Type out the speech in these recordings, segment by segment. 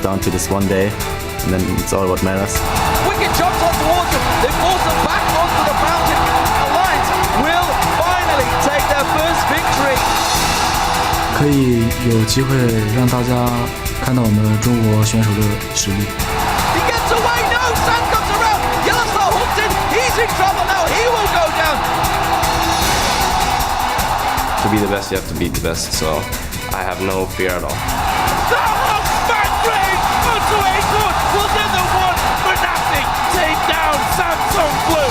down to this one day, and then it's all what matters. Wicked shots on towards them. They force them back onto the mountain. Alliance will finally take their first victory. 可以有机会让大家看到我们中国选手的实力。 He gets away. No, Sand comes around. Yellowstar hooks in. He's in trouble now. He will go down. To be the best, you have to beat the best. So I have no fear at all. Will do the one for nothing. Take down Samsung Blue.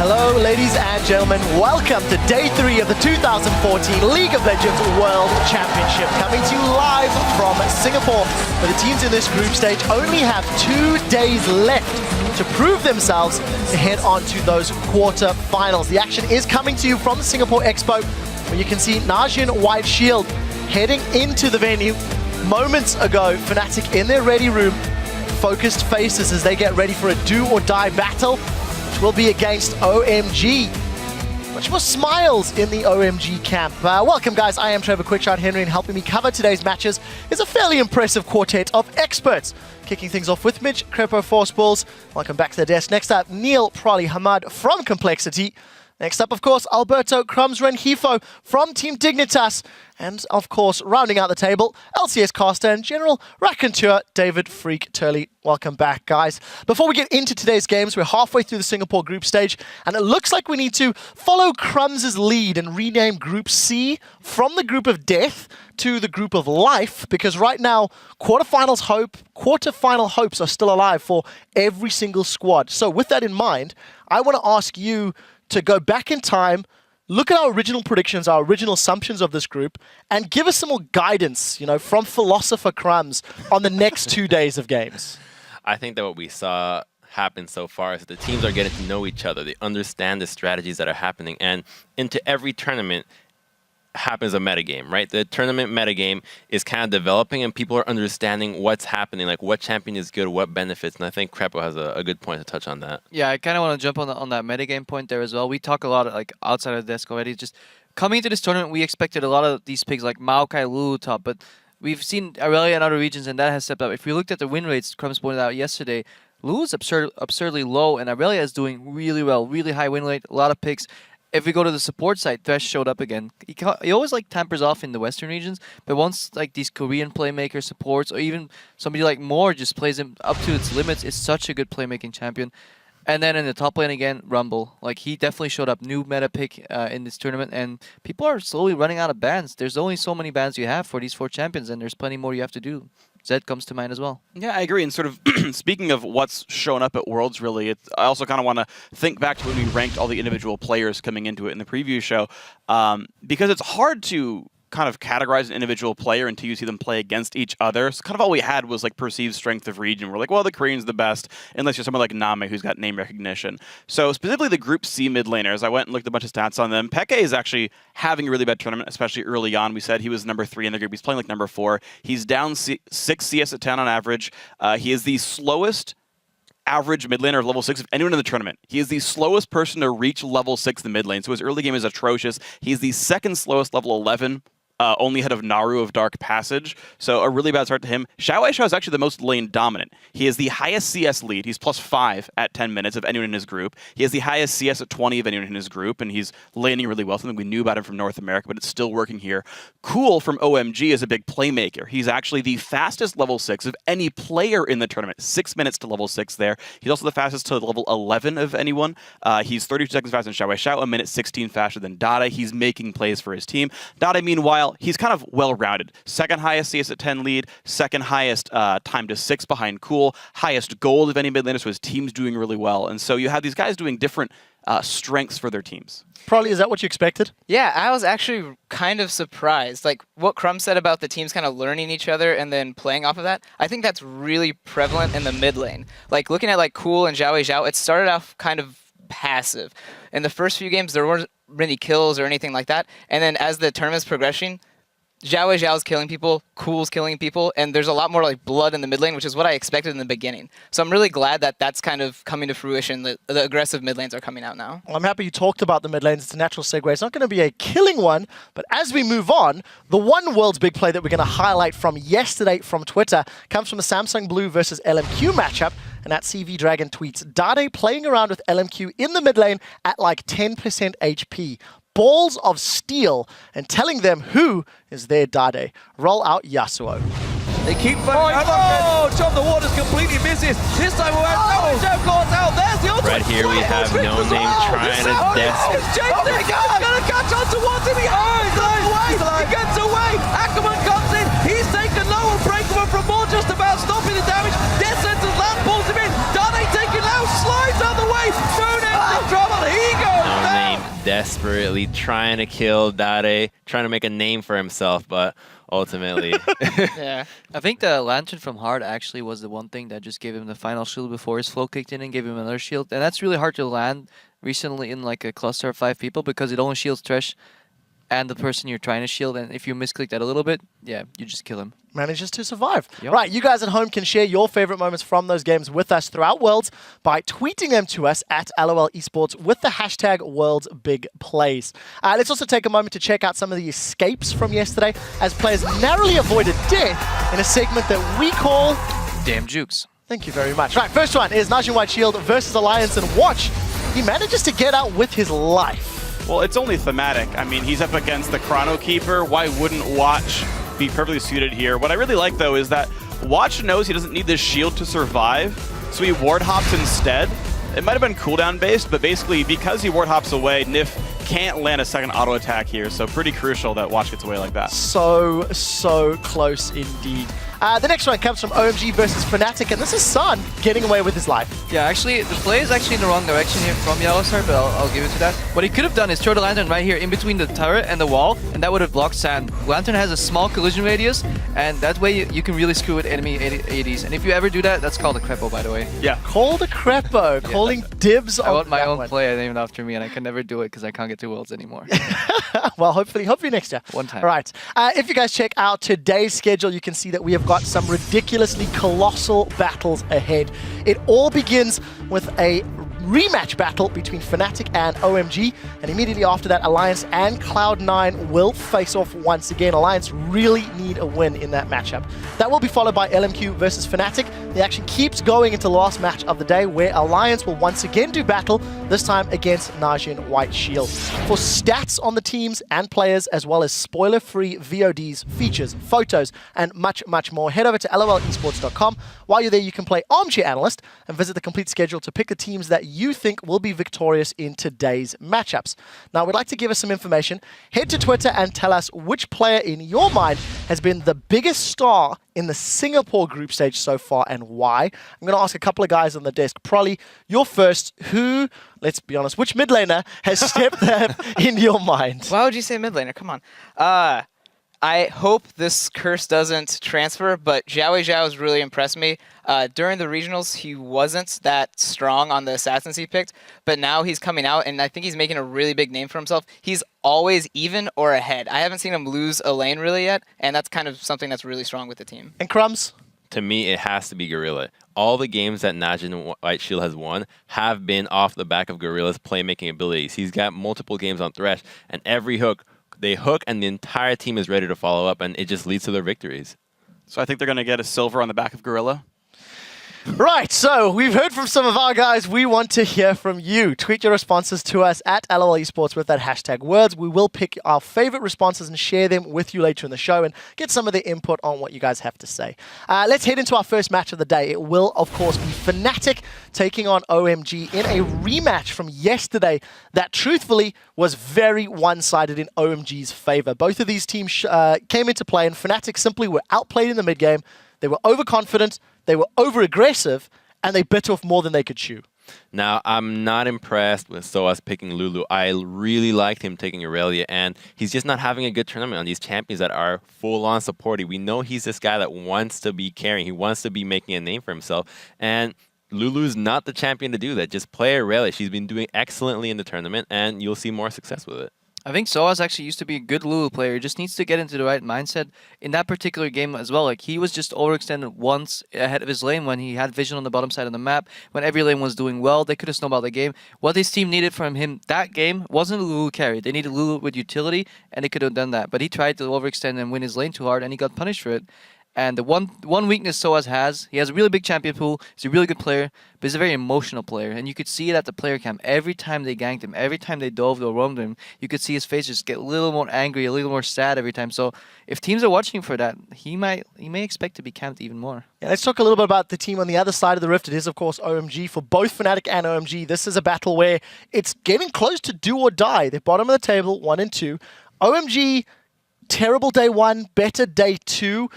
Hello, ladies and gentlemen. Welcome to Day 3 of the 2014 League of Legends World Championship. Coming to you live from Singapore, where the teams in this group stage only have 2 days left to prove themselves to head on to those quarter-finals. The action is coming to you from the Singapore Expo, where you can see Najin White Shield heading into the venue. Moments ago, Fnatic in their ready room, focused faces as they get ready for a do-or-die battle, which will be against OMG. Much more smiles in the OMG camp. Welcome, guys. I am Trevor Quickshot Henry, and helping me cover today's matches is a fairly impressive quartet of experts. Kicking things off with Mitch, Crepo Forceballs. Welcome back to the desk. Next up, Neil Prolly Hamad from Complexity. Next up, of course, Alberto Crumbs Renhifo from Team Dignitas. And, of course, rounding out the table, LCS caster and General Raconteur David Freak Turley. Welcome back, guys. Before we get into today's games, we're halfway through the Singapore group stage, and it looks like we need to follow Crumbs' lead and rename Group C from the Group of Death to the Group of Life, because right now, quarterfinal hopes are still alive for every single squad. So with that in mind, I want to ask you to go back in time, look at our original predictions, our original assumptions of this group, and give us some more guidance, you know, from Philosopher Crumbs on the next 2 days of games. I think that what we saw happen so far is that the teams are getting to know each other. They understand the strategies that are happening, and into every tournament happens a metagame, right? The tournament metagame is kind of developing, and people are understanding what's happening, like what champion is good, what benefits, and I think Crepo has a good point to touch on that. Yeah, I kind of want to jump on that metagame point there as well. We talk a lot like outside of the desk already. Just coming into this tournament, we expected a lot of these picks like Maokai, Lulu top, but we've seen Aurelia in other regions, and that has stepped up. If we looked at the win rates, Crumbs pointed out yesterday, Lulu's absurdly low, and Aurelia is doing really well, really high win rate, a lot of picks. If we go to the support side, Thresh showed up again. He always like tampers off in the Western regions, but once like these Korean playmaker supports, or even somebody like Moore just plays him up to its limits, is such a good playmaking champion. And then in the top lane again, Rumble. Like he definitely showed up, new meta pick in this tournament, and people are slowly running out of bans. There's only so many bans you have for these 4 champions, and there's plenty more you have to do. Zed comes to mind as well. Yeah, I agree. And sort of speaking of what's shown up at Worlds, really, I also kind of want to think back to when we ranked all the individual players coming into it in the preview show, because it's hard to kind of categorize an individual player until you see them play against each other. So kind of all we had was like perceived strength of region. We're like, well, the Korean's the best, unless you're someone like Name who's got name recognition. So specifically the Group C mid laners, I went and looked at a bunch of stats on them. Peke is actually having a really bad tournament, especially early on. We said he was number 3 in the group. He's playing like number 4. He's down 6 CS at 10 on average. He is the slowest average mid laner of level 6 of anyone in the tournament. He is the slowest person to reach level 6 in the mid lane, so his early game is atrocious. He's the second slowest level 11, only ahead of Naru of Dark Passage, so a really bad start to him. Xiao Wei Xiao is actually the most lane dominant. He is the highest CS lead. He's +5 at 10 minutes of anyone in his group. He has the highest CS at 20 of anyone in his group, and he's laning really well, something we knew about him from North America, but it's still working here. Cool from OMG is a big playmaker. He's actually the fastest level 6 of any player in the tournament. 6 minutes to level 6 there. He's also the fastest to level 11 of anyone. He's 32 seconds faster than Xiao Wei Xiao, a minute 16 faster than Dade. He's making plays for his team. Dade, meanwhile, he's kind of well-rounded. Second highest CS at 10 lead, second highest time to 6 behind Cool, highest gold of any mid laner, so his team's doing really well. And so you have these guys doing different strengths for their teams. Probably, is that what you expected? Yeah, I was actually kind of surprised. Like what Crumb said about the teams kind of learning each other and then playing off of that, I think that's really prevalent in the mid lane. Like looking at like Cool and Xiao Wei Xiao, it started off kind of passive. In the first few games, there weren't many kills or anything like that. And then as the tournament's progressing, Xiao Wei Xiao's killing people, Cool's killing people, and there's a lot more like blood in the mid lane, which is what I expected in the beginning. So I'm really glad that that's kind of coming to fruition. The aggressive mid lanes are coming out now. Well, I'm happy you talked about the mid lanes. It's a natural segue. It's not going to be a killing one, but as we move on, the one world's big play that we're going to highlight from yesterday from Twitter comes from the Samsung Blue versus LMQ matchup. And at CV Dragon tweets, Dade playing around with LMQ in the mid lane at like 10% HP. Balls of steel, and telling them who is their Dade. Roll out Yasuo. They keep fighting. Oh, John the Waters completely misses. This time around, Xiao calls out. There's the ultimate. Right here we have No Name trying to death. He's gonna catch on towards him. He gets away. Ackerman comes in. He's taken low, and Breakman from more just about stopping the damage. Death Sentence land pulls him in. Dade taking low, slides out the way. No Name's in trouble. He goes No down. Name desperately trying to kill Dade, trying to make a name for himself, but ultimately. Yeah. I think the Lantern from Hard actually was the one thing that just gave him the final shield before his flow kicked in and gave him another shield. And that's really hard to land recently in like a cluster of 5 people because it only shields Thresh and the person you're trying to shield. And if you misclick that a little bit, yeah, you just kill him. Manages to survive. Yep. Right, you guys at home can share your favorite moments from those games with us throughout Worlds by tweeting them to us at LOL Esports with the hashtag Worlds Big Plays. Let's also take a moment to check out some of the escapes from yesterday as players narrowly avoided death in a segment that we call Damn Jukes. Thank you very much. Right, first one is Najin White Shield versus Alliance, and watch, he manages to get out with his life. Well, it's only thematic. I mean, he's up against the Chrono Keeper. Why wouldn't Watch be perfectly suited here? What I really like, though, is that Watch knows he doesn't need this shield to survive, so he ward hops instead. It might have been cooldown based, but basically, because he ward hops away, Nif can't land a second auto attack here, so pretty crucial that Watch gets away like that. So close indeed. The next one comes from OMG versus Fnatic, and this is Sun getting away with his life. Yeah, actually, the play is actually in the wrong direction here from Yellowstar, but I'll give it to that. What he could have done is throw the Lantern right here in between the turret and the wall, and that would have blocked Sand. Lantern has a small collision radius, and that way you can really screw with enemy ADs. And if you ever do that, that's called a crepo, by the way. Yeah. Called a crepo, calling dibs I on want my that own one. play named after me, and I can never do it because I can't get to Worlds anymore. Well, hopefully next year. One time. All right. If you guys check out today's schedule, you can see that we have got some ridiculously colossal battles ahead. It all begins with a rematch battle between Fnatic and OMG, and immediately after that, Alliance and Cloud9 will face off once again. Alliance really need a win in that matchup. That will be followed by LMQ versus Fnatic. The action keeps going into the last match of the day, where Alliance will once again do battle, this time against Najin White Shield. For stats on the teams and players, as well as spoiler-free VODs, features, photos, and much, much more, head over to lolesports.com. While you're there, you can play Armchair Analyst and visit the complete schedule to pick the teams that you think will be victorious in today's matchups. Now, we'd like to give us some information. Head to Twitter and tell us which player in your mind has been the biggest star in the Singapore group stage so far and why. I'm going to ask a couple of guys on the desk. Prolly, you're first. Who, let's be honest, which mid laner has stepped up in your mind? Why would you say mid laner? Come on. I hope this curse doesn't transfer, but Xiao has really impressed me. During the regionals, he wasn't that strong on the assassins he picked, but now he's coming out, and I think he's making a really big name for himself. He's always even or ahead. I haven't seen him lose a lane really yet, and that's kind of something that's really strong with the team. And Crumbs? To me, it has to be Gorilla. All the games that Najin White Shield has won have been off the back of Gorilla's playmaking abilities. He's got multiple games on Thresh, and every hook, they hook, and the entire team is ready to follow up, and it just leads to their victories. So I think they're going to get a silver on the back of Gorilla. Right, so we've heard from some of our guys. We want to hear from you. Tweet your responses to us at LOL Esports with that hashtag words. We will pick our favorite responses and share them with you later in the show and get some of the input on what you guys have to say. Let's head into our first match of the day. It will, of course, be Fnatic taking on OMG in a rematch from yesterday that, truthfully, was very one-sided in OMG's favor. Both of these teams came into play, and Fnatic simply were outplayed in the mid-game. They were overconfident, they were over-aggressive, and they bit off more than they could chew. Now, I'm not impressed with Soaz picking Lulu. I really liked him taking Aurelia, and he's just not having a good tournament on these champions that are full-on supporting. We know he's this guy that wants to be carrying. He wants to be making a name for himself, and Lulu's not the champion to do that. Just play Aurelia. She's been doing excellently in the tournament, and you'll see more success with it. I think Soaz actually used to be a good Lulu player. He just needs to get into the right mindset in that particular game as well. Like, he was just overextended once ahead of his lane when he had vision on the bottom side of the map. When every lane was doing well, they could have snowballed the game. What his team needed from him that game wasn't a Lulu carry. They needed Lulu with utility, and they could have done that. But he tried to overextend and win his lane too hard, and he got punished for it. And the one weakness Soaz has, he has a really big champion pool. He's a really good player, but he's a very emotional player. And you could see it at the player camp. Every time they ganked him, every time they dove or roamed him, you could see his face just get a little more angry, a little more sad every time. So if teams are watching for that, he may expect to be camped even more. Yeah, let's talk a little bit about the team on the other side of the rift. It is, of course, OMG. For both Fnatic and OMG, this is a battle where it's getting close to do or die. They're bottom of the table, 1 and 2. OMG, terrible day 1, better day 2.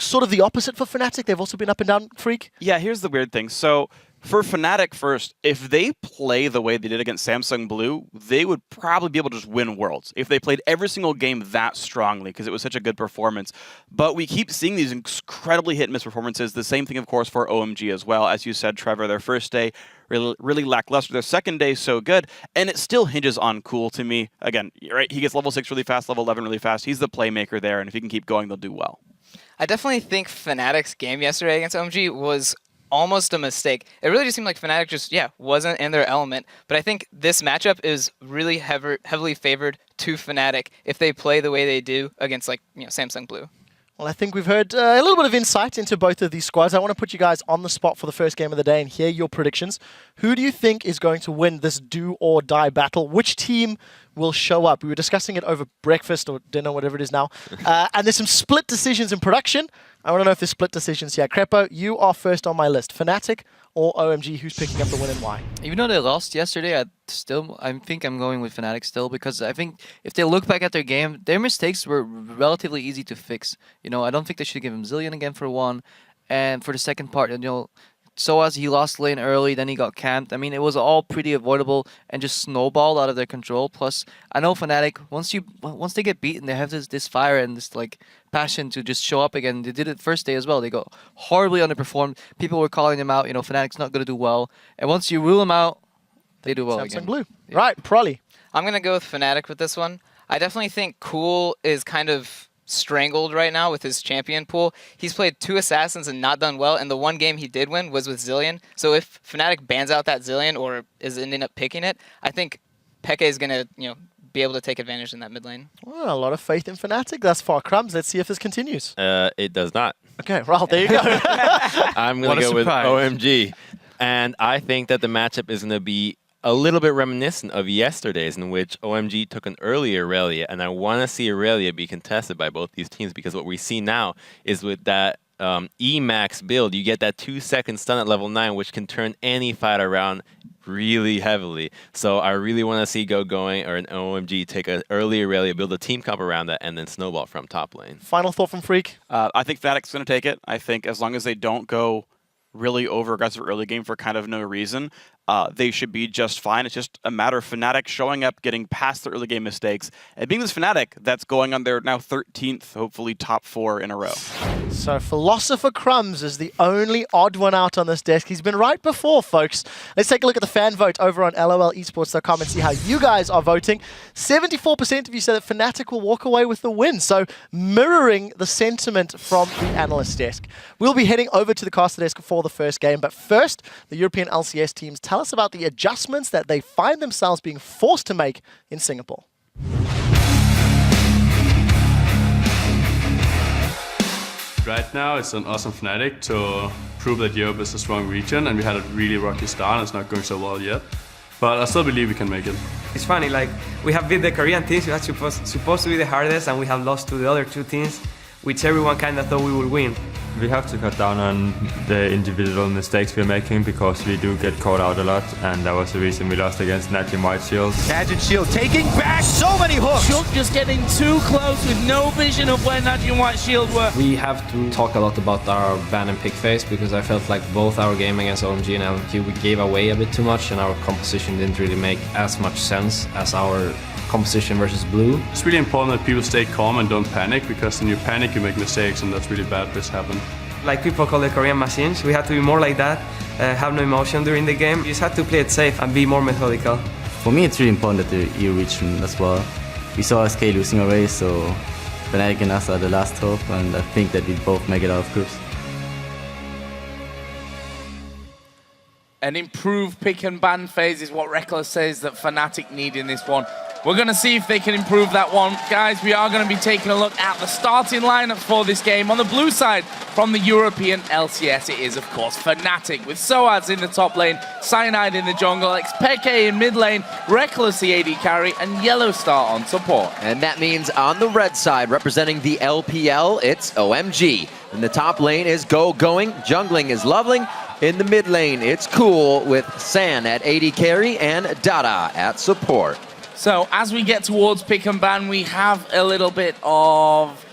Sort of the opposite for Fnatic. They've also been up and down, Freak. Yeah, here's the weird thing. So for Fnatic first, if they play the way they did against Samsung Blue, they would probably be able to just win Worlds if they played every single game that strongly because it was such a good performance. But we keep seeing these incredibly hit-and-miss performances. The same thing, of course, for OMG as well. As you said, Trevor, their first day really lackluster. Their second day so good, and it still hinges on Cool to me. Again, right? He gets level 6 really fast, level 11 really fast. He's the playmaker there, and if he can keep going, they'll do well. I definitely think Fnatic's game yesterday against OMG was almost a mistake. It really just seemed like Fnatic just, wasn't in their element. But I think this matchup is really heavily favored to Fnatic if they play the way they do against, like, Samsung Blue. Well, I think we've heard a little bit of insight into both of these squads. I want to put you guys on the spot for the first game of the day and hear your predictions. Who do you think is going to win this do-or-die battle? Which team will show up? We were discussing it over breakfast or dinner, whatever it is now. And there's some split decisions in production. I want to know if there's split decisions here. Crepo, you are first on my list. Fnatic or OMG, who's picking up the win and why? Even though they lost yesterday, I think I'm going with Fnatic still, because I think if they look back at their game, their mistakes were relatively easy to fix. I don't think they should give him Zillion again for one. And for the second part, Soaz, he lost lane early, then he got camped. I mean, it was all pretty avoidable and just snowballed out of their control. Plus, I know Fnatic, once they get beaten, they have this fire and this passion to just show up again. They did it first day as well. They got horribly underperformed. People were calling them out. Fnatic's not going to do well. And once you rule them out, they do well Samsung again. Blue. Yeah. Right, Prolly. I'm going to go with Fnatic with this one. I definitely think Cool is kind of strangled right now with his champion pool. He's played 2 Assassins and not done well, and the one game he did win was with Zillion. So if Fnatic bans out that Zillion or is ending up picking it, I think Peke is going to, be able to take advantage in that mid lane. Well, a lot of faith in Fnatic thus far. Crumbs, let's see if this continues. It does not. Okay, well, there you go. I'm going to go with OMG. And I think that the matchup is going to be a little bit reminiscent of yesterday's, in which OMG took an early Aurelia, and I want to see Aurelia be contested by both these teams, because what we see now is with that E-Max build, you get that 2-second stun at level 9, which can turn any fight around really heavily. So I really want to see going or an OMG take an early Aurelia, build a team comp around that, and then snowball from top lane. Final thought from Freak? I think Fnatic's going to take it. I think as long as they don't go really over-aggressive early game for kind of no reason, they should be just fine. It's just a matter of Fnatic showing up, getting past the early game mistakes, and being this Fnatic that's going on their now 13th, hopefully top 4 in a row. So Philosopher Crumbs is the only odd one out on this desk. He's been right before, folks. Let's take a look at the fan vote over on lolesports.com and see how you guys are voting. 74% of you say that Fnatic will walk away with the win, so mirroring the sentiment from the analyst desk. We'll be heading over to the caster desk for the first game, but first, the European LCS teams tell us about the adjustments that they find themselves being forced to make in Singapore. Right now, it's on us and Fnatic to prove that Europe is a strong region, and we had a really rocky start, and it's not going so well yet. But I still believe we can make it. It's funny, like, we have beat the Korean teams, which was supposed to be the hardest, and we have lost to the other 2 teams, which everyone kind of thought we would win. We have to cut down on the individual mistakes we're making because we do get caught out a lot, and that was the reason we lost against Najim White Shield. Gadget Shield taking back so many hooks. Shook just getting too close with no vision of where Najim White Shield were. We have to talk a lot about our ban and pick phase because I felt like both our game against OMG and LMQ we gave away a bit too much, and our composition didn't really make as much sense as our composition versus blue. It's really important that people stay calm and don't panic, because when you panic, you make mistakes, and that's really bad if this happens. Like people call the Korean machines, we had to be more like that, have no emotion during the game. You just had to play it safe and be more methodical. For me, it's really important that the EU region as well. We saw SK losing a race, so Fnatic and us are the last hope, and I think that we both make it out of groups. An improved pick and ban phase is what Reckless says that Fnatic need in this one. We're going to see if they can improve that one. Guys, we are going to be taking a look at the starting lineup for this game. On the blue side, from the European LCS, it is, of course, Fnatic, with Soaz in the top lane, Cyanide in the jungle, Xpeke in mid lane, Reckless the AD carry, and Yellowstar on support. And that means on the red side, representing the LPL, it's OMG. In the top lane is Going, jungling is Loveling. In the mid lane, it's Cool with San at AD carry and Dada at support. So as we get towards pick and ban, we have a little bit of,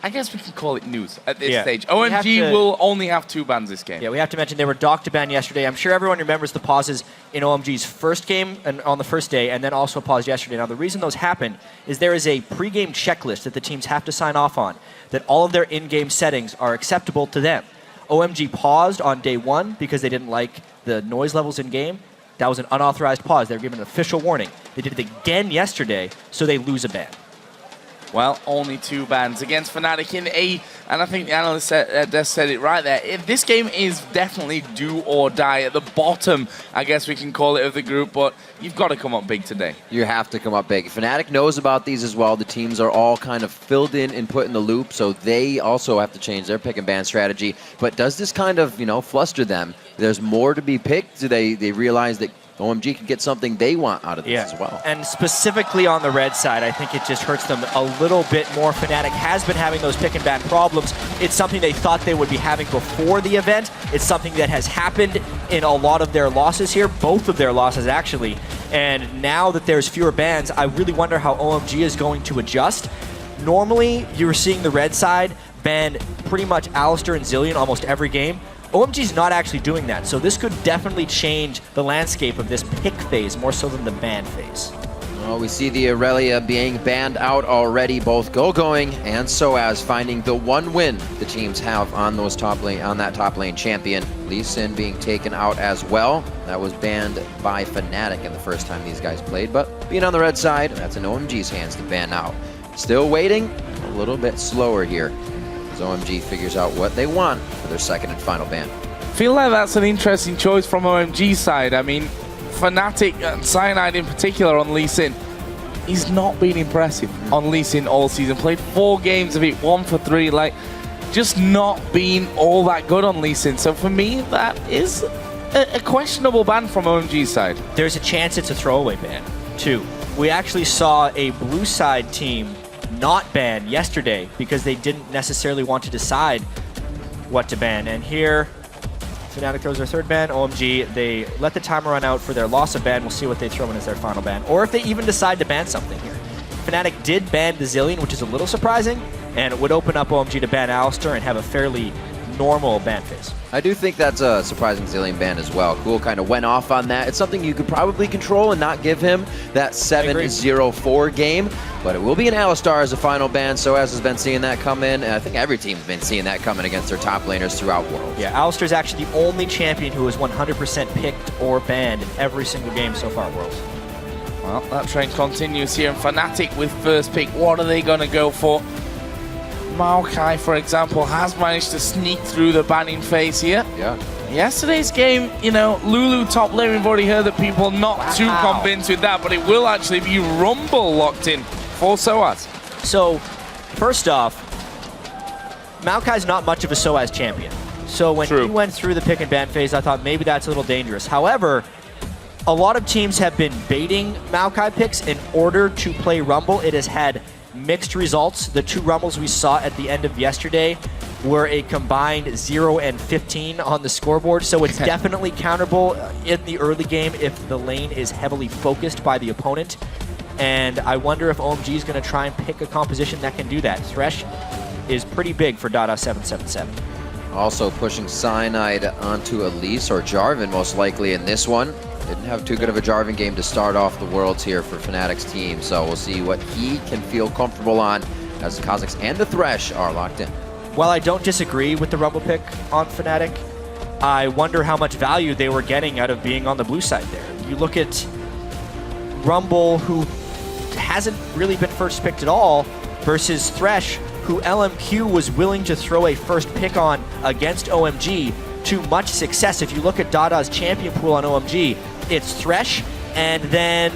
I guess we can call it news at this stage. OMG will only have 2 bans this game. Yeah, we have to mention they were docked to ban yesterday. I'm sure everyone remembers the pauses in OMG's first game and on the first day, and then also a pause yesterday. Now, the reason those happened is there is a pre-game checklist that the teams have to sign off on, that all of their in-game settings are acceptable to them. OMG paused on day 1 because they didn't like the noise levels in-game. That was an unauthorized pause. They were given an official warning. They did it again yesterday, so they lose a ban. Well, only 2 bans against Fnatic in A, and I think the analyst said it right there. If this game is definitely do or die at the bottom, I guess we can call it, of the group, but you've got to come up big today. You have to come up big. Fnatic knows about these as well. The teams are all kind of filled in and put in the loop, so they also have to change their pick and ban strategy. But does this kind of, fluster them? There's more to be picked? Do they realize that OMG can get something they want out of this as well? And specifically on the red side, I think it just hurts them a little bit more. Fnatic has been having those pick and ban problems. It's something they thought they would be having before the event. It's something that has happened in a lot of their losses here, both of their losses actually. And now that there's fewer bans, I really wonder how OMG is going to adjust. Normally, you were seeing the red side ban pretty much Alistar and Zillion almost every game. OMG's not actually doing that, so this could definitely change the landscape of this pick phase more so than the ban phase. Well, we see the Aurelia being banned out already, both Going and Soaz finding the 1 win the teams have on those that top lane champion. Lee Sin being taken out as well. That was banned by Fnatic in the first time these guys played, but being on the red side, that's in OMG's hands to ban out. Still waiting, a little bit slower here, as OMG figures out what they want for their second and final ban. Feel like that's an interesting choice from OMG's side. I mean, Fnatic and Cyanide in particular on Lee Sin, he's not been impressive on Lee Sin all season. Played 4 games of it, 1 for 3, just not been all that good on Lee Sin. So for me, that is a questionable ban from OMG's side. There's a chance it's a throwaway ban, too. We actually saw a blue side team not ban yesterday because they didn't necessarily want to decide what to ban. And here, Fnatic throws their 3rd ban. OMG, they let the timer run out for their loss of ban. We'll see what they throw in as their final ban, or if they even decide to ban something here. Fnatic did ban the Zillion, which is a little surprising, and it would open up OMG to ban Alistar and have a fairly normal ban phase. I do think that's a surprising Zilean ban as well. Cool kind of went off on that. It's something you could probably control and not give him that 7-0-4 game, but it will be an Alistar as a final ban. Soaz has been seeing that come in, and I think every team's been seeing that coming against their top laners throughout Worlds. Yeah, Alistar's actually the only champion who is 100% picked or banned in every single game so far at Worlds. Well, that trend continues here, and Fnatic with first pick. What are they going to go for? Maokai, for example, has managed to sneak through the banning phase here. Yeah. Yesterday's game, you know, Lulu top lane, we've already heard that people not too convinced with that, but it will actually be Rumble locked in for Soaz. So, first off, Maokai's not much of a Soaz champion. So when he went through the pick and ban phase, I thought maybe that's a little dangerous. However, a lot of teams have been baiting Maokai picks in order to play Rumble. It has had mixed results. The 2 Rumbles we saw at the end of yesterday were a combined 0 and 15 on the scoreboard, so it's definitely counterable in the early game if the lane is heavily focused by the opponent. And I wonder if OMG is going to try and pick a composition that can do that. Thresh is pretty big for Dada 777. Also pushing Cyanide onto Elise or Jarvan most likely in this one. Didn't have too good of a Jarvan game to start off the Worlds here for Fnatic's team, so we'll see what he can feel comfortable on as the Kazakhs and the Thresh are locked in. While I don't disagree with the Rumble pick on Fnatic, I wonder how much value they were getting out of being on the blue side there. You look at Rumble, who hasn't really been first picked at all, versus Thresh, who LMQ was willing to throw a first pick on against OMG to much success. If you look at Dada's champion pool on OMG, it's Thresh and then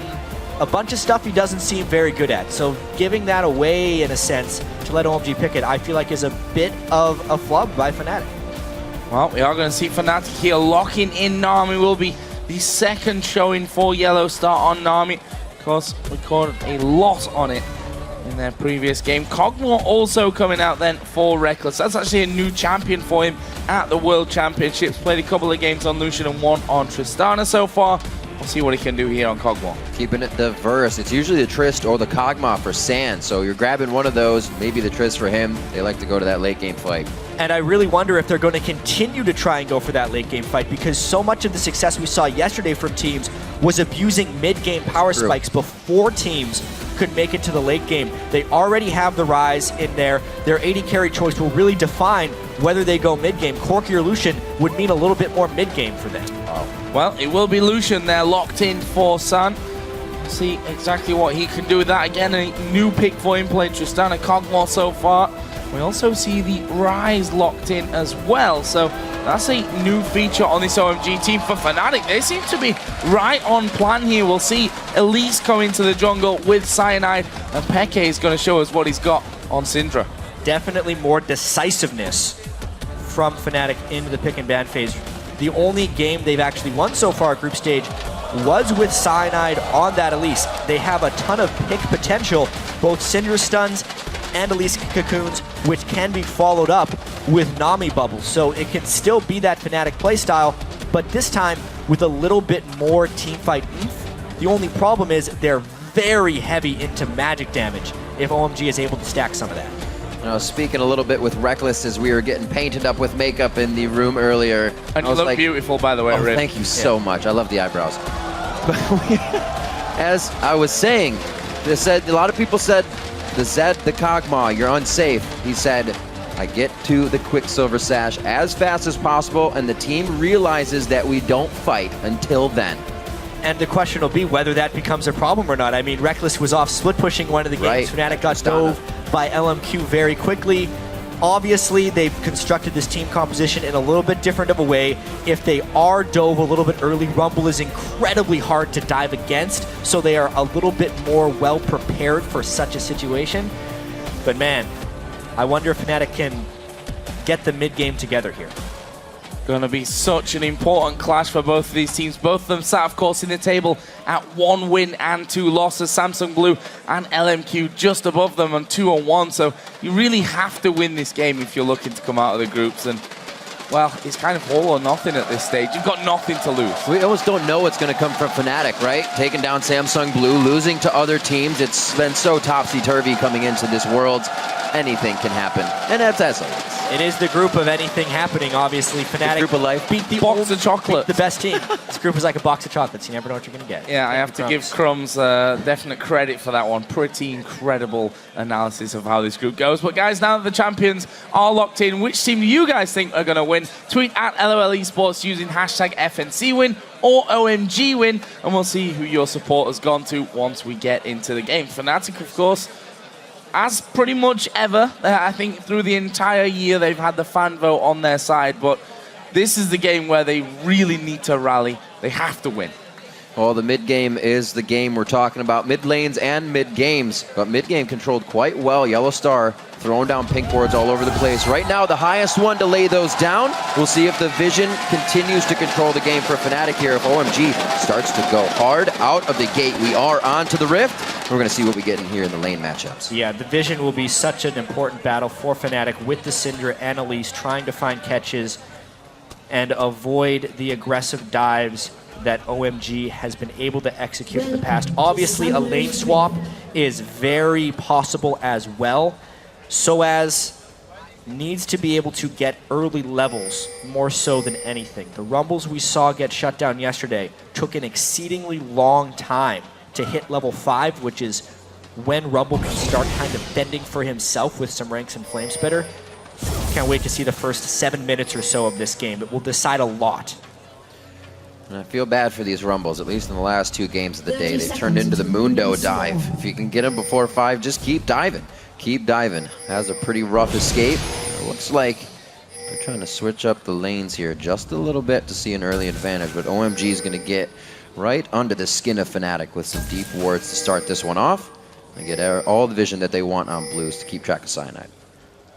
a bunch of stuff he doesn't seem very good at. So giving that away, in a sense, to let OMG pick it, I feel like is a bit of a flub by Fnatic. Well, we are going to see Fnatic here locking in Nami. Will be the second showing for Yellow Star on Nami. Of course, recorded a lot on it in their previous game. Cogmore also coming out then for Reckless. That's actually a new champion for him at the World Championships. Played a couple of games on Lucian and 1 on Tristana so far. We'll see what he can do here on Cogmore. Keeping it diverse. It's usually the Trist or the Kog'Maw for Sand, so you're grabbing one of those, maybe the Trist for him. They like to go to that late game fight. And I really wonder if they're going to continue to try and go for that late game fight, because so much of the success we saw yesterday from teams was abusing mid-game power spikes before teams could make it to the late game. They already have the Rise in there. Their AD carry choice will really define whether they go mid-game. Corki or Lucian would mean a little bit more mid-game for them. Well, it will be Lucian there, locked in for Sun. See exactly what he can do with that. Again, a new pick for him, playing Tristana Cogmore so far. We also see the Rise locked in as well. So that's a new feature on this OMG team for Fnatic. They seem to be right on plan here. We'll see Elise come into the jungle with Cyanide, and Peke is going to show us what he's got on Syndra. Definitely more decisiveness from Fnatic into the pick and ban phase. The only game they've actually won so far at group stage was with Cyanide on that Elise. They have a ton of pick potential, both Syndra stuns and Elise cocoons, which can be followed up with Nami bubbles. So it can still be that Fnatic playstyle, but this time with a little bit more teamfight oomph. The only problem is they're very heavy into magic damage if OMG is able to stack some of that. I was speaking a little bit with Reckless as we were getting painted up with makeup in the room earlier. And you look beautiful, by the way, Rick. Thank you so much. I love the eyebrows. But as I was saying, a lot of people said, the Zed, the Kog'Maw, you're unsafe. He said, I get to the Quicksilver Sash as fast as possible, and the team realizes that we don't fight until then. And the question will be whether that becomes a problem or not. I mean, Reckless was off split pushing one of the games. Fnatic got dove by LMQ very quickly. Obviously, they've constructed this team composition in a little bit different of a way. If they are dove a little bit early, Rumble is incredibly hard to dive against, so they are a little bit more well prepared for such a situation. But man, I wonder if Fnatic can get the mid-game together here. Going to be such an important clash for both of these teams. Both of them sat, of course, in the table at 1 win and 2 losses. Samsung Blue and LMQ just above them on 2-1. So you really have to win this game if you're looking to come out of the groups. And, well, it's kind of all or nothing at this stage. You've got nothing to lose. We almost don't know what's going to come from Fnatic, right? Taking down Samsung Blue, losing to other teams. It's been so topsy-turvy coming into this Worlds. Anything can happen. And that's as always. It is the group of anything happening, obviously. Fnatic group of life. beat the Box of chocolate. the best team. This group is like a box of chocolates. You never know what you're going to get. Yeah, I have to give Crumbs definite credit for that one. Pretty incredible analysis of how this group goes. But guys, now that the champions are locked in, which team do you guys think are going to win? Tweet at LOL Esports using hashtag FNC win or OMG win, and we'll see who your support has gone to once we get into the game. Fnatic, of course, as pretty much ever, I think through the entire year they've had the fan vote on their side, but this is the game where they really need to rally. They have to win. Well, the mid game is the game we're talking about. Mid lanes and mid games, but mid game controlled quite well. Yellow Star throwing down pink boards all over the place. Right now, the highest one to lay those down. We'll see if the Vision continues to control the game for Fnatic here. If OMG starts to go hard out of the gate, we are on to the Rift. We're going to see what we get in here in the lane matchups. Yeah, the Vision will be such an important battle for Fnatic with the Syndra and Elise trying to find catches and avoid the aggressive dives that OMG has been able to execute in the past. Obviously, a lane swap is very possible as well. SOAS needs to be able to get early levels more so than anything. The Rumbles we saw get shut down yesterday took an exceedingly long time to hit level 5, which is when Rumble can start kind of bending for himself with some ranks and Flamespitter. Can't wait to see the first 7 minutes or so of this game. It will decide a lot. And I feel bad for these Rumbles, at least in the last 2 games of the day. They've turned into the Mundo dive. If you can get them before 5, just keep diving. Keep diving. Has a pretty rough escape. It looks like they're trying to switch up the lanes here just a little bit to see an early advantage, but OMG is going to get right under the skin of Fnatic with some deep wards to start this one off and get all the vision that they want on blues to keep track of Cyanide.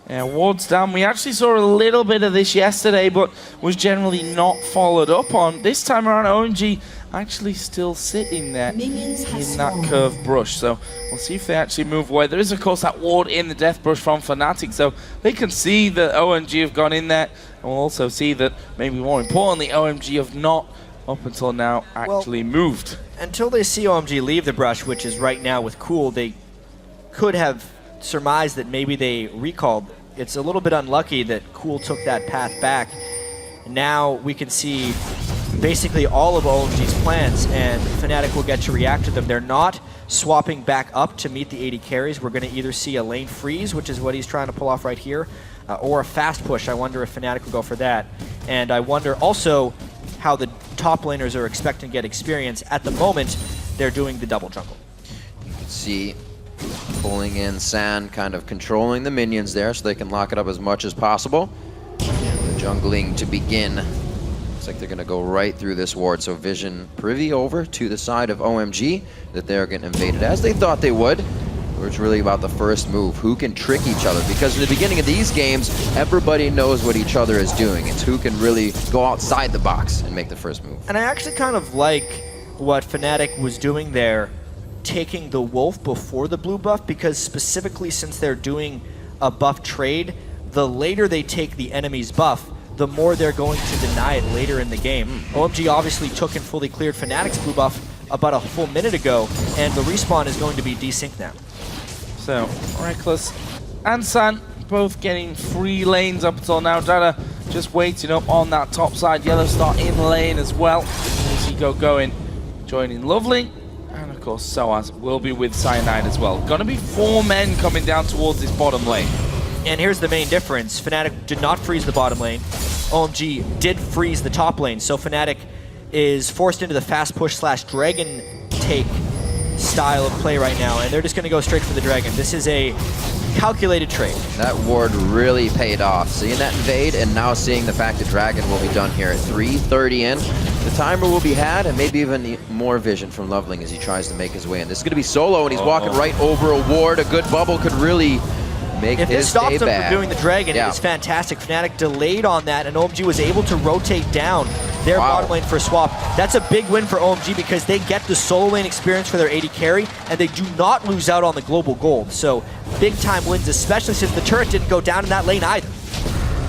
Yeah, wards down. We actually saw a little bit of this yesterday, but was generally not followed up on. This time around, OMG actually still sitting there in that curved brush. So we'll see if they actually move away. There is, of course, that ward in the death brush from Fnatic, so they can see that OMG have gone in there, and we'll also see that, maybe more importantly, OMG have not, up until now, actually moved. Until they see OMG leave the brush, which is right now with Cool, they could have surmised that maybe they recalled. It's a little bit unlucky that Cool took that path back. Now we can see basically all of OMG's plans, and Fnatic will get to react to them. They're not swapping back up to meet the 80 carries. We're going to either see a lane freeze, which is what he's trying to pull off right here, or a fast push. I wonder if Fnatic will go for that. And I wonder also how the top laners are expecting to get experience. At the moment, they're doing the double jungle. You can see pulling in Sand, kind of controlling the minions there so they can lock it up as much as possible. And the jungling to begin. Looks like they're going to go right through this ward. So Vision privy over to the side of OMG that they're getting invaded as they thought they would. It's really about the first move. Who can trick each other? Because in the beginning of these games, everybody knows what each other is doing. It's who can really go outside the box and make the first move. And I actually kind of like what Fnatic was doing there, taking the Wolf before the blue buff, because specifically since they're doing a buff trade, the later they take the enemy's buff, the more they're going to deny it later in the game. OMG obviously took and fully cleared Fnatic's blue buff about a full minute ago, and the respawn is going to be desynced now. So, Reckless and San both getting free lanes up until now. Dada just waiting up on that top side. Yellow Star in lane as well. As he going, joining Lovely. And of course, SOAS will be with Cyanide as well. Gonna be 4 men coming down towards this bottom lane. And here's the main difference. Fnatic did not freeze the bottom lane. OMG did freeze the top lane. So Fnatic is forced into the fast push / dragon take style of play right now, and they're just going to go straight for the dragon. This is a calculated trade. That ward really paid off. Seeing that invade and now seeing the fact that dragon will be done here at 3:30 in. The timer will be had, and maybe even more vision from Loveling as he tries to make his way in. This is going to be solo, and he's walking right over a ward. A good bubble could really make if his this stops day them bad. from doing the dragon, it's fantastic. Fnatic delayed on that, and OMG was able to rotate down their bottom lane for a swap. That's a big win for OMG because they get the solo lane experience for their 80 carry, and they do not lose out on the global gold. So big time wins, especially since the turret didn't go down in that lane either.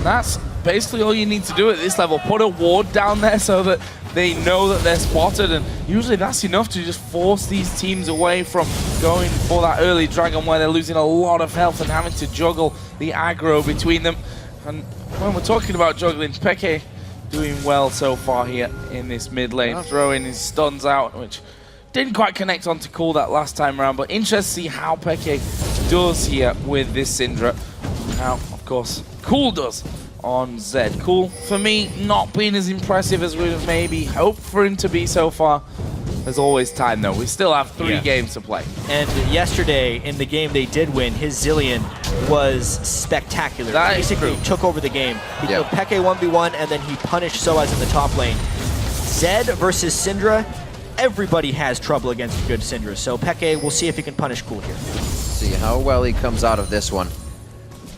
That's basically all you need to do at this level. Put a ward down there so that they know that they're spotted, and usually that's enough to just force these teams away from going for that early dragon where they're losing a lot of health and having to juggle the aggro between them. And when we're talking about juggling, Peke doing well so far here in this mid lane, throwing his stuns out, which didn't quite connect onto Cool that last time around, but interesting to see how Peke does here with this Syndra. How, of course, Cool does on Zed. Cool, for me, not being as impressive as we would have maybe hoped for him to be so far. There's always time, though. We still have 3 games to play. And yesterday, in the game they did win, his Zillion was spectacular. That basically took over the game. He killed Peke 1v1, and then he punished Soaz in the top lane. Zed versus Syndra, everybody has trouble against a good Syndra, so Peke, we'll see if he can punish Cool here. See how well he comes out of this one.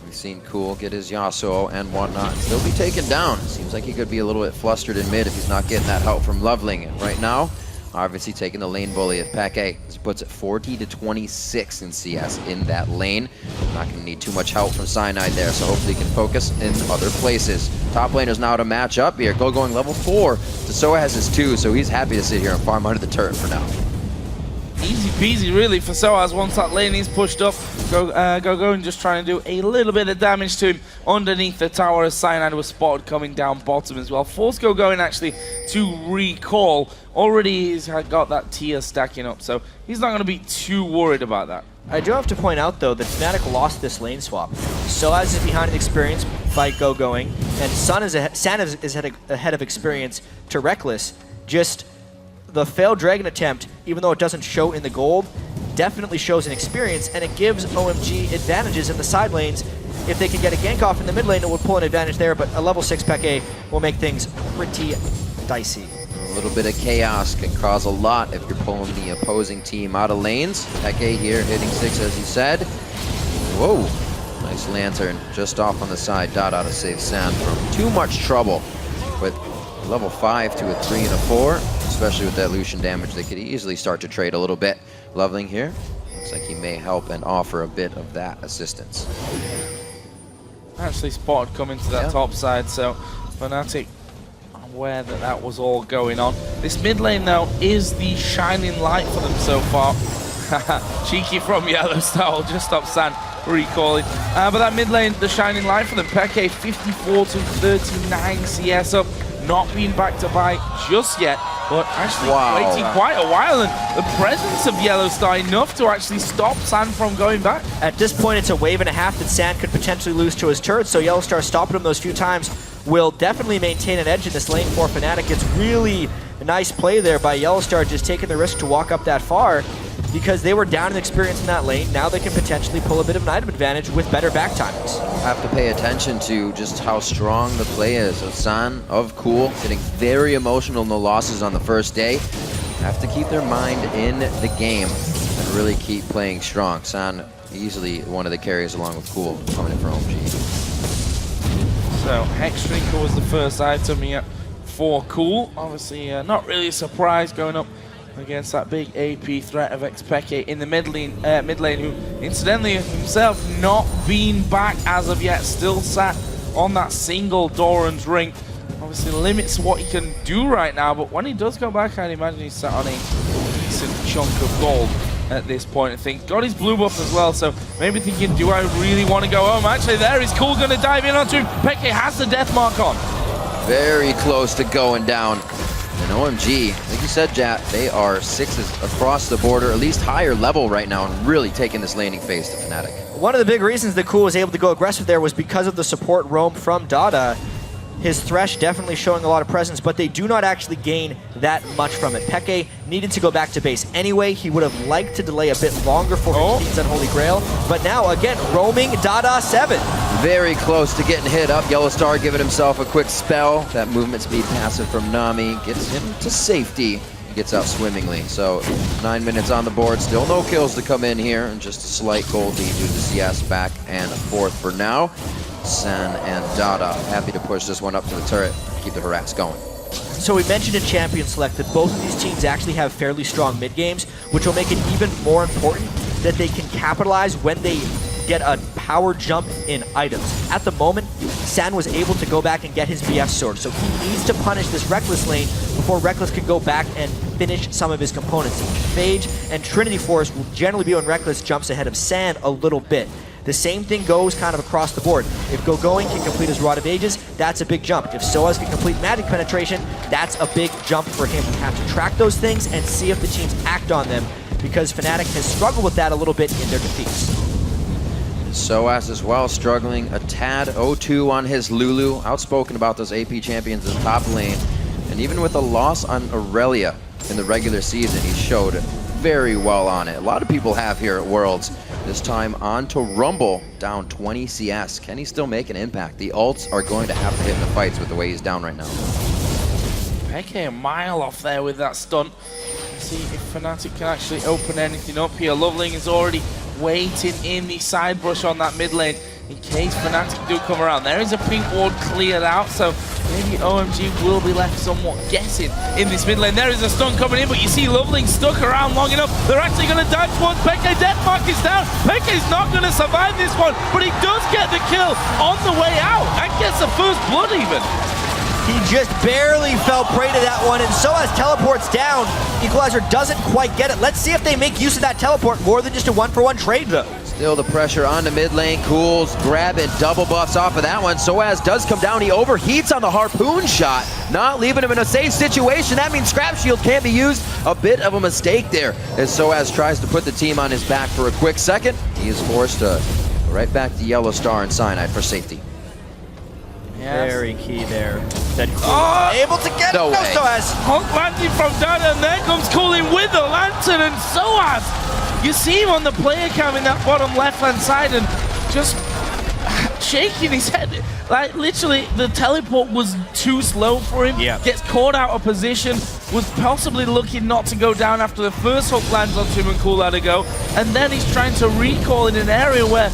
We've seen Cool get his Yasuo and whatnot and still be taken down. Seems like he could be a little bit flustered in mid if he's not getting that help from Loveling. And right now, obviously taking the lane bully of Peke. He puts it 40-26 in CS in that lane. Not going to need too much help from Cyanide there, so hopefully he can focus in other places. Top laners now to match up here. Going level 4. Soa has his 2, so he's happy to sit here and farm under the turret for now. Easy peasy, really, for Soaz. Once that lane is pushed up, Go and just trying to do a little bit of damage to him underneath the tower as Cyanide was spotted coming down bottom as well. Force going actually to recall. Already he's got that tier stacking up, so he's not going to be too worried about that. I do have to point out, though, that Fnatic lost this lane swap. Soaz is behind in experience by going, and San is ahead of experience to Reckless. Just the failed Dragon attempt, even though it doesn't show in the gold, definitely shows an experience, and it gives OMG advantages in the side lanes. If they can get a gank off in the mid lane, it would pull an advantage there, but a level 6 Peke will make things pretty dicey. A little bit of chaos can cause a lot if you're pulling the opposing team out of lanes. Peke here hitting 6, as you said. Whoa, nice lantern just off on the side. Dada to save San from too much trouble with level 5 to a 3 and a 4. Especially with that Lucian damage, they could easily start to trade a little bit. Loveling here, looks like he may help and offer a bit of that assistance. Actually spotted coming to that top side, so Fnatic aware that that was all going on. This mid lane, though, is the shining light for them so far. Cheeky from Yellowstone, just stop San recalling. But that mid lane, the shining light for them. Peke 54-39 CS up, not being back to buy just yet. But actually waiting quite a while, and the presence of Yellowstar enough to actually stop San from going back. At this point, it's a wave and a half that San could potentially lose to his turret, so Yellowstar stopping him those few times will definitely maintain an edge in this lane for Fnatic. It's really a nice play there by Yellowstar, just taking the risk to walk up that far, because they were down in experience in that lane. Now they can potentially pull a bit of an item advantage with better back timings. Have to pay attention to just how strong the play is of San, of Cool, getting very emotional in the losses on the first day. Have to keep their mind in the game and really keep playing strong. San easily one of the carries along with Cool coming in for OMG. So Hex Drinker was the first item here for Cool. Obviously not really a surprise going up against that big AP threat of Peke in the mid lane, who incidentally himself not been back as of yet, still sat on that single Doran's ring. Obviously limits what he can do right now, but when he does go back, I'd imagine he's sat on a decent chunk of gold at this point. I think got his blue buff as well, so maybe thinking, do I really want to go home? Actually, there is Cool going to dive in onto him. Peke has the death mark on. Very close to going down. And OMG, like you said, Jat, they are 6s across the border, at least higher level right now, and really taking this laning phase to Fnatic. One of the big reasons that Cool was able to go aggressive there was because of the support roam from Dada. His Thresh definitely showing a lot of presence, but they do not actually gain that much from it. Peke needed to go back to base anyway. He would have liked to delay a bit longer for his team's Unholy Grail, but now, again, roaming Dada 7. Very close to getting hit up. Yellowstar giving himself a quick spell. That movement speed passive from Nami gets him to safety. He gets out swimmingly. So 9 minutes on the board. Still no kills to come in here. And just a slight gold lead due to CS back and forth for now. San and Dada happy to push this one up to the turret. Keep the harass going. So we mentioned in Champion Select that both of these teams actually have fairly strong mid games, which will make it even more important that they can capitalize when they get a power jump in items. At the moment, San was able to go back and get his BF sword, so he needs to punish this Reckless lane before Reckless can go back and finish some of his components. Phage and Trinity Force will generally be when Reckless jumps ahead of San a little bit. The same thing goes kind of across the board. If GoGoing can complete his Rod of Ages, that's a big jump. If Soaz can complete Magic Penetration, that's a big jump for him. We have to track those things and see if the teams act on them, because Fnatic has struggled with that a little bit in their defeats. Soaz as well, struggling a tad. 0-2 on his Lulu. Outspoken about those AP champions in the top lane. And even with a loss on Aurelia in the regular season, he showed very well on it. A lot of people have here at Worlds. This time on to Rumble, down 20 CS. Can he still make an impact? The ults are going to have to hit in the fights with the way he's down right now. Peke a mile off there with that stunt. See if Fnatic can actually open anything up here. Loveling is already waiting in the side brush on that mid lane in case Fnatic do come around. There is a pink ward cleared out, so maybe OMG will be left somewhat guessing in this mid lane. There is a stun coming in, but you see Loveling stuck around long enough. They're actually going to dive towards Peke. Deathmark is down. Peke's not going to survive this one, but he does get the kill on the way out and gets the first blood even. He just barely fell prey to that one, and Soaz teleports down. Equalizer doesn't quite get it. Let's see if they make use of that teleport more than just a 1-for-1 trade, though. Still the pressure on the mid lane. Cools grabbing double buffs off of that one. Soaz does come down. He overheats on the harpoon shot, not leaving him in a safe situation. That means Scrap Shield can't be used. A bit of a mistake there as Soaz tries to put the team on his back for a quick second. He is forced to go right back to Yellow Star and Cyanide for safety. Yes. Very key there. Able to get no it. No Soaz. Honk landing from down, and there comes Cooling with the lantern, and Soaz. You see him on the player cam in that bottom left-hand side and just shaking his head. Like, literally, the teleport was too slow for him. Yeah. Gets caught out of position, was possibly looking not to go down after the first hook lands on him and Cool had to go. And then he's trying to recall in an area where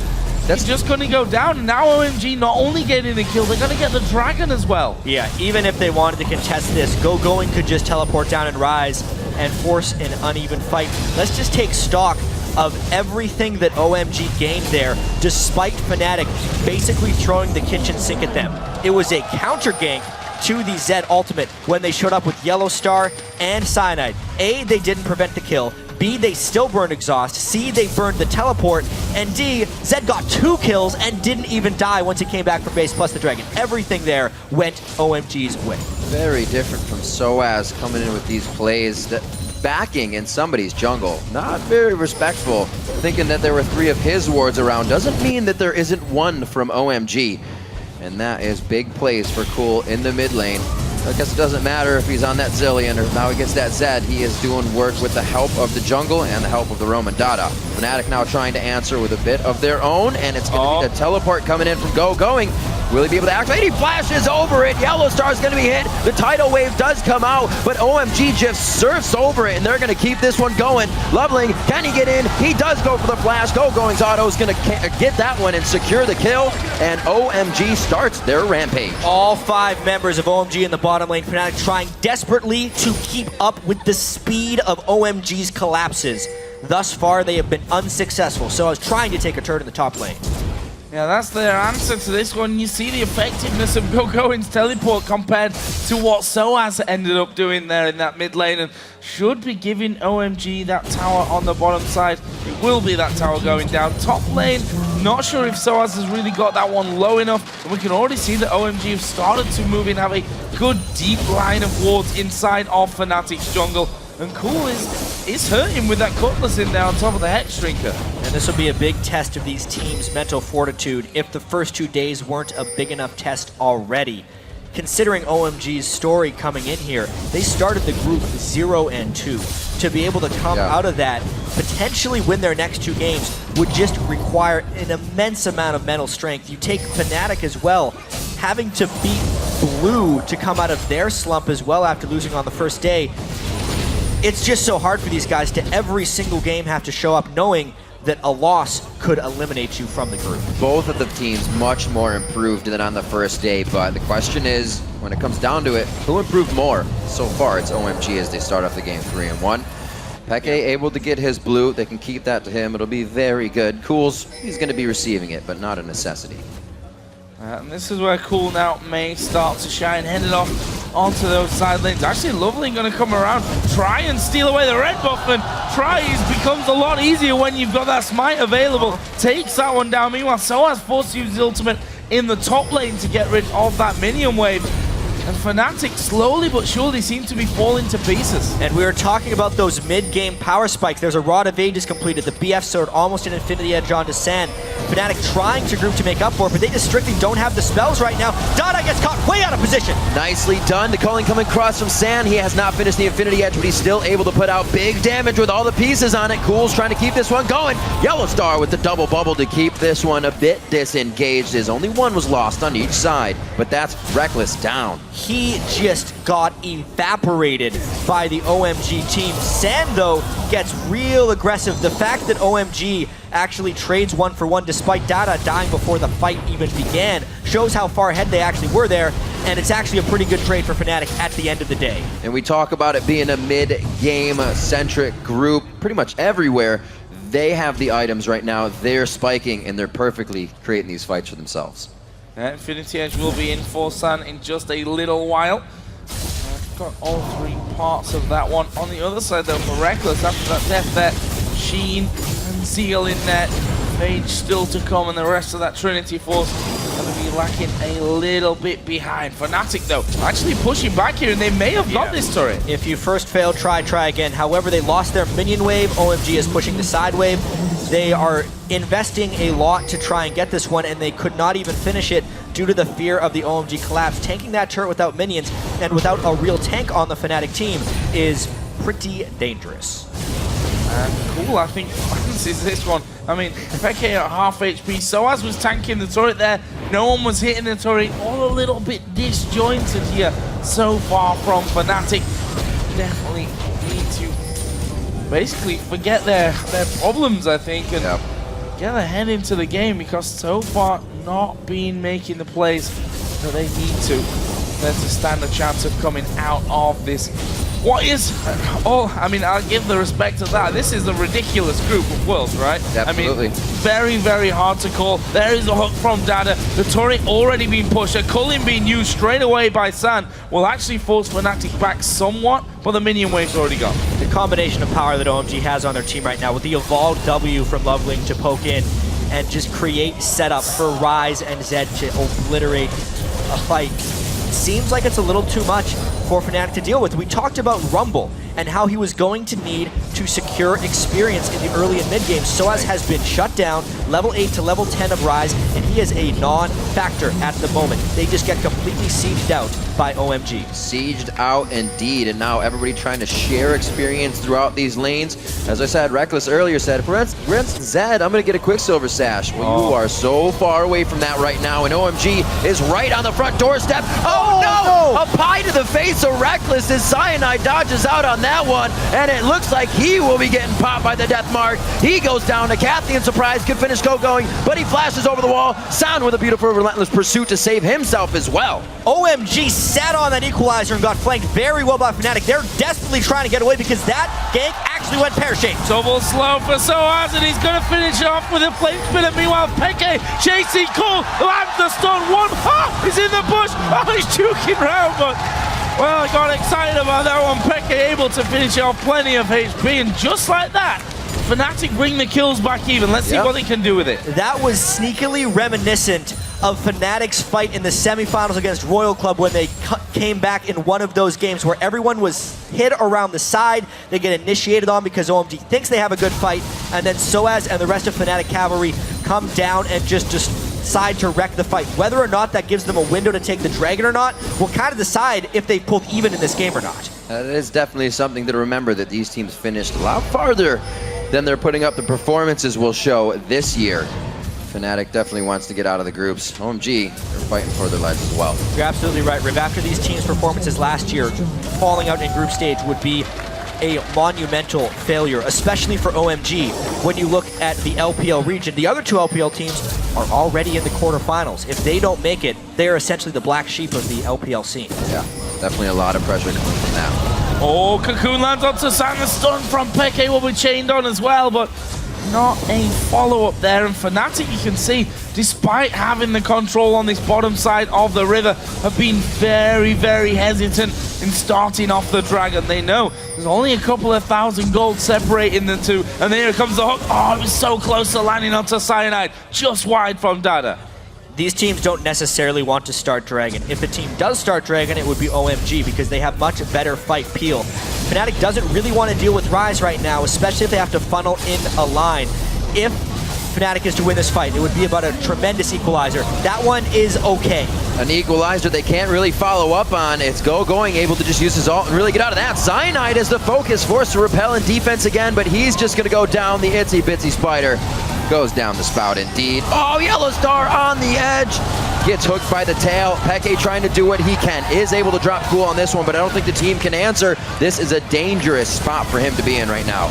he's just going to go down. And now OMG not only getting the kill, they're going to get the dragon as well. Yeah, even if they wanted to contest this, GoGoing could just teleport down and rise and force an uneven fight. Let's just take stock of everything that OMG gained there, despite Fnatic basically throwing the kitchen sink at them. It was a counter gank to the Zed ultimate when they showed up with Yellow Star and Cyanide. A, they didn't prevent the kill. B, they still burned exhaust. C, they burned the teleport. And D, Zed got 2 kills and didn't even die once he came back from base plus the dragon. Everything there went OMG's way. Very different from Soaz coming in with these plays, that backing in somebody's jungle. Not very respectful. Thinking that there were 3 of his wards around doesn't mean that there isn't one from OMG. And that is big plays for Cool in the mid lane. I guess it doesn't matter if he's on that Zillion or now he gets that Zed. He is doing work with the help of the jungle and the help of the Roman Dada. Fnatic now trying to answer with a bit of their own, and it's going to be the teleport coming in from GoGoing. Will he be able to activate? He flashes over it. Yellow Star's going to be hit. The tidal wave does come out, but OMG just surfs over it, and they're going to keep this one going. Loveling, can he get in? He does go for the flash. GoGoing's auto is going to get that one and secure the kill, and OMG starts their rampage. All 5 members of OMG in the bottom lane. Fnatic trying desperately to keep up with the speed of OMG's collapses. Thus far, they have been unsuccessful, so I was trying to take a turn in the top lane. Yeah, that's their answer to this one. You see the effectiveness of GoGoing's teleport compared to what Soaz ended up doing there in that mid lane, and should be giving OMG that tower on the bottom side. It will be that tower going down. Top lane, not sure if Soaz has really got that one low enough, and we can already see that OMG have started to move in, have a good deep line of wards inside of Fnatic's jungle. And Cool is hurting with that Cutlass in there on top of the Hex Drinker. And this will be a big test of these teams' mental fortitude if the first 2 days weren't a big enough test already. Considering OMG's story coming in here, they started the group 0-2. To be able to come out of that, potentially win their next 2 games, would just require an immense amount of mental strength. You take Fnatic as well, having to beat Blue to come out of their slump as well after losing on the first day. It's just so hard for these guys to every single game have to show up knowing that a loss could eliminate you from the group. Both of the teams much more improved than on the first day, but the question is, when it comes down to it, who improved more? So far, it's OMG as they start off the game 3-1. Peke able to get his blue. They can keep that to him. It'll be very good. Cools, he's going to be receiving it, but not a necessity. And this is where Cool now may start to shine, headed off onto those side lanes. Actually, Lovely going to come around, try and steal away the red buff, and becomes a lot easier when you've got that smite available. Takes that one down. Meanwhile, Soaz forced to use his ultimate in the top lane to get rid of that minion wave. And Fnatic slowly but surely seem to be falling to pieces. And we were talking about those mid-game power spikes. There's a Rod of Ages completed, the BF sword almost an Infinity Edge onto Sand. Fnatic trying to group to make up for it, but they just strictly don't have the spells right now. Dada gets caught way out of position. Nicely done. The calling coming across from Sand. He has not finished the Infinity Edge, but he's still able to put out big damage with all the pieces on it. Cool's trying to keep this one going. Yellow Star with the double bubble to keep this one a bit disengaged, as only one was lost on each side, but that's Reckless down. He just got evaporated by the OMG team. Sand, though, gets real aggressive. The fact that OMG actually trades 1-for-1 despite Dada dying before the fight even began shows how far ahead they actually were there, and it's actually a pretty good trade for Fnatic at the end of the day. And we talk about it being a mid-game centric group pretty much everywhere. They have the items right now, they're spiking, and they're perfectly creating these fights for themselves. Infinity Edge will be in for San in just a little while. Got all three parts of that one. On the other side, though, for Reckless, after that death there, Sheen and Zeal in net, Phage still to come, and the rest of that Trinity Force going to be lacking a little bit behind. Fnatic, though, actually pushing back here, and they may have got this turret. If you first fail, try again. However, they lost their minion wave. OMG is pushing the side wave. They are investing a lot to try and get this one, and they could not even finish it due to the fear of the OMG collapse. Tanking that turret without minions and without a real tank on the Fnatic team is pretty dangerous. Cool, I think fancies this one. I mean, Peke at half HP. Soaz was tanking the turret there. No one was hitting the turret. All a little bit disjointed here so far from Fnatic. Definitely need to basically forget their problems, I think, and get their head into the game, because so far not been making the plays that they need to. There's to stand a chance of coming out of this. What is I mean, I'll give the respect to that. This is a ridiculous group of Worlds, right? Absolutely. I mean, very, very hard to call. There is a hook from Dada. The turret already being pushed. A culling being used straight away by San will actually force Fnatic back somewhat, but the minion wave's already gone. The combination of power that OMG has on their team right now with the evolved W from Loveling to poke in and just create setup for Rise and Zed to obliterate a fight seems like it's a little too much for Fnatic to deal with. We talked about Rumble and how he was going to need to secure experience in the early and mid game. Soaz has been shut down, level 8 to level 10 of Rise, and he is a non-factor at the moment. They just get completely sieged out by OMG. Sieged out indeed, and now everybody trying to share experience throughout these lanes. As I said, Reckless earlier said, for instance, Zed, I'm going to get a Quicksilver Sash. Well, you are so far away from that right now, and OMG is right on the front doorstep. Oh no! A pie to the face of Reckless as Cyanide dodges out on that one, and it looks like he will be getting popped by the death mark. He goes down to Cathian Surprise, could finish going, but he flashes over the wall. Sound with a beautiful relentless pursuit to save himself as well. OMG sat on that equalizer and got flanked very well by Fnatic. They're desperately trying to get away because that gank actually went pear-shaped. Double slow for Soaz, and he's going to finish off with a flame spinner. Meanwhile, Peke chasing Cool, lands the stun. He's in the bush. Oh, he's juking round, but well, I got excited about that one. Peke able to finish off plenty of HP, and just like that, Fnatic bring the kills back even. Let's see what they can do with it. That was sneakily reminiscent of Fnatic's fight in the semifinals against Royal Club when they came back in one of those games where everyone was hit around the side. They get initiated on because OMG thinks they have a good fight, and then Soaz and the rest of Fnatic Cavalry come down and just decide to wreck the fight. Whether or not that gives them a window to take the dragon or not will kind of decide if they pulled even in this game or not. That is definitely something to remember, that these teams finished a lot farther than they're putting up. The performances will show this year. Fnatic definitely wants to get out of the groups. OMG, they're fighting for their lives as well. You're absolutely right, Riv. After these teams' performances last year, falling out in group stage would be a monumental failure, especially for OMG. When you look at the LPL region, the other two LPL teams are already in the quarterfinals. If they don't make it, they're essentially the black sheep of the LPL scene. Yeah, definitely a lot of pressure coming from that. Oh, Cocoon lands onto San. The stun from Peke will be chained on as well, but not a follow-up there. And Fnatic, you can see, despite having the control on this bottom side of the river, have been very, very hesitant in starting off the Dragon. They know there's only a couple of thousand gold separating the two, and here comes the hook. Oh, it was so close to landing onto Cyanide, just wide from Dada. These teams don't necessarily want to start Dragon. If a team does start Dragon, it would be OMG because they have much better fight peel. Fnatic doesn't really want to deal with Ryze right now, especially if they have to funnel in a line. If Fnatic is to win this fight, it would be about a tremendous equalizer. That one is okay. An equalizer they can't really follow up on. It's going, able to just use his ult and really get out of that. Cyanide is the focus, forced to repel in defense again, but he's just going to go down the itsy bitsy spider. Goes down the spout indeed. Oh, Yellow Star on the edge. Gets hooked by the tail. Peke trying to do what he can. Is able to drop cool on this one, but I don't think the team can answer. This is a dangerous spot for him to be in right now.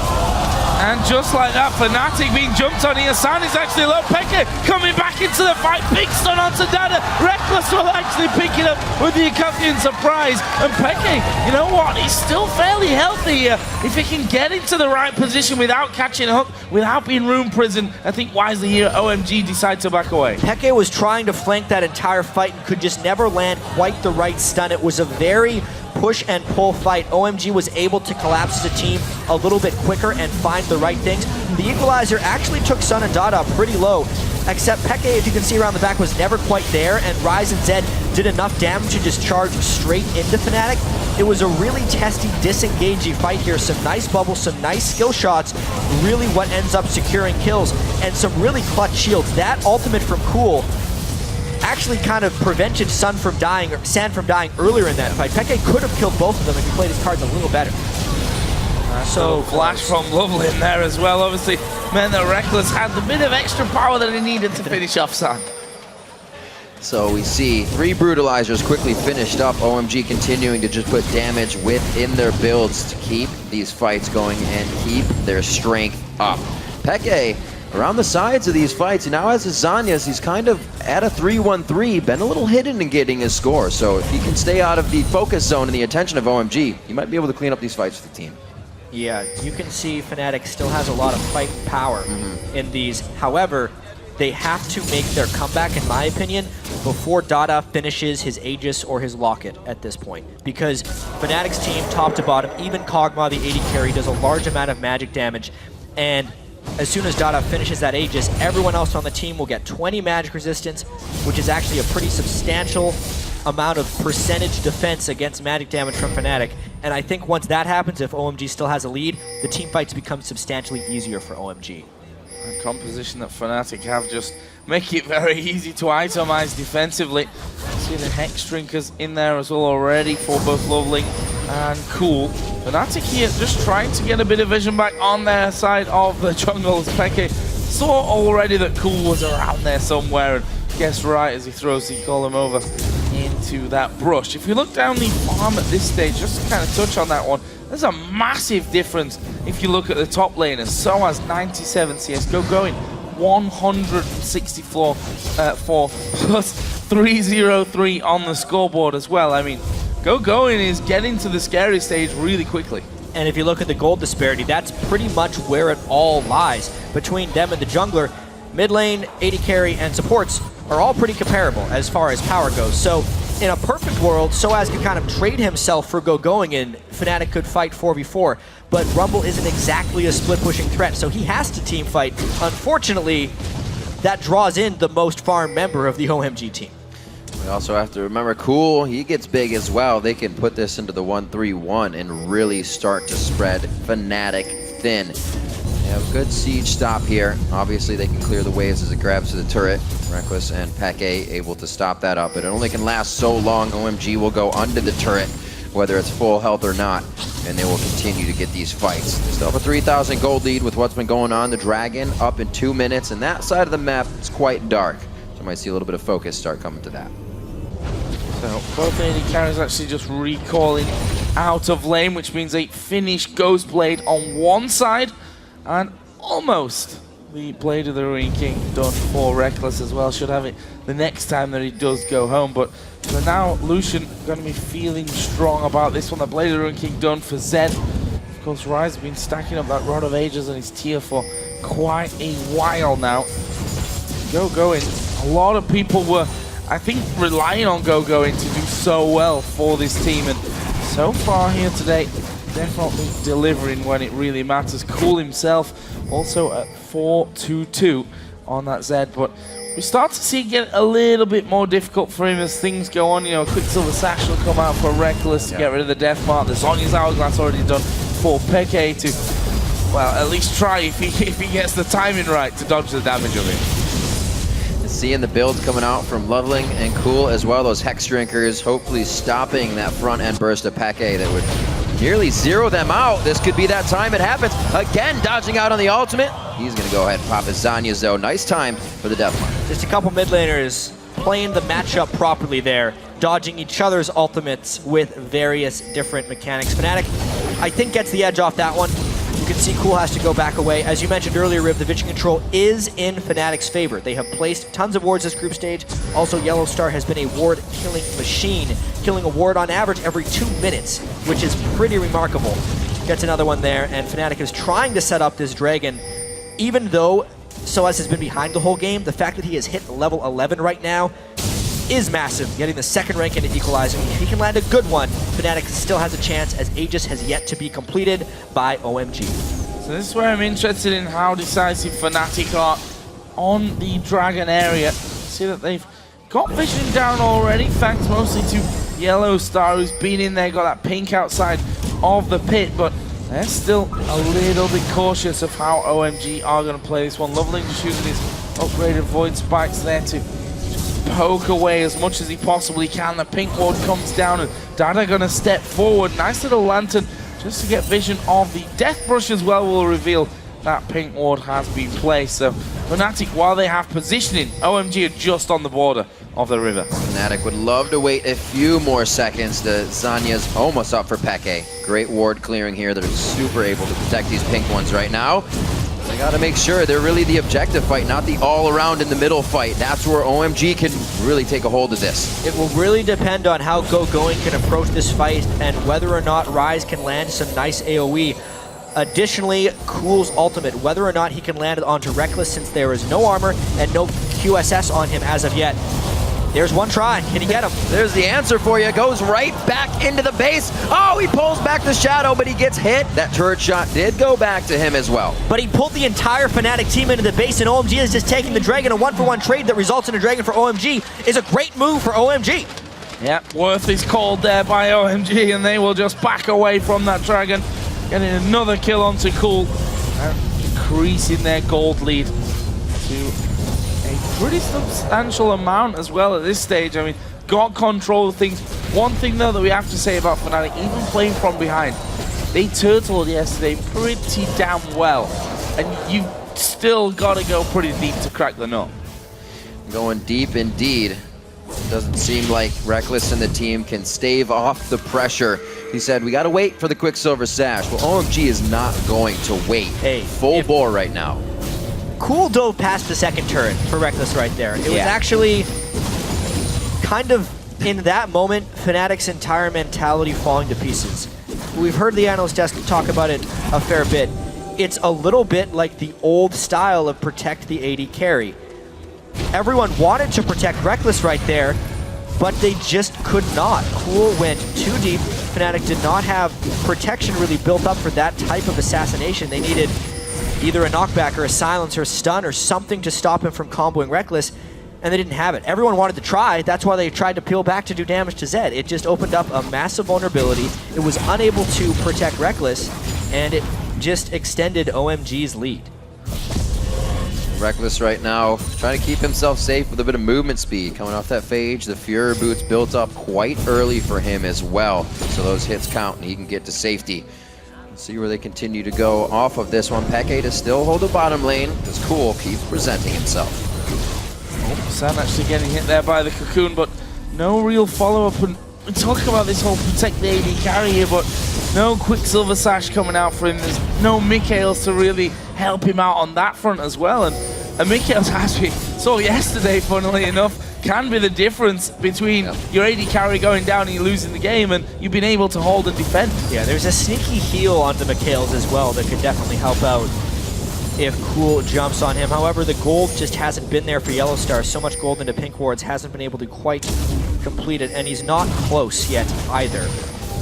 And just like that, Fnatic being jumped on here. San is actually low. Peke coming back into the fight. Big stun onto Dada. Reckless will actually pick it up with the accompanying surprise. And Peke, you know what? He's still fairly healthy here. If he can get into the right position without catching a hook, without being room prison, I think wisely here, OMG decide to back away. Peke was trying to flank that entire fight and could just never land quite the right stun. It was a very push and pull fight. OMG was able to collapse as a team a little bit quicker and find the right things. The equalizer actually took Sun and Dada pretty low, except Peke, if you can see around the back, was never quite there, and Ryze and Zed did enough damage to just charge straight into Fnatic. It was a really testy, disengaging fight here. Some nice bubbles, some nice skill shots, really what ends up securing kills, and some really clutch shields. That ultimate from Cool actually kind of prevented San from dying earlier in that fight. Peke could have killed both of them if he played his cards a little better. So flash from Lovely in there as well. Obviously, meant that Reckless had the bit of extra power that he needed to finish off San. So we see 3 Brutalizers quickly finished up. OMG continuing to just put damage within their builds to keep these fights going and keep their strength up. Peke, around the sides of these fights, now has his Zanyas, he's kind of at a 3-1-3, been a little hidden in getting his score. So if he can stay out of the focus zone and the attention of OMG, he might be able to clean up these fights for the team. Yeah, you can see Fnatic still has a lot of fight power in these. However, they have to make their comeback, in my opinion, before Dada finishes his Aegis or his Locket at this point. Because Fnatic's team, top to bottom, even Kog'Maw, the AD carry, does a large amount of magic damage. And as soon as Dada finishes that Aegis, everyone else on the team will get 20 magic resistance, which is actually a pretty substantial amount of percentage defense against magic damage from Fnatic. And I think once that happens, if OMG still has a lead, the team fights become substantially easier for OMG. A composition that Fnatic have just make it very easy to itemize defensively. See the Hex Drinkers in there as well already for both Lovely and Cool. Fnatic here just trying to get a bit of vision back on their side of the jungle as Peke saw already that Cool was around there somewhere and guessed right as he throws the column over into that brush. If you look down the farm at this stage, just to kind of touch on that one, there's a massive difference if you look at the top laners. So has 97 CSGO going 164 plus 303 on the scoreboard as well. I mean, Going is getting to the scary stage really quickly. And if you look at the gold disparity, that's pretty much where it all lies. Between them and the jungler, mid lane, AD carry, and supports are all pretty comparable as far as power goes. So in a perfect world, Soaz could kind of trade himself for going and Fnatic could fight 4v4. But Rumble isn't exactly a split-pushing threat, so he has to team fight. Unfortunately, that draws in the most farm member of the OMG team. We also have to remember Cool, he gets big as well. They can put this into the 1-3-1 and really start to spread Fnatic thin. They have a good siege stop here. Obviously they can clear the waves as it grabs to the turret. Reckless and Peke able to stop that up, but it only can last so long. OMG will go under the turret, whether it's full health or not, and they will continue to get these fights. They still have a 3,000 gold lead with what's been going on. The Dragon up in 2 minutes, and that side of the map is quite dark. So I might see a little bit of focus start coming to that. So both AD carries actually just recalling out of lane, which means a finished Ghost Blade on one side, and almost the Blade of the Ruin King done for Reckless as well. Should have it the next time that he does go home. But for now, Lucian going to be feeling strong about this one. The Blade of the Ruin King done for Zed. Of course, Ryze has been stacking up that Rod of Ages on his tier for quite a while now. Going. A lot of people were, I think, relying on going to do so well for this team, and so far here today, definitely delivering when it really matters. Cool himself also at 4-2-2 on that Z, but we start to see it get a little bit more difficult for him as things go on. You know, Quicksilver Sash will come out for Reckless to get rid of the Death Mark. The Zonya's Hourglass already done for Peke to, well, at least try if he gets the timing right to dodge the damage of it. Seeing the builds coming out from Loveling and Cool as well, those Hex Drinkers hopefully stopping that front end burst of Peke that would nearly zero them out. This could be that time it happens. Again, dodging out on the ultimate. He's gonna go ahead and pop his Zanyas though. Nice time for the Death Mark. Just a couple mid laners playing the matchup properly there, dodging each other's ultimates with various different mechanics. Fnatic, I think, gets the edge off that one. You can see Cool has to go back away. As you mentioned earlier, Riv, the vision control is in Fnatic's favor. They have placed tons of wards this group stage. Also, Yellow Star has been a ward killing machine, killing a ward on average every 2 minutes, which is pretty remarkable. Gets another one there, and Fnatic is trying to set up this Dragon. Even though Soaz has been behind the whole game, the fact that he has hit level 11 right now is massive, getting the second rank into Equalizing. If he can land a good one, Fnatic still has a chance, as Aegis has yet to be completed by OMG. So this is where I'm interested in how decisive Fnatic are on the Dragon area. See that they've got vision down already, thanks mostly to Yellow Star, who's been in there, got that pink outside of the pit, but they're still a little bit cautious of how OMG are going to play this one. Loveling just using his upgraded Void Spikes there to poke away as much as he possibly can. The pink ward comes down and Dada gonna step forward. Nice little lantern just to get vision of the Death Brush as well will reveal that pink ward has been placed. So Fnatic, while they have positioning, OMG are just on the border of the river. Fnatic would love to wait a few more seconds. The Zanya's almost up for Peke. Great ward clearing here. They're super able to protect these pink ones right now. They gotta make sure they're really the objective fight, not the all-around in the middle fight. That's where OMG can really take a hold of this. It will really depend on how Going can approach this fight and whether or not Ryze can land some nice AoE. Additionally, Cool's ultimate, whether or not he can land it onto Reckless, since there is no armor and no QSS on him as of yet. There's one try. Can he get him? There's the answer for you. Goes right back into the base. Oh, he pulls back the Shadow, but he gets hit. That turret shot did go back to him as well. But he pulled the entire Fnatic team into the base, and OMG is just taking the Dragon. A 1-for-1 trade that results in a Dragon for OMG is a great move for OMG. Yeah, Worth is called there by OMG, and they will just back away from that Dragon. Getting another kill onto Cool. And increasing their gold lead to a pretty substantial amount as well at this stage. I mean, got control of things. One thing though that we have to say about Fnatic, even playing from behind, they turtled yesterday pretty damn well. And you've still got to go pretty deep to crack the nut. Going deep indeed. Doesn't seem like Reckless and the team can stave off the pressure. He said, we got to wait for the Quicksilver Sash. Well, OMG is not going to wait. Hey, full bore right now. Cool dove past the second turret for Reckless right there. It was actually kind of, in that moment, Fnatic's entire mentality falling to pieces. We've heard the analyst desk talk about it a fair bit. It's a little bit like the old style of protect the AD carry. Everyone wanted to protect Reckless right there, but they just could not. Cool went too deep. Fnatic did not have protection really built up for that type of assassination. They needed either a knockback or a silence or a stun or something to stop him from comboing Reckless, and they didn't have it. Everyone wanted to try. That's why they tried to peel back to do damage to Zed. It just opened up a massive vulnerability. It was unable to protect Reckless, and it just extended OMG's lead. Reckless right now trying to keep himself safe with a bit of movement speed. Coming off that phage, the Fury boots built up quite early for him as well. So those hits count and he can get to safety. Let's see where they continue to go off of this one. Peke to still hold the bottom lane as Cool keeps presenting himself. Oh, Sam actually getting hit there by the Cocoon, but no real follow-up. And we talk about this whole protect the AD carry here, but no Quicksilver Sash coming out for him. There's no Mikhails to really help him out on that front as well. And Mikhails, as we saw yesterday, funnily enough, can be the difference between your AD carry going down and you losing the game and you've been able to hold and defend. Yeah, there's a sneaky heal onto Mikhails as well that could definitely help out. if Cool jumps on him. However, the gold just hasn't been there for Yellow Star. So much gold into pink wards, hasn't been able to quite complete it, and he's not close yet either.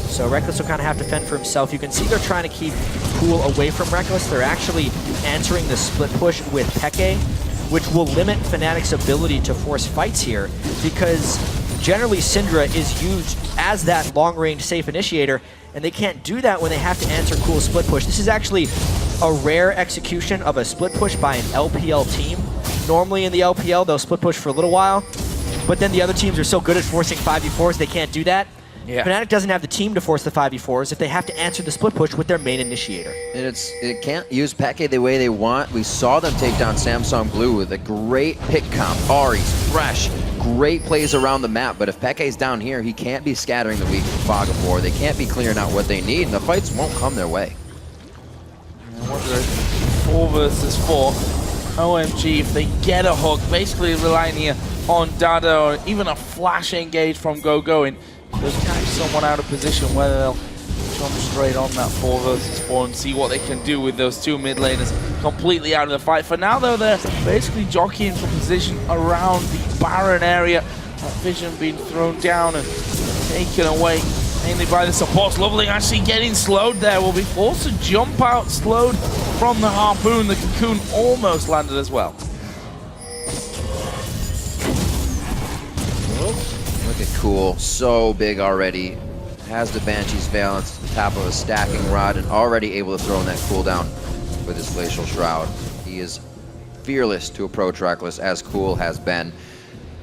So Reckless will kind of have to fend for himself. You can see they're trying to keep Cool away from Reckless. They're actually answering the split push with Peke, which will limit Fnatic's ability to force fights here, because generally Syndra is used as that long-range safe initiator, and they can't do that when they have to answer Cool's split push. This is actually a rare execution of a split push by an LPL team. Normally in the LPL, they'll split push for a little while, but then the other teams are so good at forcing 5v4s, they can't do that. Yeah. Fnatic doesn't have the team to force the 5v4s if they have to answer the split push with their main initiator. And it can't use Peke the way they want. We saw them take down Samsung Blue with a great pick comp. Ari's fresh, great plays around the map, but if Peke's down here, he can't be scattering the weak Fog of War. They can't be clearing out what they need, and the fights won't come their way. I wonder if 4 versus 4, OMG, if they get a hook, basically relying here on Dada or even a flash engage from Go-Going, they'll catch someone out of position, whether they'll jump straight on that 4 versus 4 and see what they can do with those 2 mid laners completely out of the fight. For now, though, they're basically jockeying for position around the Baron area. That vision being thrown down and taken away mainly by the supports. Lovely actually getting slowed there. Will be forced to jump out, slowed from the Harpoon. The Cocoon almost landed as well. Look at Cool, so big already. Has the Banshee's Valence, the top of a stacking rod, and already able to throw in that cooldown with his Glacial Shroud. He is fearless to approach Reckless, as Cool has been.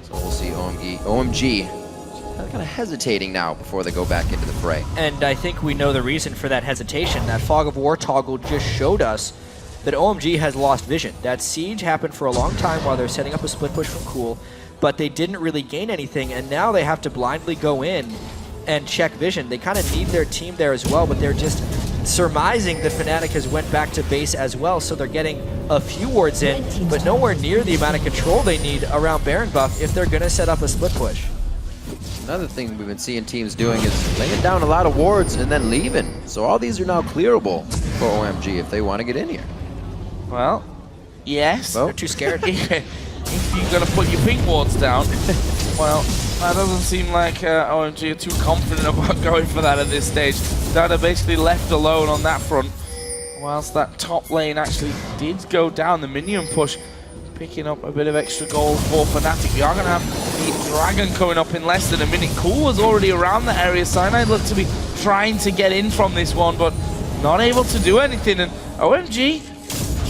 So we'll see OMG kind of hesitating now before they go back into the fray. And I think we know the reason for that hesitation. That Fog of War toggle just showed us that OMG has lost vision. That siege happened for a long time while they're setting up a split push from Cool, but they didn't really gain anything, and now they have to blindly go in and check vision. They kind of need their team there as well, but they're just surmising that Fnatic has went back to base as well, so they're getting a few wards in, but nowhere near the amount of control they need around Baron buff if they're going to set up a split push. Another thing we've been seeing teams doing is laying down a lot of wards and then leaving. So all these are now clearable for OMG if they want to get in here. Well, yes. Well, they're too scared. If you're going to put your pink wards down, well, that doesn't seem like OMG are too confident about going for that at this stage. Dada basically left alone on that front, whilst that top lane actually did go down. The minion push picking up a bit of extra gold for Fnatic. We are going to have the Dragon coming up in less than a minute. Cool was already around the area. Cyanide looked to be trying to get in from this one, but not able to do anything. And OMG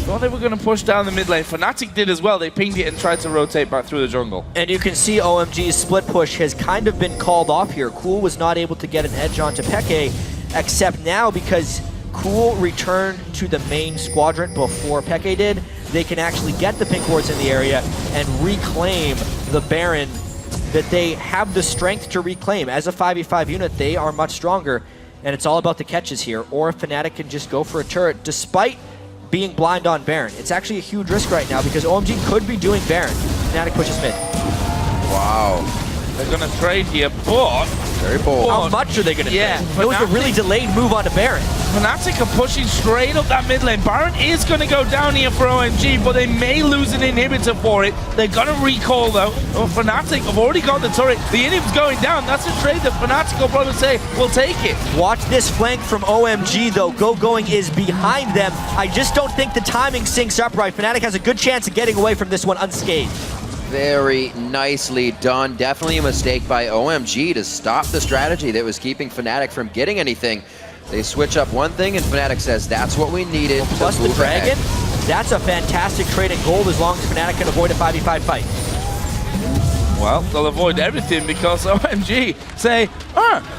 thought they were going to push down the mid lane. Fnatic did as well. They pinged it and tried to rotate back through the jungle. And you can see OMG's split push has kind of been called off here. Cool was not able to get an edge onto Peke, except now because Cool returned to the main squadron before Peke did, they can actually get the pink wards in the area and reclaim the Baron that they have the strength to reclaim. As a 5v5 unit, they are much stronger, and it's all about the catches here. Or if Fnatic can just go for a turret, despite being blind on Baron. It's actually a huge risk right now because OMG could be doing Baron. Fnatic pushes mid. Wow. They're going to trade here, but... Very bold. How much are they going to yeah, trade? It was a really delayed move onto Baron. Fnatic are pushing straight up that mid lane. Baron is going to go down here for OMG, but they may lose an inhibitor for it. They're going to recall, though. Oh, Fnatic have already got the turret. The inhib's going down. That's a trade that Fnatic will probably say, we'll take it. Watch this flank from OMG, though. Go-Going is behind them. I just don't think the timing syncs up right. Fnatic has a good chance of getting away from this one unscathed. Very nicely done. Definitely a mistake by OMG to stop the strategy that was keeping Fnatic from getting anything. They switch up one thing and Fnatic says that's what we needed. Well, plus the Dragon, ahead. That's a fantastic trade in gold as long as Fnatic can avoid a 5v5 fight. Well, they'll avoid everything because OMG say,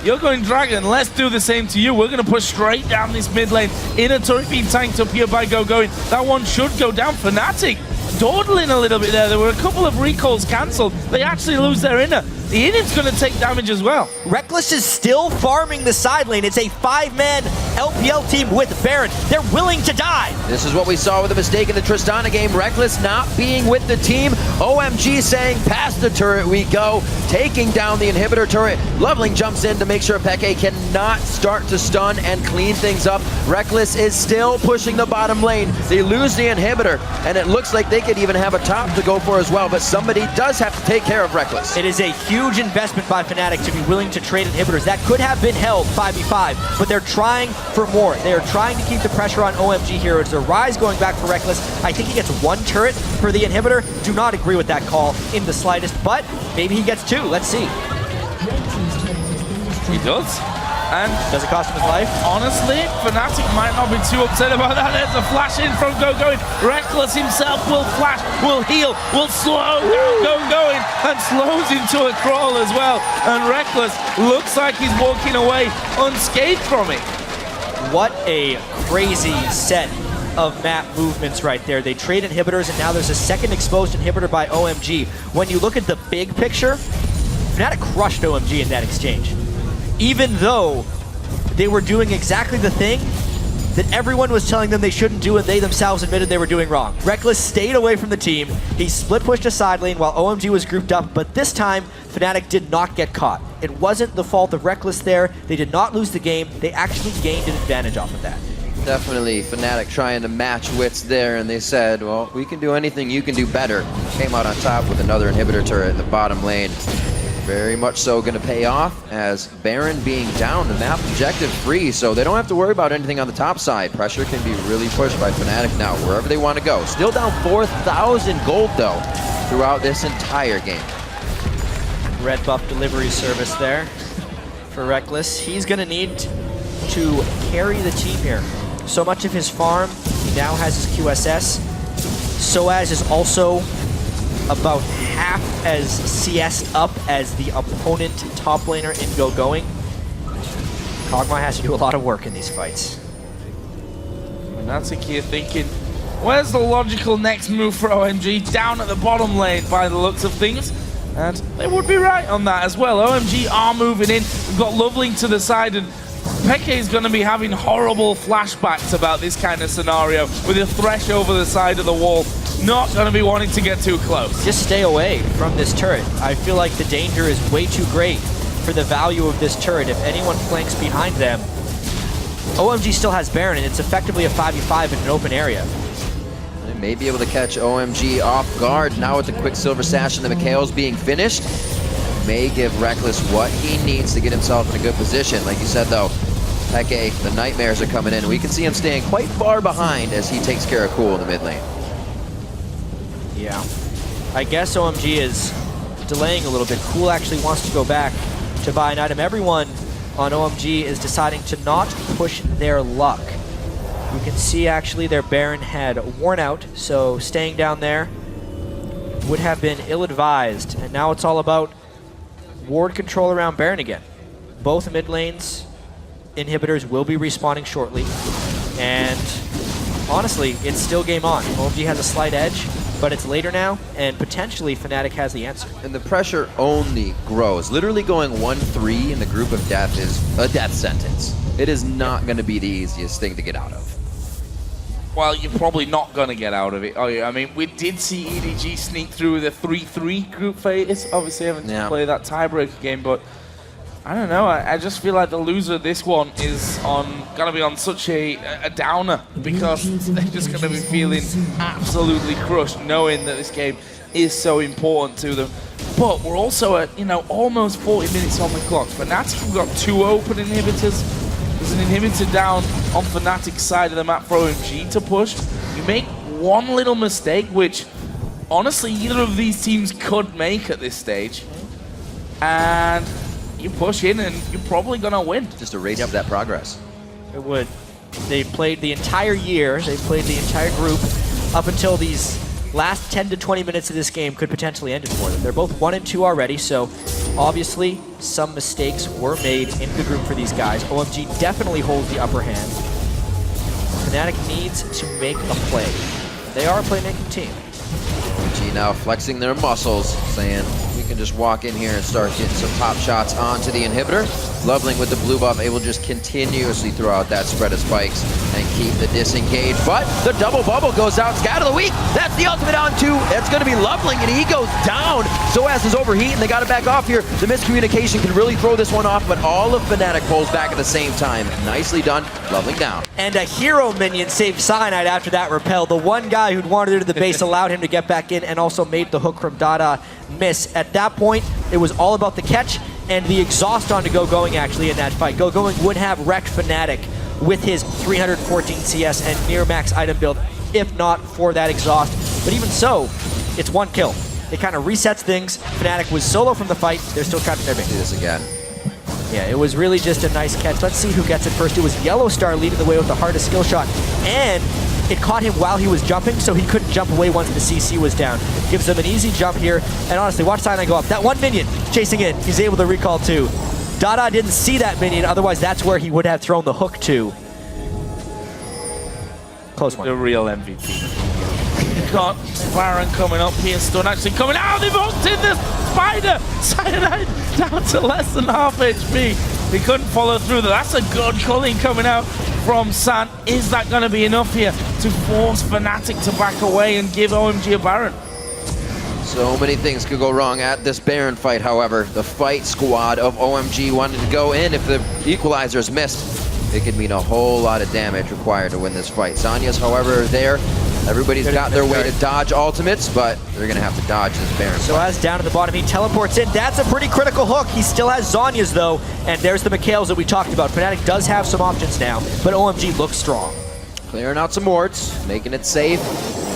you're going Dragon, let's do the same to you. We're going to push straight down this mid lane. Inner turret being tanked up here by Go-Going. That one should go down. Fnatic dawdling a little bit there. There were a couple of recalls cancelled. They actually lose their inner. The inner's going to take damage as well. Reckless is still farming the side lane. It's a 5-man LPL team with Baron. They're willing to die. This is what we saw with a mistake in the Tristana game. Reckless not being with the team. OMG saying, past the turret we go. Taking down the inhibitor turret. Loveling jumps in to make sure Peke cannot start to stun and clean things up Reckless is still pushing the bottom lane. They lose the inhibitor, and it looks like they could even have a top to go for as well, but somebody does have to take care of Reckless. It is a huge investment by Fnatic to be willing to trade inhibitors. That could have been held 5v5, but they're trying for more. They are trying to keep the pressure on OMG here. It's a Rise going back for Reckless. I think he gets 1 turret for the inhibitor. Do not agree with that call in the slightest, but maybe he gets 2. Let's see. He does. And does it cost him his life? Honestly, Fnatic might not be too upset about that. There's a flash in from Going. Reckless himself will flash, will heal, will slow down Going, and slows into a crawl as well. And Reckless looks like he's walking away unscathed from it. What a crazy set of map movements right there. They trade inhibitors, and now there's a second exposed inhibitor by OMG. When you look at the big picture, Fnatic crushed OMG in that exchange. Even though they were doing exactly the thing that everyone was telling them they shouldn't do and they themselves admitted they were doing wrong. Reckless stayed away from the team. He split pushed a side lane while OMG was grouped up, but this time Fnatic did not get caught. It wasn't the fault of Reckless there. They did not lose the game. They actually gained an advantage off of that. Definitely Fnatic trying to match wits there, and they said, well, we can do anything, you can do better. Came out on top with another inhibitor turret in the bottom lane. Very much so going to pay off, as Baron being down, the map objective free, so they don't have to worry about anything on the top side. Pressure can be really pushed by Fnatic now, wherever they want to go. Still down 4,000 gold, though, throughout this entire game. Red buff delivery service there for Reckless. He's going to need to carry the team here. So much of his farm, he now has his QSS. Soaz is also about half as CS'd up as the opponent top laner in Going. Kog'Maw has to do a lot of work in these fights. And that's a key thinking, where's the logical next move for OMG? Down at the bottom lane by the looks of things. And they would be right on that as well. OMG are moving in. We've got Loveling to the side, and Peke is going to be having horrible flashbacks about this kind of scenario with a Thresh over the side of the wall. Not going to be wanting to get too close. Just stay away from this turret. I feel like the danger is way too great for the value of this turret. If anyone flanks behind them, OMG still has Baron, and it's effectively a 5v5 in an open area. They may be able to catch OMG off guard now with the Quicksilver Sash and the Mikhail's being finished. May give Reckless what he needs to get himself in a good position. Like you said, though, Peke, the Nightmares are coming in. We can see him staying quite far behind as he takes care of Cool in the mid lane. Yeah. I guess OMG is delaying a little bit. Cool actually wants to go back to buy an item. Everyone on OMG is deciding to not push their luck. You can see actually their Baron had worn out, so staying down there would have been ill-advised. And now it's all about ward control around Baron again. Both mid lanes inhibitors will be respawning shortly. And honestly, it's still game on. OMG has a slight edge, but it's later now, and potentially Fnatic has the answer. And the pressure only grows. Literally going 1-3 in the group of death is a death sentence. It is not going to be the easiest thing to get out of. Well, you're probably not going to get out of it. Oh yeah, I mean, we did see EDG sneak through with a 3-3 group phase. Obviously having to play that tiebreaker game, but I don't know. I just feel like the loser of this one is gonna be on such a downer, because they're just gonna be feeling absolutely crushed, knowing that this game is so important to them. But we're also at almost 40 minutes on the clock. Fnatic have got 2 open inhibitors. There's an inhibitor down on Fnatic's side of the map for OMG to push. You make one little mistake, which honestly either of these teams could make at this stage, and you push in and you're probably gonna win. Just erase that progress. It would. They played the entire year, they played the entire group up until these last 10 to 20 minutes of this game could potentially end it for them. They're both 1-2 already, so obviously some mistakes were made in the group for these guys. OMG definitely holds the upper hand. Fnatic needs to make a play. They are a playmaking team. OMG now flexing their muscles, saying we can just walk in here and start getting some pop shots onto the inhibitor. Loveling with the blue buff, able to just continuously throw out that spread of spikes and keep the disengage. But the double bubble goes out. Scatter the weak. That's the ultimate on 2. That's going to be Loveling, and he goes down. Soaz is overheating, they got to back off here. The miscommunication can really throw this one off, but all of Fnatic pulls back at the same time. Nicely done, leveling down. And a hero minion saved Cyanide after that repel. The one guy who'd wandered into the base allowed him to get back in and also made the hook from Dada miss. At that point, it was all about the catch and the exhaust on to Going actually in that fight. Going would have wrecked Fnatic with his 314 CS and near max item build, if not for that exhaust. But even so, it's one kill. It kind of resets things. Fnatic was solo from the fight. They're still trapped in their base. Do this again. Yeah, it was really just a nice catch. Let's see who gets it first. It was Yellowstar leading the way with the hardest skill shot. And it caught him while he was jumping, so he couldn't jump away once the CC was down. Gives them an easy jump here. And honestly, watch Cyanide go up. That one minion chasing in, he's able to recall too. Dada didn't see that minion, otherwise that's where he would have thrown the hook to. Close one. The real MVP. Got Baron coming up here, Stun actually coming out, they've hooked in the spider! Cyanide down to less than half HP. He couldn't follow through. That's a good culling coming out from San. Is that going to be enough here to force Fnatic to back away and give OMG a Baron? So many things could go wrong at this Baron fight, however. The fight squad of OMG wanted to go in. If the equalizers missed, it could mean a whole lot of damage required to win this fight. Zhonya's, however, there. Everybody's got their way to dodge ultimates, but they're going to have to dodge this Baron. So as down at the bottom, he teleports in. That's a pretty critical hook. He still has Zhonya's, though. And there's the Mikhails that we talked about. Fnatic does have some options now, but OMG looks strong. Clearing out some wards, making it safe.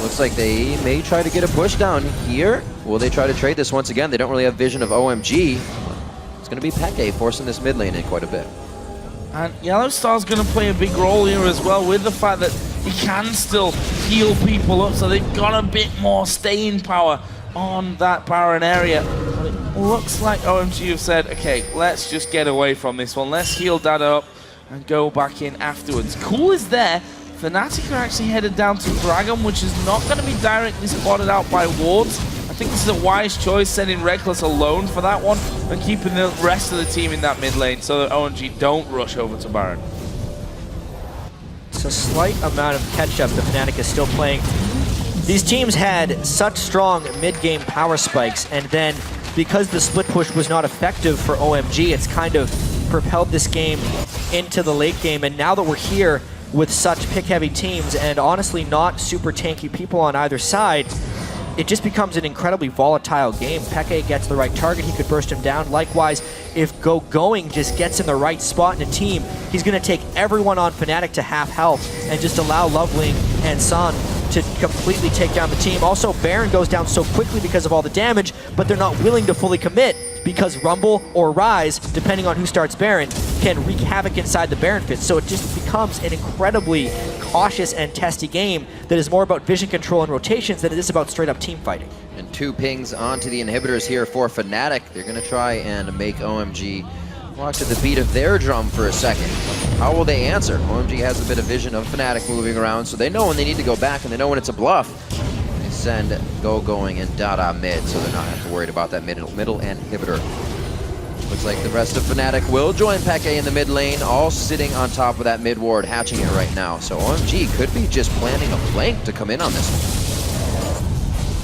Looks like they may try to get a push down here. Will they try to trade this once again? They don't really have vision of OMG. It's going to be Peke forcing this mid lane in quite a bit. And Yellowstar's going to play a big role here as well, with the fact that he can still heal people up, so they've got a bit more staying power on that Baron area. But it looks like OMG have said, okay, let's just get away from this one. Let's heal Dada up and go back in afterwards. Cool is there. Fnatic are actually headed down to Dragon, which is not going to be directly spotted out by wards. I think this is a wise choice, sending Reckless alone for that one and keeping the rest of the team in that mid lane so that OMG don't rush over to Baron. It's a slight amount of catch-up that Fnatic is still playing. These teams had such strong mid-game power spikes, and then because the split push was not effective for OMG, it's kind of propelled this game into the late game. And now that we're here with such pick-heavy teams and honestly not super tanky people on either side, it just becomes an incredibly volatile game. Peke gets the right target, he could burst him down. Likewise, if Going just gets in the right spot in a team, he's going to take everyone on Fnatic to half health and just allow Loveling and Sun to completely take down the team. Also, Baron goes down so quickly because of all the damage, but they're not willing to fully commit because Rumble or Rise, depending on who starts Baron, can wreak havoc inside the Baron pit. So it just becomes an incredibly cautious and testy game that is more about vision control and rotations than it is about straight up team fighting. And 2 pings onto the inhibitors here for Fnatic. They're going to try and make OMG walk to the beat of their drum for a second. How will they answer? OMG has a bit of vision of Fnatic moving around, so they know when they need to go back and they know when it's a bluff. They send Going and Dada mid, so they're not have to worry about that middle inhibitor. Looks like the rest of Fnatic will join Peke in the mid lane, all sitting on top of that mid ward, hatching it right now. So OMG could be just planning a flank to come in on this one.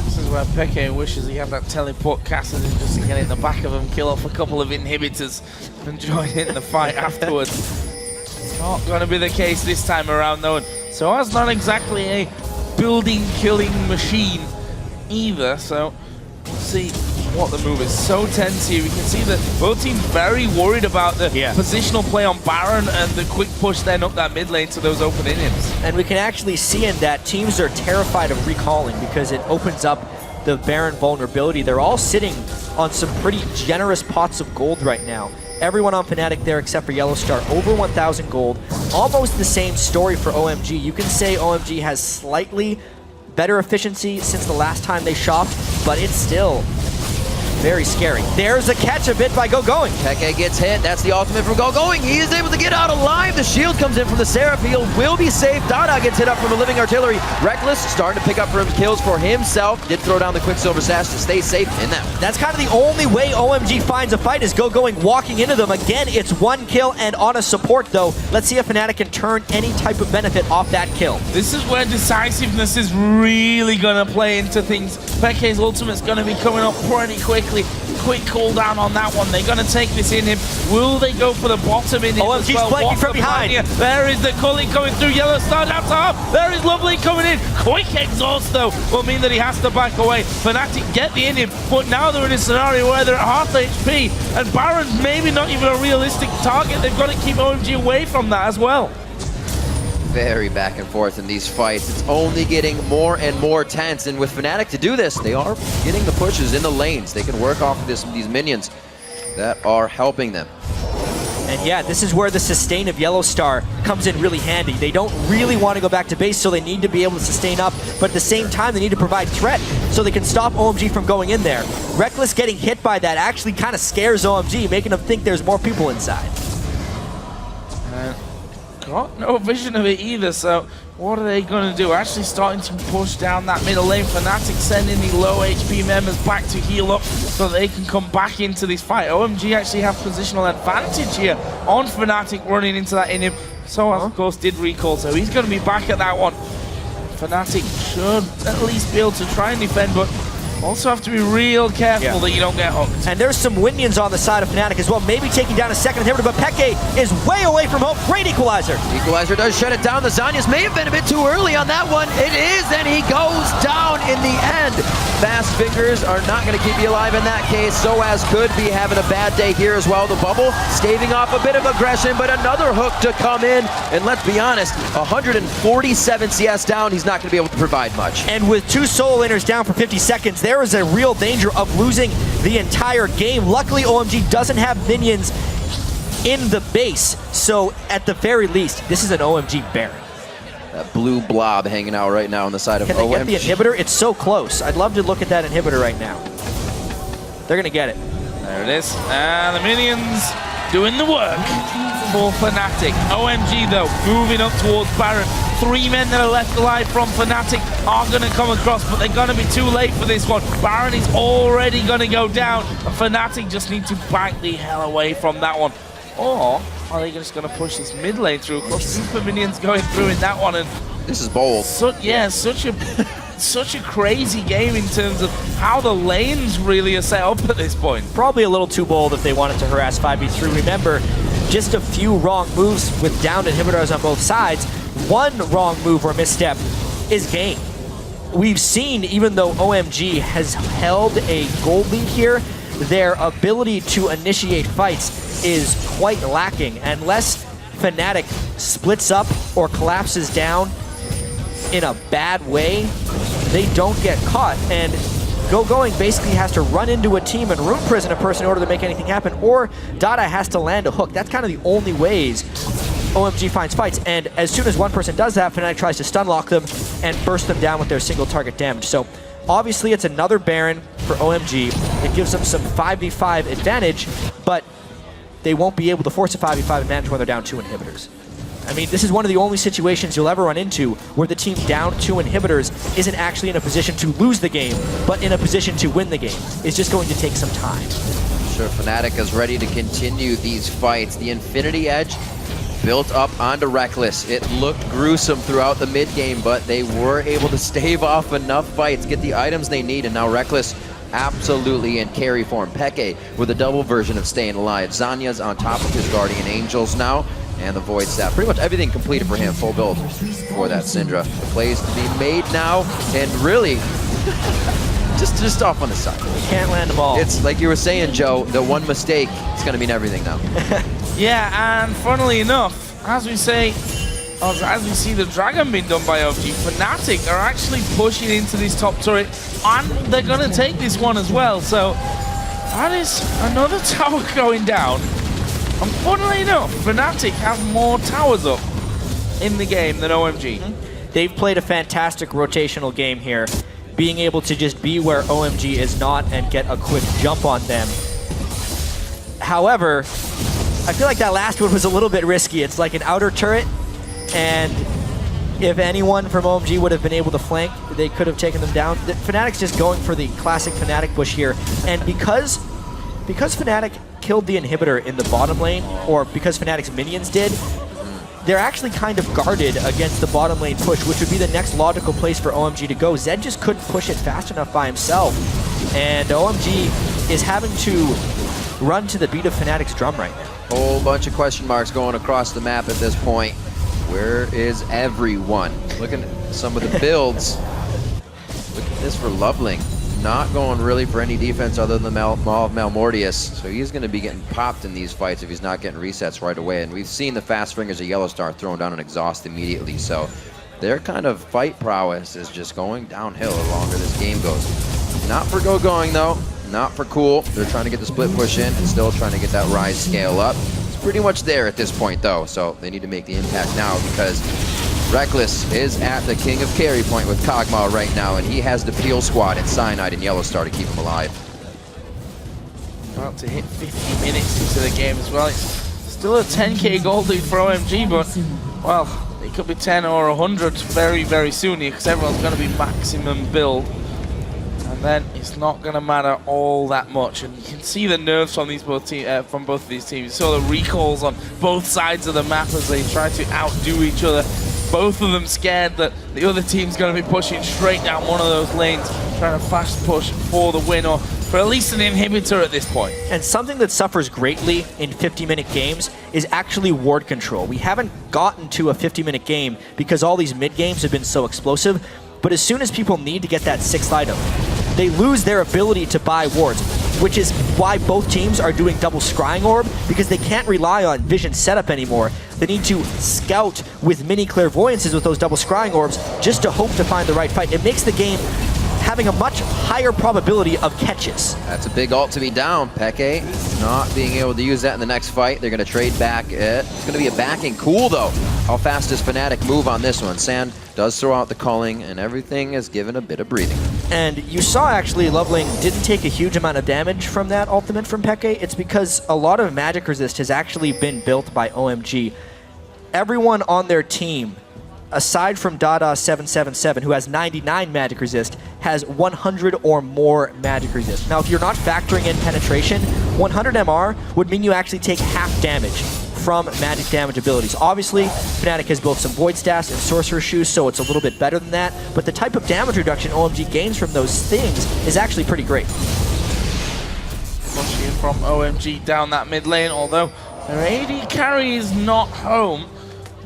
This is where Peke wishes he had that teleport casted and just get in the back of him, kill off a couple of inhibitors and join in the fight afterwards. It's not going to be the case this time around though. So that's not exactly a building killing machine either, so we'll see what the move is. So tense here. We can see that both teams very worried about the positional play on Baron and the quick push then up that mid lane to those open inhibs. And we can actually see in that teams are terrified of recalling because it opens up the Baron vulnerability. They're all sitting on some pretty generous pots of gold right now. Everyone on Fnatic there except for Yellowstar, over 1,000 gold. Almost the same story for OMG. You can say OMG has slightly better efficiency since the last time they shopped, but it's still very scary. There's a catch a bit by Going. Peke gets hit. That's the ultimate from Going. He is able to get out alive. The shield comes in from the Seraph. He will be safe. Dada gets hit up from the living artillery. Reckless starting to pick up for him kills for himself. Did throw down the Quicksilver Sash to stay safe in that. That's kind of the only way OMG finds a fight is Going walking into them. Again, it's 1 kill and on a support though. Let's see if Fnatic can turn any type of benefit off that kill. This is where decisiveness is really going to play into things Peke's ultimate's going to be coming up pretty quickly. Quick cooldown on that one. They're going to take this in him. Will they go for the bottom in him as well? OMG's flanking from behind. There is the Culling coming through. Yellow Star down top. There is Lovely coming in. Quick exhaust, though, will mean that he has to back away. Fnatic get the in him, but now they're in a scenario where they're at half HP, and Baron's maybe not even a realistic target. They've got to keep OMG away from that as well. Very back and forth in these fights. It's only getting more and more tense, and with Fnatic to do this, they are getting the pushes in the lanes. They can work off of these minions that are helping them. And yeah, this is where the sustain of Yellow Star comes in really handy. They don't really want to go back to base, so they need to be able to sustain up, but at the same time, they need to provide threat so they can stop OMG from going in there. Reckless getting hit by that actually kind of scares OMG, making them think there's more people inside. Got no vision of it either, so what are they going to do? Actually starting to push down that middle lane. Fnatic sending the low HP members back to heal up so they can come back into this fight. OMG actually have positional advantage here on Fnatic running into that in him. So of course did recall, so he's going to be back at that one. Fnatic should at least be able to try and defend, but also have to be real careful that you don't get hooked. And there's some Winions on the side of Fnatic as well, maybe taking down a second inhibitor, but Peke is way away from hope. Great equalizer. Equalizer does shut it down. The Zanyas may have been a bit too early on that one. It is, and he goes down in the end. Fast fingers are not going to keep you alive in that case. Soaz could be having a bad day here as well. The bubble staving off a bit of aggression, but another hook to come in. And let's be honest, 147 CS down, he's not going to be able to provide much. And with two solo laners down for 50 seconds, there is a real danger of losing the entire game. Luckily, OMG doesn't have minions in the base, so at the very least, this is an OMG Baron. That blue blob hanging out right now on the side of OMG. Can they get the inhibitor? It's so close. I'd love to look at that inhibitor right now. They're gonna get it. There it is. And the minions doing the work for Fnatic. OMG though, moving up towards Baron. 3 men that are left alive from Fnatic are going to come across, but they're going to be too late for this one. Baron is already going to go down, and Fnatic just need to back the hell away from that one. Or are they just going to push this mid lane through? Of course, super minions going through in that one, and this is bold. Yeah, such a crazy game in terms of how the lanes really are set up at this point. Probably a little too bold if they wanted to harass 5v3. Remember, just a few wrong moves with downed inhibitors on both sides. One wrong move or misstep is game. We've seen, even though OMG has held a gold lead here, their ability to initiate fights is quite lacking. Unless Fnatic splits up or collapses down in a bad way, they don't get caught. And Going basically has to run into a team and room prison a person in order to make anything happen, or Dada has to land a hook. That's kind of the only ways OMG finds fights, and as soon as one person does that, Fnatic tries to stun lock them and burst them down with their single target damage. So obviously it's another Baron for OMG. It gives them some 5v5 advantage, but they won't be able to force a 5v5 advantage when they're down 2 inhibitors. I mean, this is one of the only situations you'll ever run into where the team down 2 inhibitors isn't actually in a position to lose the game, but in a position to win the game. It's just going to take some time. Sure, Fnatic is ready to continue these fights. The Infinity Edge built up onto Reckless. It looked gruesome throughout the mid-game, but they were able to stave off enough fights, get the items they need, and now Reckless absolutely in carry form. Peke with a double version of staying alive. Zanya's on top of his Guardian Angels now, and the Void Staff. Pretty much everything completed for him, full build for that Syndra. The plays to be made now, and really, just off on the side. You can't land the ball. It's like you were saying, Joe, the one mistake is going to mean everything now. Yeah, and funnily enough, as we say, as we see the Dragon being done by OMG, Fnatic are actually pushing into this top turret, and they're going to take this one as well. So that is another tower going down. And funnily enough, Fnatic have more towers up in the game than OMG. They've played a fantastic rotational game here, being able to just be where OMG is not and get a quick jump on them. However, I feel like that last one was a little bit risky. It's like an outer turret, and if anyone from OMG would have been able to flank, they could have taken them down. Fnatic's just going for the classic Fnatic push here, and because Fnatic killed the inhibitor in the bottom lane, or because Fnatic's minions did, they're actually kind of guarded against the bottom lane push, which would be the next logical place for OMG to go. Zed just couldn't push it fast enough by himself, and OMG is having to run to the beat of Fnatic's drum right now. Whole bunch of question marks going across the map at this point. Where is everyone? Looking at some of the builds. Look at this for Loveling. Not going really for any defense other than the Maul of Malmortius. So he's going to be getting popped in these fights if he's not getting resets right away. And we've seen the fast fingers of Yellowstar throwing down an exhaust immediately. So their kind of fight prowess is just going downhill the longer this game goes. Not for Going though. Not for Cool. They're trying to get the split push in and still trying to get that Rise scale up. It's pretty much there at this point though. So they need to make the impact now because Reckless is at the king of carry point with Kog'Maw right now, and he has the Peel squad at Cyanide and Yellowstar to keep him alive. About to hit 50 minutes into the game as well. It's still a 10k gold lead for OMG, but, well, it could be 10 or 100 very, very soon here because everyone's going to be maximum build. And then it's not going to matter all that much. And you can see the nerves from from both of these teams. You saw the recalls on both sides of the map as they try to outdo each other. Both of them scared that the other team's going to be pushing straight down one of those lanes, trying to fast push for the win or for at least an inhibitor at this point. And something that suffers greatly in 50-minute games is actually ward control. We haven't gotten to a 50-minute game because all these mid-games have been so explosive, but as soon as people need to get that 6th item, they lose their ability to buy wards, which is why both teams are doing double scrying orb, because they can't rely on vision setup anymore. They need to scout with mini clairvoyances with those double scrying orbs just to hope to find the right fight. It makes the game having a much higher probability of catches. That's a big ult to be down. Peke not being able to use that in the next fight. They're going to trade back. It's going to be a backing. Cool, though. How fast does Fnatic move on this one? Sand does throw out the culling, and everything is given a bit of breathing. And you saw, actually, Loveling didn't take a huge amount of damage from that ultimate from Peke. It's because a lot of magic resist has actually been built by OMG. Everyone on their team, aside from Dada777, who has 99 magic resist, has 100 or more magic resist. Now, if you're not factoring in penetration, 100 MR would mean you actually take half damage from magic damage abilities. Obviously, Fnatic has built some Void Staffs and Sorcerer Shoes, so it's a little bit better than that, but the type of damage reduction OMG gains from those things is actually pretty great. Pushing from OMG down that mid lane, although their AD carry is not home.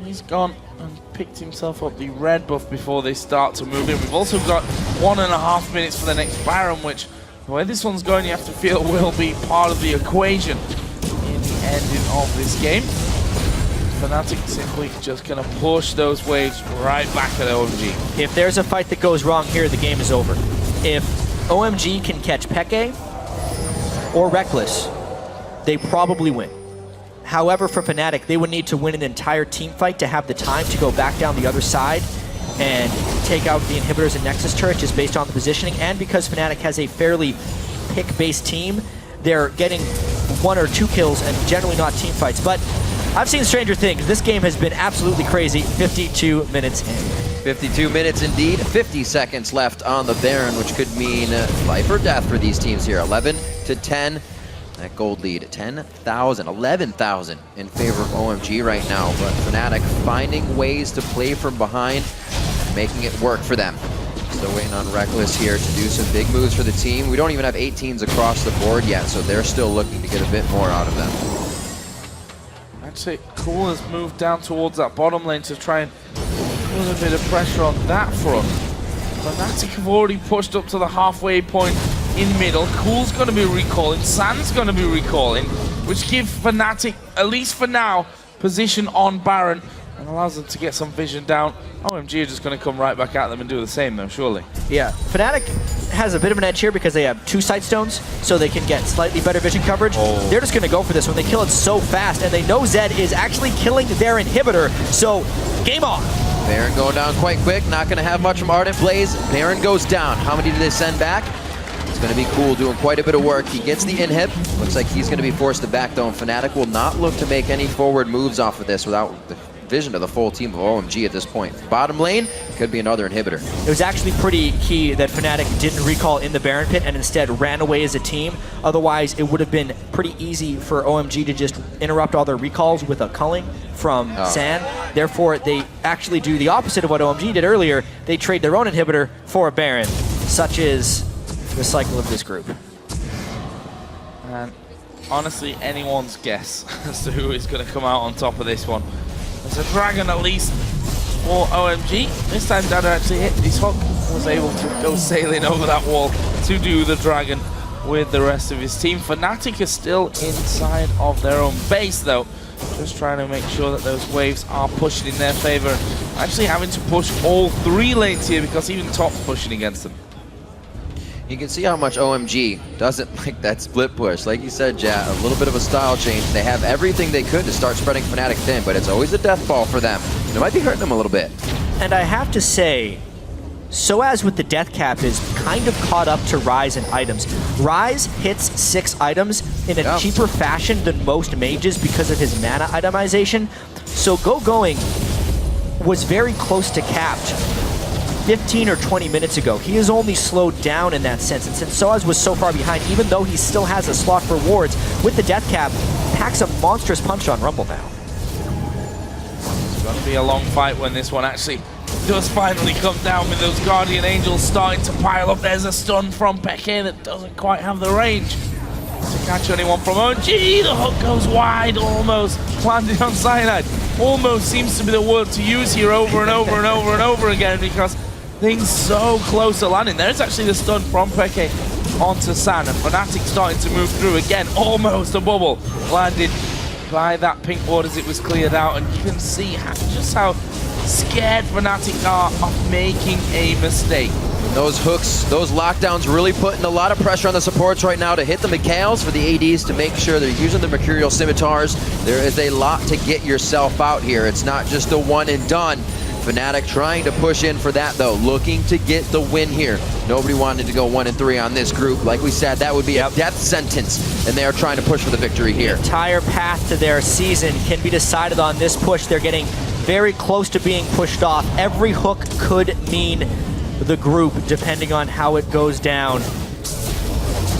He's gone and picked himself up the red buff before they start to move in. We've also got 1.5 minutes for the next Baron, which, the way this one's going, you have to feel will be part of the equation in the ending of this game. Fnatic simply just going to push those waves right back at OMG. If there's a fight that goes wrong here, the game is over. If OMG can catch Peke or Reckless, they probably win. However, for Fnatic, they would need to win an entire team fight to have the time to go back down the other side and take out the inhibitors and Nexus turret just based on the positioning. And because Fnatic has a fairly pick-based team, they're getting 1 or 2 kills and generally not team fights. But I've seen stranger things. This game has been absolutely crazy. 52 minutes in. 52 minutes indeed. 50 seconds left on the Baron, which could mean life or death for these teams here. 11 to 10. That gold lead, 10,000, 11,000 in favor of OMG right now, but Fnatic finding ways to play from behind, making it work for them. Still waiting on Reckless here to do some big moves for the team. We don't even have 18s across the board yet, so they're still looking to get a bit more out of them. Actually, Cool has moved down towards that bottom lane to try and put a bit of pressure on that front. Fnatic have already pushed up to the halfway point in middle. Cool's going to be recalling, Sand's going to be recalling, which gives Fnatic, at least for now, position on Baron and allows them to get some vision down. OMG are just going to come right back at them and do the same though, surely. Yeah, Fnatic has a bit of an edge here because they have 2 sight stones, so they can get slightly better vision coverage. They're just going to go for this one. They kill it so fast, and they know Zed is actually killing their inhibitor, so game on. Baron going down quite quick, not going to have much from Ardent Blaze. Baron goes down. How many do they send back? It's going to be Cool, doing quite a bit of work. He gets the inhib. Looks like he's going to be forced to back though, and Fnatic will not look to make any forward moves off of this without the vision of the full team of OMG at this point. Bottom lane, could be another inhibitor. It was actually pretty key that Fnatic didn't recall in the Baron pit and instead ran away as a team. Otherwise, it would have been pretty easy for OMG to just interrupt all their recalls with a culling from San. Therefore, they actually do the opposite of what OMG did earlier. They trade their own inhibitor for a Baron. Such is the cycle of this group. And honestly, anyone's guess as to who is going to come out on top of this one. There's a dragon at least for OMG. This time Dada actually hit his hook, was able to go sailing over that wall to do the dragon with the rest of his team. Fnatic is still inside of their own base though, just trying to make sure that those waves are pushing in their favor. Actually having to push all 3 lanes here because even top's pushing against them. You can see how much OMG doesn't like that split push. Like you said, Jat, a little bit of a style change. They have everything they could to start spreading Fnatic thin, but it's always a death ball for them. It might be hurting them a little bit. And I have to say, Soaz with the death cap is kind of caught up to Ryze in items. Ryze hits 6 items in a cheaper fashion than most mages because of his mana itemization. So Going was very close to capped 15 or 20 minutes ago. He is only slowed down in that sense, and since Soaz was so far behind, even though he still has a slot for wards, with the death cap, packs a monstrous punch on Rumble now. It's going to be a long fight when this one actually does finally come down with those Guardian Angels starting to pile up. There's a stun from Peke that doesn't quite have the range to catch anyone from OMG. The hook goes wide, almost landing on Cyanide. Almost seems to be the word to use here over and over and over and over again because things so close to landing. There's actually the stun from Peke onto San, and Fnatic starting to move through again. Almost a bubble landed by that pink ward as it was cleared out, and you can see just how scared Fnatic are of making a mistake. Those hooks, those lockdowns really putting a lot of pressure on the supports right now to hit the Mikhails for the ADs to make sure they're using the Mercurial Scimitars. There is a lot to get yourself out here. It's not just a one and done. Fnatic trying to push in for that though, looking to get the win here. Nobody wanted to go 1 and 3 on this group. Like we said, that would be a death sentence, and they are trying to push for the victory here. The entire path to their season can be decided on this push. They're getting very close to being pushed off. Every hook could mean the group, depending on how it goes down.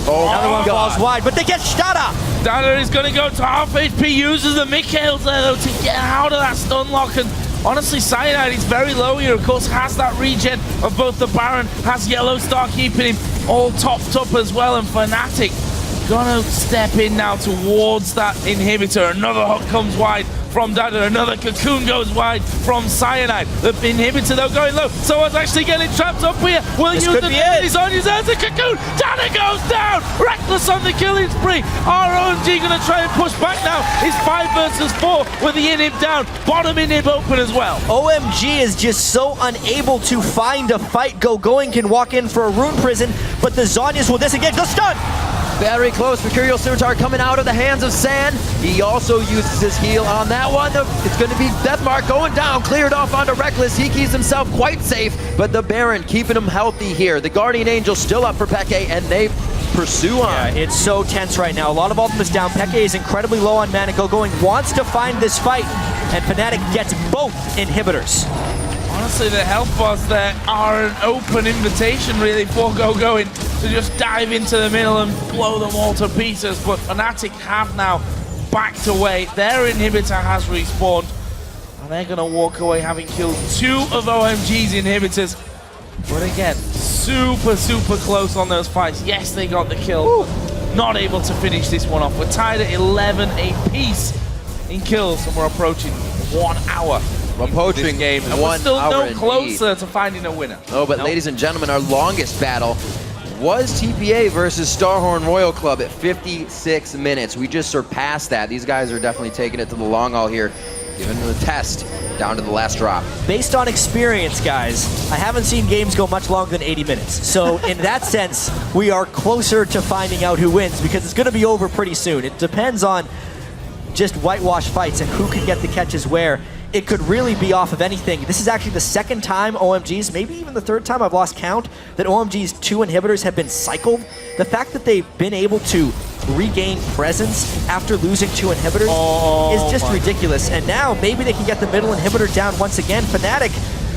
Another one falls wide, but they get Dada! Dada is going to go to half HP, uses the Mikhails there though to get out of that stun lock, and honestly, Cyanide is very low here, of course, has that regen of both the Baron, has Yellow Star keeping him all topped up as well, and Fnatic gonna step in now towards that inhibitor. Another hook comes wide from Dada, another cocoon goes wide from Cyanide. The inhibitor though going low, so it's actually getting trapped up here. Will use the he's on his hands, a cocoon, Dada goes down! Reckless on the killing spree. OMG gonna try and push back now. It's 5 versus 4 with the inhib down, bottom inhib open as well. OMG is just so unable to find a fight. Going can walk in for a rune prison, but the Zhonya's will disengage the stun! Very close, Mercurial Scimitar coming out of the hands of San. He also uses his heal on that one. It's going to be Deathmark going down, cleared off onto Reckless. He keeps himself quite safe, but the Baron keeping him healthy here. The Guardian Angel still up for Peke, and they pursue on. Yeah, it's so tense right now. A lot of ultimates down. Peke is incredibly low on mana. Going wants to find this fight, and Fnatic gets both inhibitors. Honestly, the health bars there are an open invitation really for Going to just dive into the middle and blow them all to pieces, but Fnatic have now backed away. Their inhibitor has respawned, and they're going to walk away having killed 2 of OMG's inhibitors. But again, super close on those fights. Yes, they got the kill, but not able to finish this one off. We're tied at 11 apiece in kills, and we're approaching 1 hour. We're approaching game, and we're still no closer to finding a winner. Oh, but ladies and gentlemen, our longest battle was TPA versus Starhorn Royal Club at 56 minutes. We just surpassed that. These guys are definitely taking it to the long haul here, giving them the test down to the last drop. Based on experience, guys, I haven't seen games go much longer than 80 minutes. So in that sense, we are closer to finding out who wins because it's going to be over pretty soon. It depends on just whitewash fights and who can get the catches where. It could really be off of anything. This is actually the 2nd time OMG's, maybe even the 3rd time I've lost count, that OMG's 2 inhibitors have been cycled. The fact that they've been able to regain presence after losing 2 inhibitors is just ridiculous. And now maybe they can get the middle inhibitor down once again. Fnatic,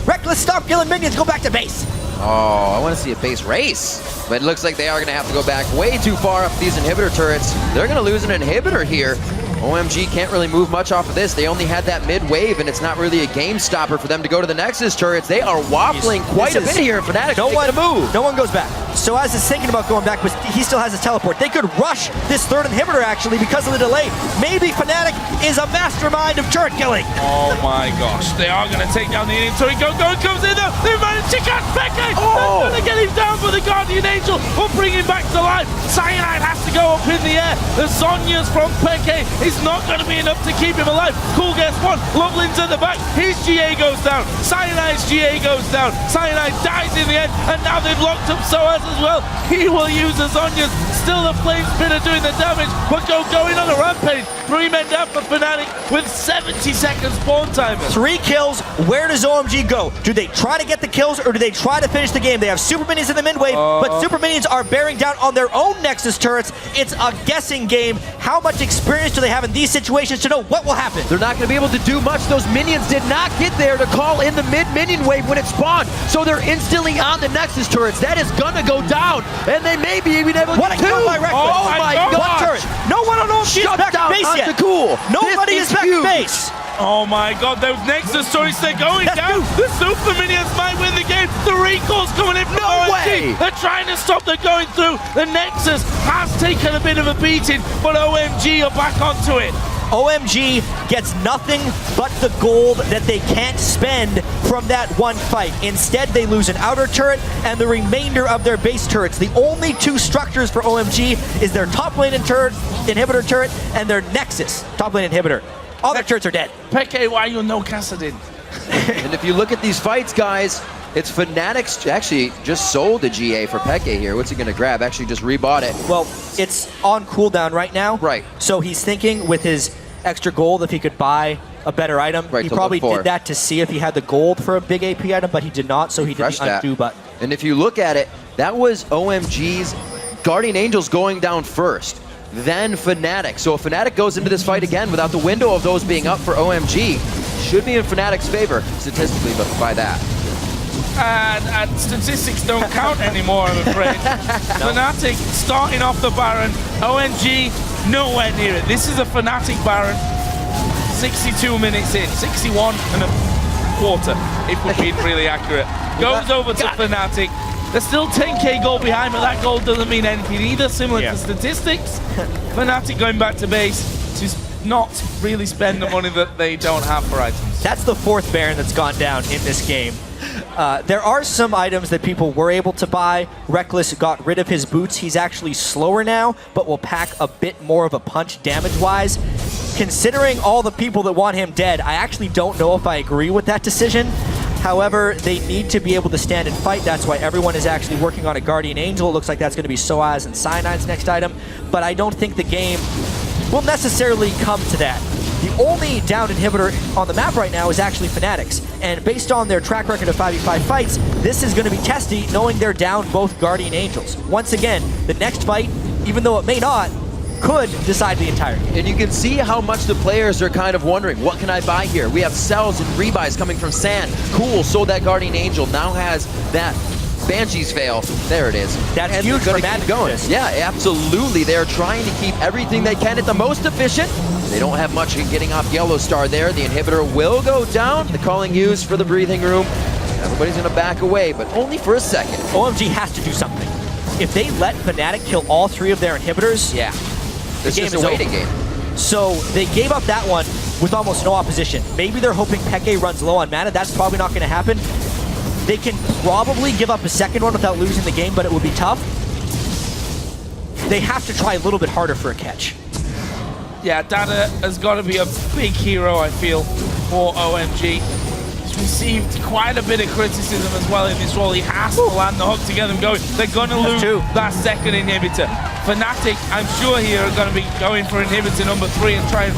Reckless, stop killing minions, go back to base. Oh, I want to see a base race. But it looks like they are going to have to go back way too far up these inhibitor turrets. They're going to lose an inhibitor here. OMG can't really move much off of this. They only had that mid wave, and it's not really a game stopper for them to go to the Nexus turrets. They are waffling quite a bit here. Fnatic no one goes back. So as is thinking about going back, but he still has his teleport. They could rush this 3rd inhibitor actually because of the delay. Maybe Fnatic is a mastermind of turret killing. Oh my gosh, they are going to take down the Indian turret. Go comes in though. They've managed to catch Peke. They're going to get him down for the Guardian Angel. We'll bring him back to life. Cyanide has to go up in the air. The Zhonya's from Peke is not going to be enough to keep him alive. Cool gets one. Lovelin's at the back. His GA goes down. Cyanide's GA goes down. Cyanide dies in the end, and now they've locked up Soaz as well. He will use the Zhonya's. Still the Flame Spinner doing the damage, but going on a rampage. 3 men down for Fnatic with 70 seconds spawn time. 3 kills. Where does OMG go? Do they try to get the kills, or do they try to finish the game? They have super minions in the mid wave, but super minions are bearing down on their own Nexus turrets. It's a guessing game. How much experience do they have in these situations to know what will happen? They're not going to be able to do much. Those minions did not get there to call in the mid-minion wave when it spawned, so they're instantly on the Nexus turrets. That is going to go down, and they may be even able to get 2. By Reckless. Oh my God! No one on OMG is back to base yet. Cool. Nobody is back to base. Oh my God, those Nexus turrets, they're going down. The Super Minions might win the game. The recall's coming in from OMG. They're trying to stop them going through. The Nexus has taken a bit of a beating, but OMG are back onto it. OMG gets nothing but the gold that they can't spend from that one fight. Instead, they lose an outer turret and the remainder of their base turrets. The only 2 structures for OMG is their top lane inhibitor turret and their Nexus top lane inhibitor. All their turrets are dead. Peke, why you no Kassadin? And if you look at these fights, guys, it's Fnatic's actually just sold the GA for Peke here. What's he going to grab? Actually just rebought it. Well, it's on cooldown right now. Right. So he's thinking with his extra gold if he could buy a better item. He probably did that to see if he had the gold for a big AP item, but he did not, so he did the undo button. And if you look at it, that was OMG's Guardian Angels going down first, then Fnatic. So if Fnatic goes into this fight again without the window of those being up for OMG, should be in Fnatic's favor statistically, but by that. And statistics don't count anymore, I'm afraid. Fnatic starting off the Baron. OMG nowhere near it. This is a Fnatic Baron. 62 minutes in. 61 and a quarter, if we're being really accurate. Goes over to Fnatic. They're still 10k gold behind, but that gold doesn't mean anything either, similar to statistics. Fnatic going back to base to not really spend the money that they don't have for items. That's the 4th Baron that's gone down in this game. There are some items that people were able to buy. Reckless got rid of his boots. He's actually slower now, but will pack a bit more of a punch damage-wise. Considering all the people that want him dead, I actually don't know if I agree with that decision. However, they need to be able to stand and fight. That's why everyone is actually working on a Guardian Angel. It looks like that's going to be Soaz and Cyanide's next item. But I don't think the game will necessarily come to that. The only downed inhibitor on the map right now is actually Fnatic's. And based on their track record of 5v5 fights, this is going to be testy, knowing they're down both Guardian Angels. Once again, the next fight, even though it may not, could decide the entire game. And you can see how much the players are kind of wondering, what can I buy here? We have sells and rebuys coming from Sand. Cool, sold that Guardian Angel, now has that Banshee's veil. There it is. That's huge for Madden going. Yeah, absolutely. They're trying to keep everything they can at the most efficient. They don't have much in getting off Yellow Star there. The inhibitor will go down. The calling used for the breathing room. Everybody's going to back away, but only for a second. OMG has to do something. If they let Fnatic kill all 3 of their inhibitors, the game is a waiting game. So they gave up that one with almost no opposition. Maybe they're hoping Peke runs low on mana. That's probably not going to happen. They can probably give up a second one without losing the game, but it would be tough. They have to try a little bit harder for a catch. Yeah, Dada has got to be a big hero, I feel, for OMG. He's received quite a bit of criticism as well in this role. He has to land the hook to get them going. They're going to lose that second inhibitor. Fnatic, I'm sure here, are going to be going for inhibitor number 3 and try and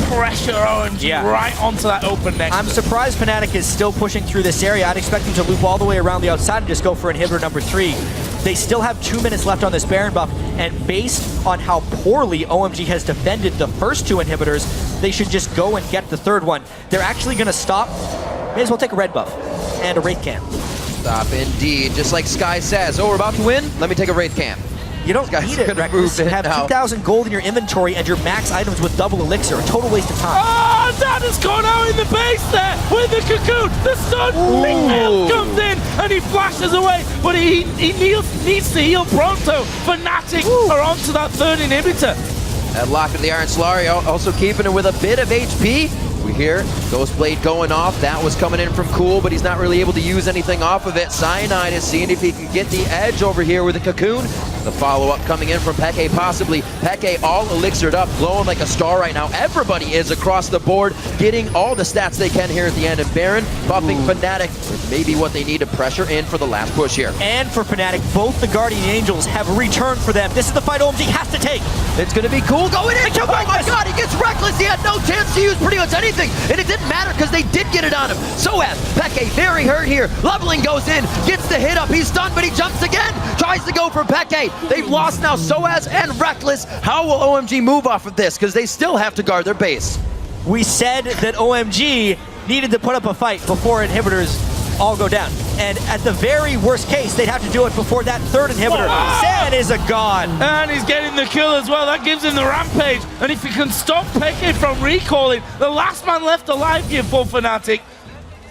pressure OMG right onto that open Nexus. I'm surprised Fnatic is still pushing through this area. I'd expect them to loop all the way around the outside and just go for inhibitor number 3. They still have 2 minutes left on this Baron buff, and based on how poorly OMG has defended the first 2 inhibitors, they should just go and get the third one. They're actually going to stop. May as well take a red buff and a Wraith Camp. Stop indeed, just like Sky says. Oh, we're about to win? Let me take a Wraith Camp. You don't need it, Reckless. You have 2,000 gold in your inventory and your max items with double elixir. A total waste of time. Oh, that has gone out in the base there with the cocoon. The stun. Big Nail comes in and he flashes away, but he needs to heal pronto. Fnatic are onto that third inhibitor. That lock of the Iron Solari also keeping it with a bit of HP. We hear Ghostblade going off. That was coming in from Cool, but he's not really able to use anything off of it. Cyanide is seeing if he can get the edge over here with the Cocoon. The follow-up coming in from Peke possibly. Peke all elixired up, glowing like a star right now. Everybody is across the board, getting all the stats they can here at the end. And Baron buffing Fnatic with maybe what they need to pressure in for the last push here. And for Fnatic, both the Guardian Angels have returned for them. This is the fight OMG has to take. It's going to be Cool going in. Oh my god, he gets Reckless. He had no chance to use pretty much anything. And it didn't matter because they did get it on him. Soaz, Peke very hurt here. Leveling goes in, gets the hit up. He's stunned, but he jumps again. Tries to go for Peke. They've lost now Soaz and Reckless. How will OMG move off of this? Because they still have to guard their base. We said that OMG needed to put up a fight before inhibitors all go down. And at the very worst case, they'd have to do it before that third inhibitor. Zed is a god. And he's getting the kill as well. That gives him the rampage. And if he can stop Peke from recalling, the last man left alive here for Fnatic.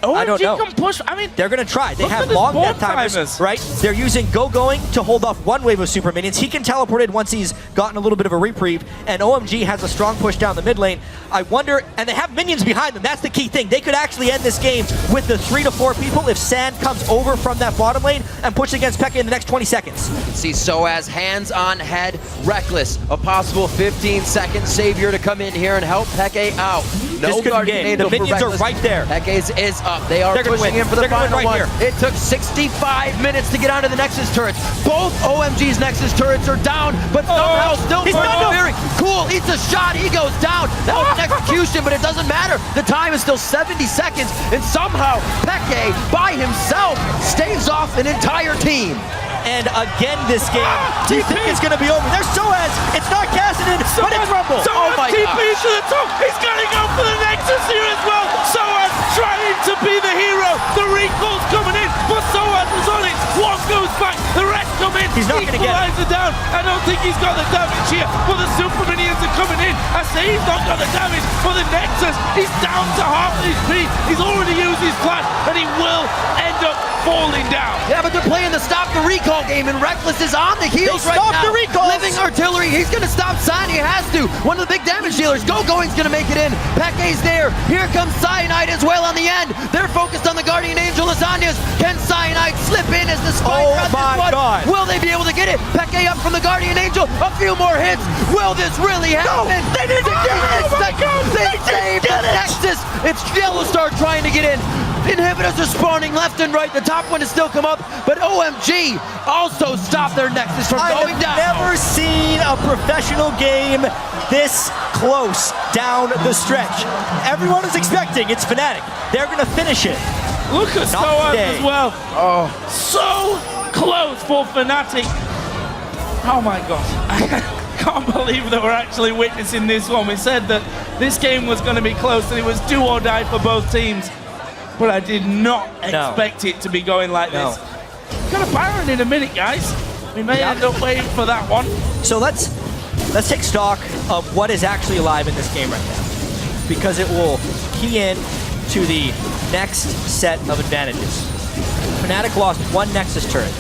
OMG I don't know. Can push. I mean, they're going to try. They have long death timers, right? They're using Go-Going to hold off one wave of super minions. He can teleport in once he's gotten a little bit of a reprieve, and OMG has a strong push down the mid lane. I wonder, and they have minions behind them. That's the key thing. They could actually end this game with the 3 to 4 people if Sand comes over from that bottom lane and pushes against Peke in the next 20 seconds. You can see Soaz hands on head, Reckless. A possible 15-second savior to come in here and help Peke out. No Guardian Angel. The minions are right there. Peke's is up. They are pushing in for the final one. It took 65 minutes to get onto the Nexus turrets. Both OMG's Nexus turrets are down, but somehow still persevering. Cool, eats a shot, he goes down. That was an execution, but it doesn't matter. The time is still 70 seconds, and somehow Peke, by himself, staves off an entire team. And again this game, do you think it's going to be over? There's Soaz, it's not Cassidy, but it's Rumble. Soaz TP to the top, he's going to go for the Nexus here as well. Soaz trying to be the hero. The recall's coming in, but Soaz is on it. One goes back, the rest come in. He's not going to get it. Down. I don't think he's got the damage here, but the super minions are coming in. I say he's not got the damage, but the Nexus, he's down to half HP. He's already used his flash, and he will end up falling down. Yeah, but they're playing the stop the recall game, and Reckless is on the heels right now. Stop the recall. Living artillery, he's going to stop Sign. He has to. One of the big damage dealers. Go-Going's going to make it in. Peke's there. Here comes Cyanide as well on the end. They're focused on the Guardian Angel Lasagnas. Can Cyanide slip in as the spike Oh my god. Will they be able to get it? Peke up from the Guardian Angel. A few more hits. Will this really happen? No, they didn't get it. They saved the Nexus. It's Yellowstar trying to get in. Inhibitors are spawning left and right. The top one has still come up, but OMG also stopped their Nexus from going down. I've never seen a professional game this close down the stretch. Everyone is expecting it's Fnatic. They're going to finish it. Look at Soaz as well. Oh, so close for Fnatic. Oh my god. I can't believe that we're actually witnessing this one. We said that this game was going to be close and it was do or die for both teams. But I did not expect it to be going like this. Got a Baron in a minute, guys. We may end up waiting for that one. So let's take stock of what is actually alive in this game right now, because it will key in to the next set of advantages. Fnatic lost one Nexus turret,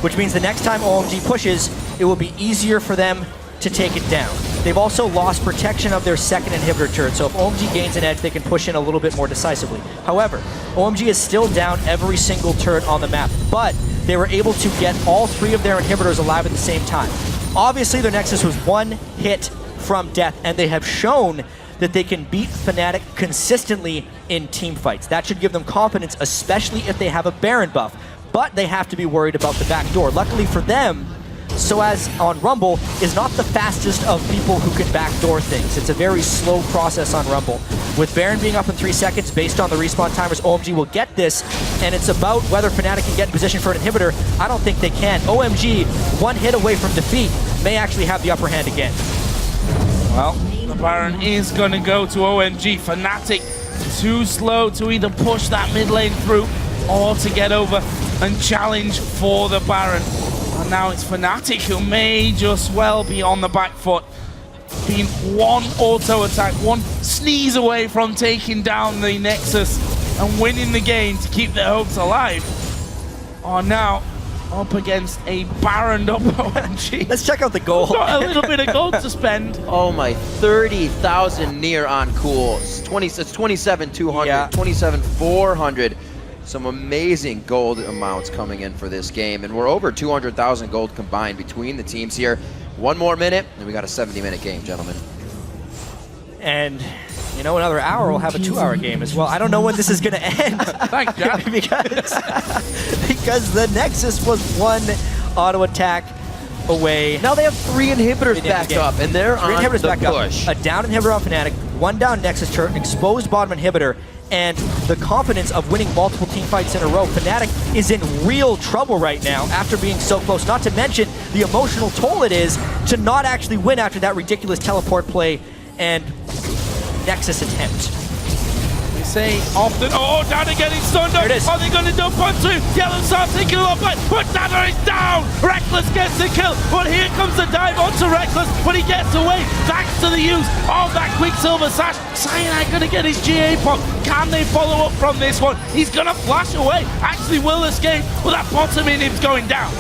which means the next time OMG pushes, it will be easier for them to take it down. They've also lost protection of their second inhibitor turret, so if OMG gains an edge, they can push in a little bit more decisively. However, OMG is still down every single turret on the map, but they were able to get all 3 of their inhibitors alive at the same time. Obviously, their Nexus was 1 hit from death, and they have shown that they can beat Fnatic consistently in team fights. That should give them confidence, especially if they have a Baron buff, but they have to be worried about the back door. Luckily for them, Soaz on Rumble is not the fastest of people who can backdoor things. It's a very slow process on Rumble. With Baron being up in 3 seconds, based on the respawn timers, OMG will get this, and it's about whether Fnatic can get in position for an inhibitor. I don't think they can. OMG, 1 hit away from defeat, may actually have the upper hand again. Well, the Baron is going to go to OMG. Fnatic too slow to either push that mid lane through or to get over and challenge for the Baron. And now it's Fnatic who may just well be on the back foot. Being 1 auto attack, 1 sneeze away from taking down the Nexus and winning the game to keep their hopes alive, are now up against a Baroned up OMG. Let's check out the gold. Got a little bit of gold to spend. Oh my, 30,000 near on cool. It's 27,200, Yeah. 27,400. Some amazing gold amounts coming in for this game, and we're over 200,000 gold combined between the teams here. 1 more minute, and we got a 70-minute game, gentlemen. And, you know, another hour, we'll have a 2-hour game as well. I don't know when this is going to end. Thank God. because the Nexus was 1 auto attack away. Now they have 3 inhibitors backed up, and they're on the push. A down inhibitor on Fnatic, 1 down Nexus turret, exposed bottom inhibitor, and the confidence of winning multiple team fights in a row. Fnatic is in real trouble right now after being so close, not to mention the emotional toll it is to not actually win after that ridiculous teleport play and Nexus attempt. They say often, oh, Dada getting stunned up. Are they going to dump onto? Yellow Star taking a lot back, but Dada is down. Reckless gets the kill, but here comes the dive onto Reckless, but he gets away thanks to the use of that Quicksilver Sash. Cyanide going to get his GA pop. Can they follow up from this one? He's going to flash away. Actually will escape, but that bottom inhib's going down.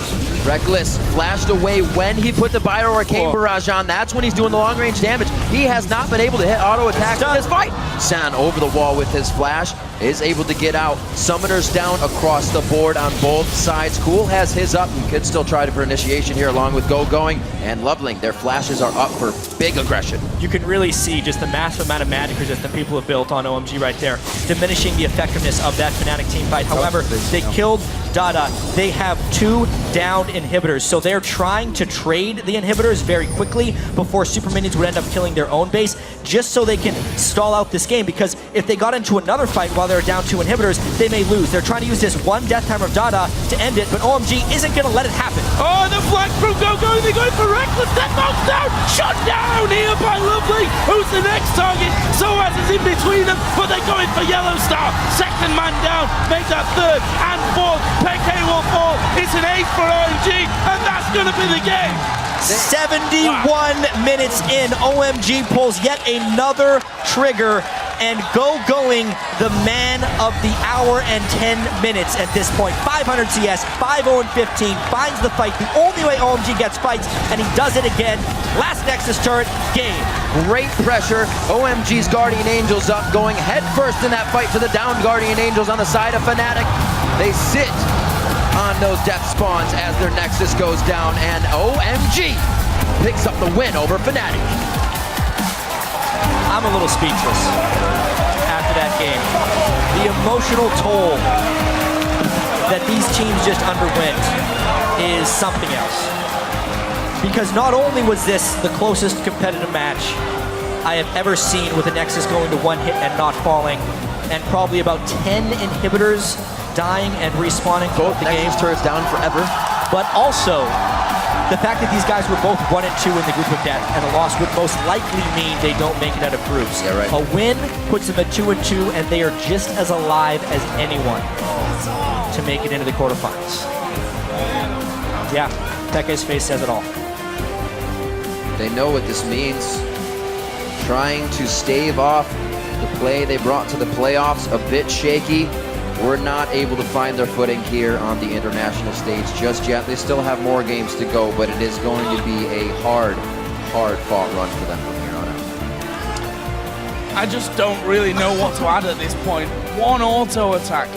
Reckless flashed away when he put the Bio Arcane Barrage on. That's when he's doing the long-range damage. He has not been able to hit auto attacks in this fight. San over the wall with his flash, is able to get out. Summoners down across the board on both sides. Cool has his up and could still try for initiation here along with Go Going and Loveling. Their flashes are up for big aggression. You can really see just the massive amount of magic resistance people have built on OMG right there, diminishing the effectiveness of that Fnatic team fight. However, they killed Dada. They have 2 downed inhibitors, so they're trying to trade the inhibitors very quickly before super minions would end up killing their own base, just so they can stall out this game, because if they got into another fight while they're down 2 inhibitors, they may lose. They're trying to use this 1 death timer of Dada to end it, but OMG isn't going to let it happen. Oh, the flag from Go Going, they're going for Reckless, that knocks down, shut down here by Lovely, who's the next target. Soaz is in between them, but they're going for Yellow Star. Second man down, make that 3rd and 4th. Peke will fall, it's an ace for OMG, and that's going to be the game. 71 minutes in, OMG pulls yet another trigger, and Go Going, the man of the hour and 10 minutes at this point. 500 CS, 5-0-15, finds the fight. The only way OMG gets fights, and he does it again. Last Nexus turret, game. Great pressure. OMG's Guardian Angels up, going head first in that fight to the downed Guardian Angels on the side of Fnatic. They sit on those death spawns as their Nexus goes down, and OMG picks up the win over Fnatic. I'm a little speechless after that game. The emotional toll that these teams just underwent is something else. Because not only was this the closest competitive match I have ever seen with a Nexus going to 1 hit and not falling, and probably about 10 inhibitors dying and respawning throughout the game. Turrets down forever. But also, the fact that these guys were both 1 and 2 in the group of death, and a loss would most likely mean they don't make it out of groups. Yeah, right. A win puts them at 2 and 2, and they are just as alive as anyone to make it into the quarterfinals. Yeah, Peke's face says it all. They know what this means. Trying to stave off the play they brought to the playoffs, a bit shaky. Were not able to find their footing here on the international stage just yet. They still have more games to go, but it is going to be a hard fought run for them from here on out. I just don't really know what to add at this point. 1 auto attack.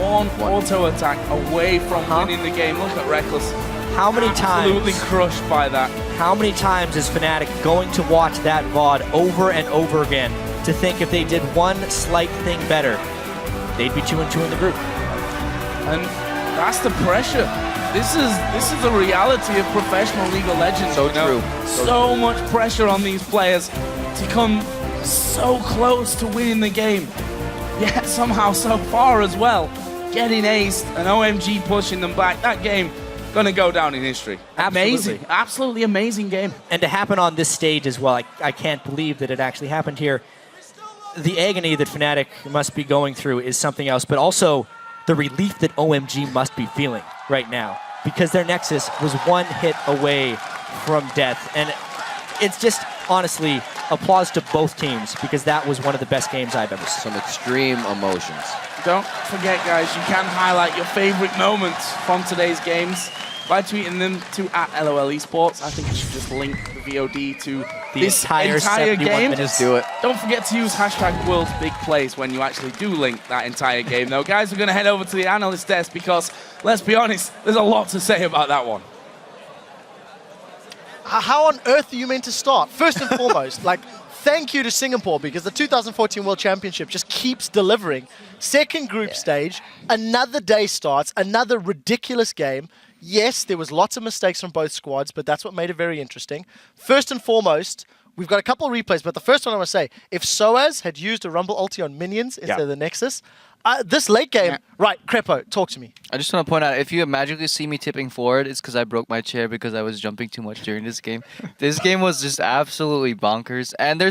One auto attack away from winning the game. Look at Reckless. How many times? Absolutely crushed by that. How many times is Fnatic going to watch that VOD over and over again to think if they did 1 slight thing better, they'd be 2 and 2 in the group? And that's the pressure. This is the reality of professional League of Legends. So true. So much pressure on these players to come so close to winning the game, yet somehow so far as well, getting aced and OMG pushing them back. That game gonna go down in history. Amazing, absolutely amazing game. And to happen on this stage as well, I can't believe that it actually happened here. The agony that Fnatic must be going through is something else, but also the relief that OMG must be feeling right now, because their Nexus was one hit away from death. And it's just, honestly, applause to both teams, because that was one of the best games I've ever seen. Some extreme emotions. Don't forget, guys, you can highlight your favorite moments from today's games by tweeting them to @LOL Esports. I think you should just link the VOD to this entire 71 game. minutes. Do it. Don't forget to use hashtag World's Big Plays when you actually do link that entire game. Though, guys, we're going to head over to the analyst desk because, let's be honest, there's a lot to say about that one. How on earth are you meant to start? First and foremost, like, thank you to Singapore, because the 2014 World Championship just keeps delivering. Second group stage, another day starts, another ridiculous game. Yes, there was lots of mistakes from both squads, but that's what made it very interesting. First and foremost, we've got a couple of replays, but the first one I want to say, if Soaz had used a Rumble ulti on minions instead of the Nexus, this late game, right, Crepo, talk to me. I just want to point out, if you magically see me tipping forward, it's because I broke my chair because I was jumping too much during this game. This game was just absolutely bonkers. And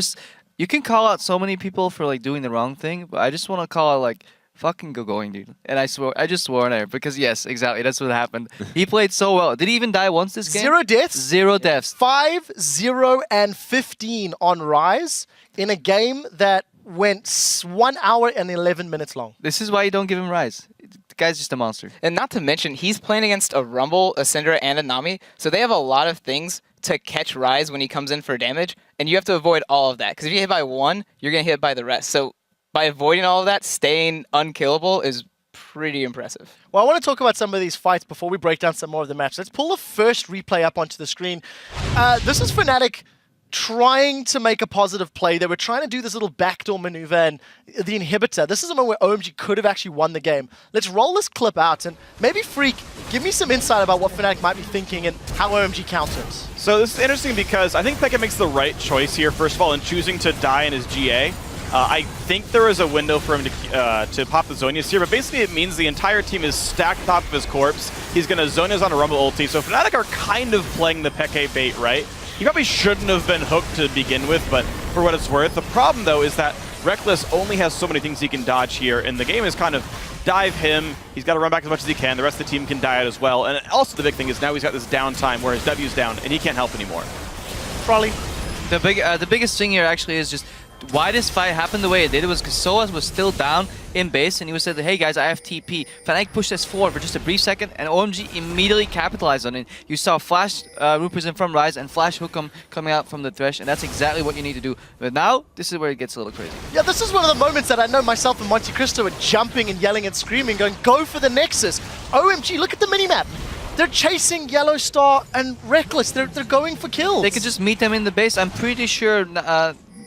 you can call out so many people for like doing the wrong thing, but I just want to call out like, fucking go going, dude. And I just swore on air because yes, exactly, that's what happened. He played so well. Did he even die once this game? 0 deaths? 0 deaths. 5, 0, and 15 on Rise in a game that went 1 hour and 11 minutes long. This is why you don't give him Rise. The guy's just a monster. And not to mention, he's playing against a Rumble, a Syndra, and a Nami, so they have a lot of things to catch Rise when he comes in for damage, and you have to avoid all of that, because if you hit by one, you're going to hit by the rest. So by avoiding all of that, staying unkillable is pretty impressive. Well, I want to talk about some of these fights before we break down some more of the match. Let's pull the first replay up onto the screen. This is Fnatic trying to make a positive play. They were trying to do this little backdoor maneuver and the inhibitor. This is a moment where OMG could have actually won the game. Let's roll this clip out and maybe Freak, give me some insight about what Fnatic might be thinking and how OMG counters. So this is interesting because I think Pekka makes the right choice here, first of all, in choosing to die in his GA. I think there is a window for him to pop the Zhonya's here, but basically it means the entire team is stacked on top of his corpse. He's going to Zhonya's on a Rumble ulti, so Fnatic are kind of playing the Peke bait, right? He probably shouldn't have been hooked to begin with, but for what it's worth. The problem, though, is that Reckless only has so many things he can dodge here, and the game is kind of dive him. He's got to run back as much as he can. The rest of the team can die out as well. And also the big thing is now he's got this downtime where his W's down, and he can't help anymore. Probably. The biggest thing here actually is just why this fight happened the way it did. It was because Soaz was still down in base and he was said, hey guys, I have TP. Fnatic pushed us forward for just a brief second and OMG immediately capitalized on it. You saw Flash represent from Rise and Flash Hookem coming out from the Thresh, and that's exactly what you need to do. But now, this is where it gets a little crazy. Yeah, this is one of the moments that I know myself and Monte Cristo are jumping and yelling and screaming, going, go for the Nexus. OMG, look at the minimap. They're chasing Yellow Star and Reckless. They're going for kills. They could just meet them in the base. I'm pretty sure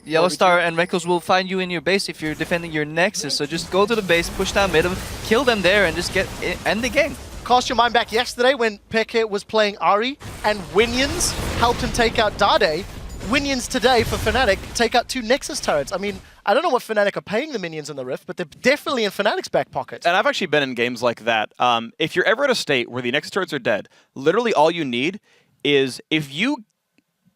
Yellow Star and Reckless will find you in your base if you're defending your Nexus. So just go to the base, push down mid, kill them there, and just end the game. Cast your mind back yesterday when Peke was playing Ari and Winions helped him take out Dade. Winions today for Fnatic take out 2 Nexus turrets. I mean, I don't know what Fnatic are paying the minions in the Rift, but they're definitely in Fnatic's back pocket. And I've actually been in games like that. If you're ever at a state where the Nexus turrets are dead, literally all you need is if you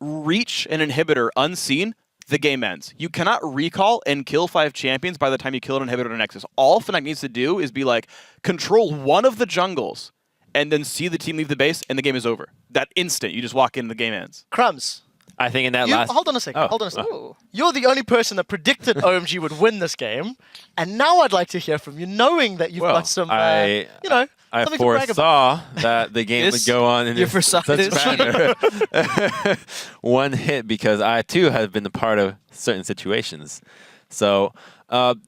reach an inhibitor unseen, the game ends. You cannot recall and kill 5 champions by the time you kill an inhibitor or Nexus. All Fnatic needs to do is be like, control one of the jungles, and then see the team leave the base, and the game is over. That instant, you just walk in and the game ends. Crumbs. I think in that Hold on a second. Hold on a second. You're the only person that predicted OMG would win this game, and now I'd like to hear from you, knowing that you've got some, I foresaw that the game would go on in such manner. One hit, because I too have been a part of certain situations. So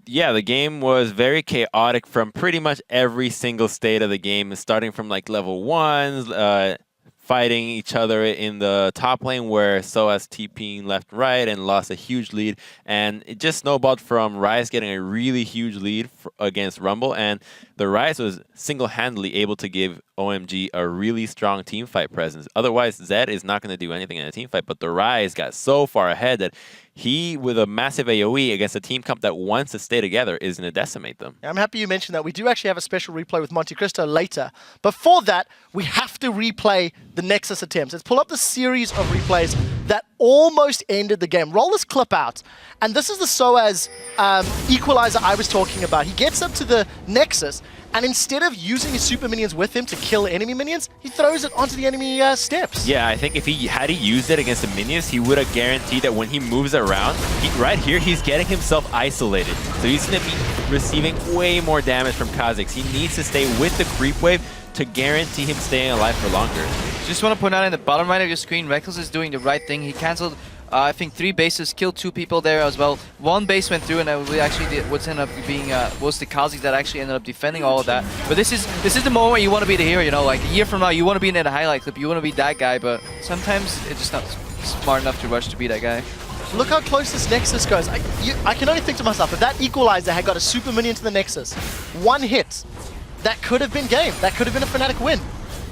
yeah, the game was very chaotic from pretty much every single state of the game, starting from like level 1s, fighting each other in the top lane where Soaz TPing left and right and lost a huge lead, and it just snowballed from Rise getting a really huge lead against Rumble, and the Rise was single-handedly able to give OMG a really strong team fight presence. Otherwise, Zed is not going to do anything in a team fight, but the Rise got so far ahead that he, with a massive AoE against a team comp that wants to stay together, is going to decimate them. I'm happy you mentioned that. We do actually have a special replay with Monte Cristo later. Before that, we have to replay the Nexus attempts. Let's pull up the series of replays that almost ended the game. Roll this clip out. And this is the SOAS equalizer I was talking about. He gets up to the Nexus, and instead of using his super minions with him to kill enemy minions, he throws it onto the enemy steps. Yeah, I think if he had used it against the minions, he would have guaranteed that when he moves around, right here, he's getting himself isolated. So he's going to be receiving way more damage from Kha'Zix. He needs to stay with the creep wave to guarantee him staying alive for longer. Just want to point out in the bottom right of your screen, Reckless is doing the right thing. He cancelled, I think, 3 bases, killed 2 people there as well. 1 base went through, and we actually did what's ended up being was the Kha'Zix that actually ended up defending all of that. But this is the moment where you want to be the hero. You know, like a year from now, you want to be in that highlight clip. You want to be that guy, but sometimes it's just not smart enough to rush to be that guy. Look how close this Nexus goes. I can only think to myself, if that equalizer had got a super minion to the Nexus, 1 hit, that could have been game. That could have been a Fnatic win.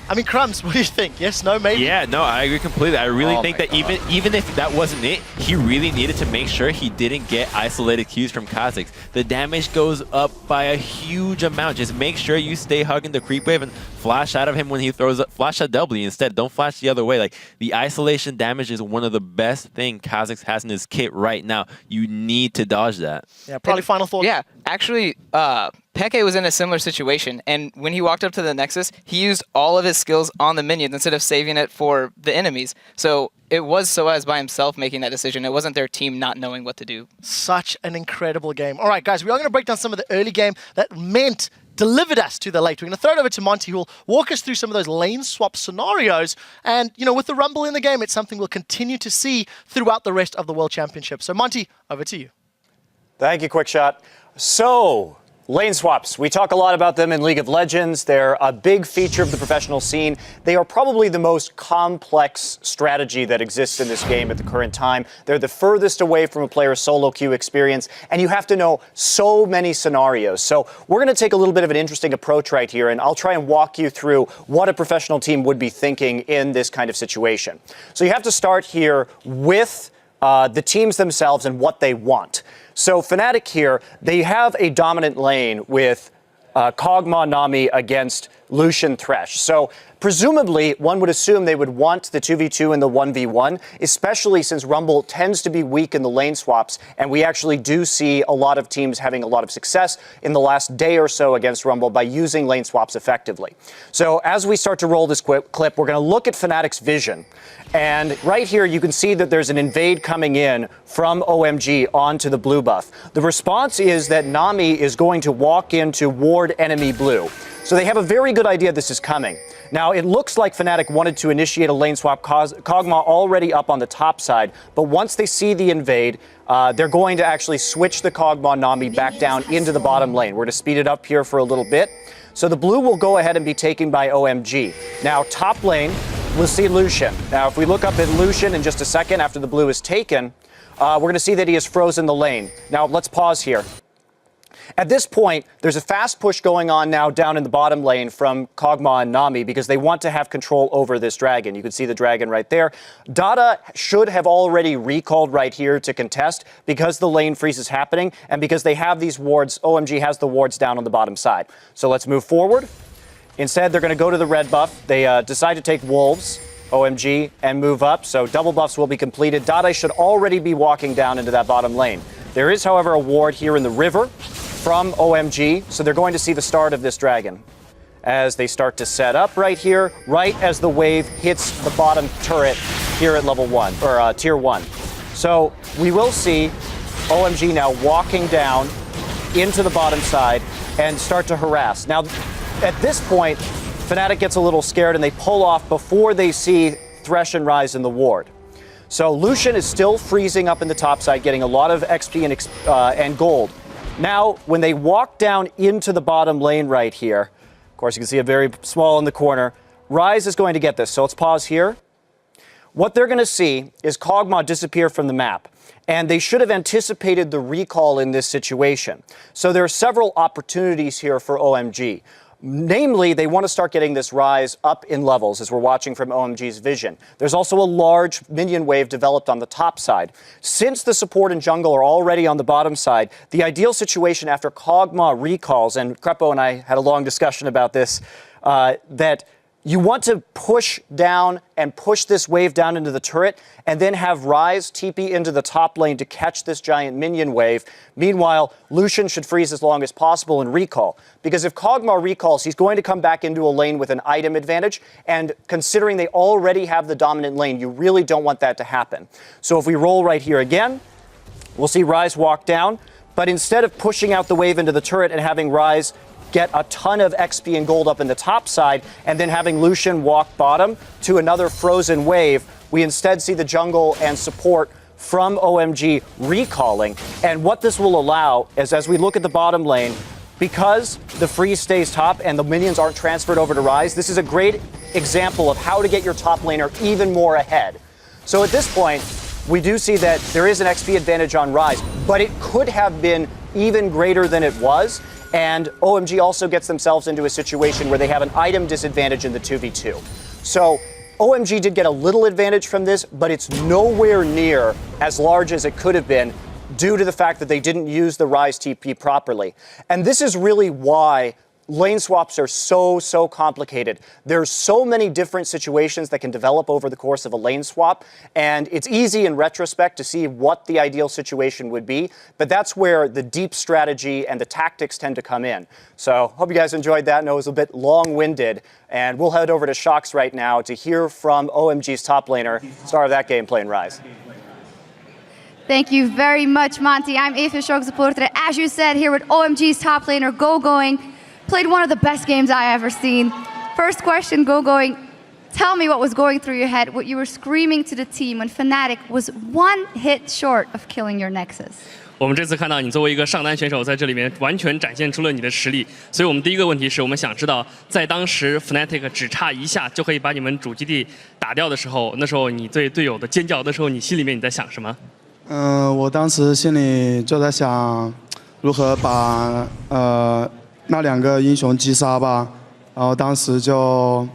I mean, Crumbs, what do you think? Yes, no, maybe? Yeah, no, I agree completely. I really think that even if that wasn't it, he really needed to make sure he didn't get isolated Qs from Kha'Zix. The damage goes up by a huge amount. Just make sure you stay hugging the creep wave and flash out of him when he throws up. Flash at W instead. Don't flash the other way. Like, the isolation damage is one of the best things Kha'Zix has in his kit right now. You need to dodge that. Yeah, probably final thought. Yeah, actually, Peke was in a similar situation, and when he walked up to the Nexus, he used all of his skills on the minions instead of saving it for the enemies. So it was SOAS by himself making that decision. It wasn't their team not knowing what to do. Such an incredible game. All right, guys, we are going to break down some of the early game that delivered us to the late. We're going to throw it over to Monty, who will walk us through some of those lane swap scenarios. And, you know, with the Rumble in the game, it's something we'll continue to see throughout the rest of the World Championship. So, Monty, over to you. Thank you, Quickshot. So, lane swaps. We talk a lot about them in League of Legends. They're a big feature of the professional scene. They are probably the most complex strategy that exists in this game at the current time. They're the furthest away from a player's solo queue experience, and you have to know so many scenarios. So we're going to take a little bit of an interesting approach right here, and I'll try and walk you through what a professional team would be thinking in this kind of situation. So you have to start here with the teams themselves and what they want. So Fnatic here, they have a dominant lane with Kog'Maw Nami against Lucian Thresh. So presumably, one would assume they would want the 2v2 and the 1v1, especially since Rumble tends to be weak in the lane swaps, and we actually do see a lot of teams having a lot of success in the last day or so against Rumble by using lane swaps effectively. So as we start to roll this clip, we're going to look at Fnatic's vision. And right here, you can see that there's an invade coming in from OMG onto the blue buff. The response is that Nami is going to walk in to ward enemy blue. So they have a very good idea this is coming. Now, it looks like Fnatic wanted to initiate a lane swap, Kog'Maw already up on the top side, but once they see the invade, they're going to actually switch the Kog'Maw Nami back down into the bottom lane. We're going to speed it up here for a little bit. So the blue will go ahead and be taken by OMG. Now, top lane, we'll see Lucian. Now, if we look up at Lucian in just a second after the blue is taken, we're going to see that he has frozen the lane. Now, let's pause here. At this point, there's a fast push going on now down in the bottom lane from Kog'Maw and Nami because they want to have control over this dragon. You can see the dragon right there. Dada should have already recalled right here to contest because the lane freeze is happening and because they have these wards. OMG has the wards down on the bottom side. So let's move forward. Instead, they're going to go to the red buff. They decide to take Wolves, OMG, and move up. So double buffs will be completed. Dada should already be walking down into that bottom lane. There is, however, a ward here in the river from OMG, so they're going to see the start of this dragon as they start to set up right here, right as the wave hits the bottom turret here at level 1, or tier 1. So we will see OMG now walking down into the bottom side and start to harass. Now, at this point, Fnatic gets a little scared and they pull off before they see Thresh and Ryze in the ward. So Lucian is still freezing up in the top side, getting a lot of XP and gold. Now, when they walk down into the bottom lane right here, of course, you can see it very small in the corner, Ryze is going to get this. So let's pause here. What they're going to see is Kog'Maw disappear from the map. And they should have anticipated the recall in this situation. So there are several opportunities here for OMG. Namely, they want to start getting this Rise up in levels, as we're watching from OMG's vision. There's also a large minion wave developed on the top side. Since the support and jungle are already on the bottom side, the ideal situation after Kog'Maw recalls, and Krepo and I had a long discussion about this, that you want to push down and push this wave down into the turret and then have Rise TP into the top lane to catch this giant minion wave. Meanwhile, Lucian should freeze as long as possible and recall. Because if Kog'Maw recalls, he's going to come back into a lane with an item advantage. And considering they already have the dominant lane, you really don't want that to happen. So if we roll right here again, we'll see Rise walk down. But instead of pushing out the wave into the turret and having Rise get a ton of XP and gold up in the top side, and then having Lucian walk bottom to another frozen wave, we instead see the jungle and support from OMG recalling. And what this will allow is, as we look at the bottom lane, because the freeze stays top and the minions aren't transferred over to Rise, this is a great example of how to get your top laner even more ahead. So at this point, we do see that there is an XP advantage on Rise, but it could have been even greater than it was. And OMG also gets themselves into a situation where they have an item disadvantage in the 2v2. So OMG did get a little advantage from this, but it's nowhere near as large as it could have been due to the fact that they didn't use the Rise TP properly. And this is really why lane swaps are so complicated. There's so many different situations that can develop over the course of a lane swap, and it's easy in retrospect to see what the ideal situation would be, but that's where the deep strategy and the tactics tend to come in. So hope you guys enjoyed that. I know it was a bit long-winded, and we'll head over to Shox right now to hear from OMG's top laner, star of that game playing Rise. Thank you very much, Monty. I'm Eva Shox supporter. As you said, here with OMG's top laner, Going. Played one of the best games I ever seen. First question, Going. Tell me what was going through your head, what you were screaming to the team when Fnatic was one hit short of killing your Nexus. 我们这次看到你作为一个上单选手，在这里面完全展现出了你的实力。所以我们第一个问题是我们想知道，在当时 Fnatic 只差一下就可以把你们主基地打掉的时候，那时候你对队友的尖叫的时候，你心里面你在想什么？我当时心里就在想，如何把那2个英雄击杀吧，然后当时就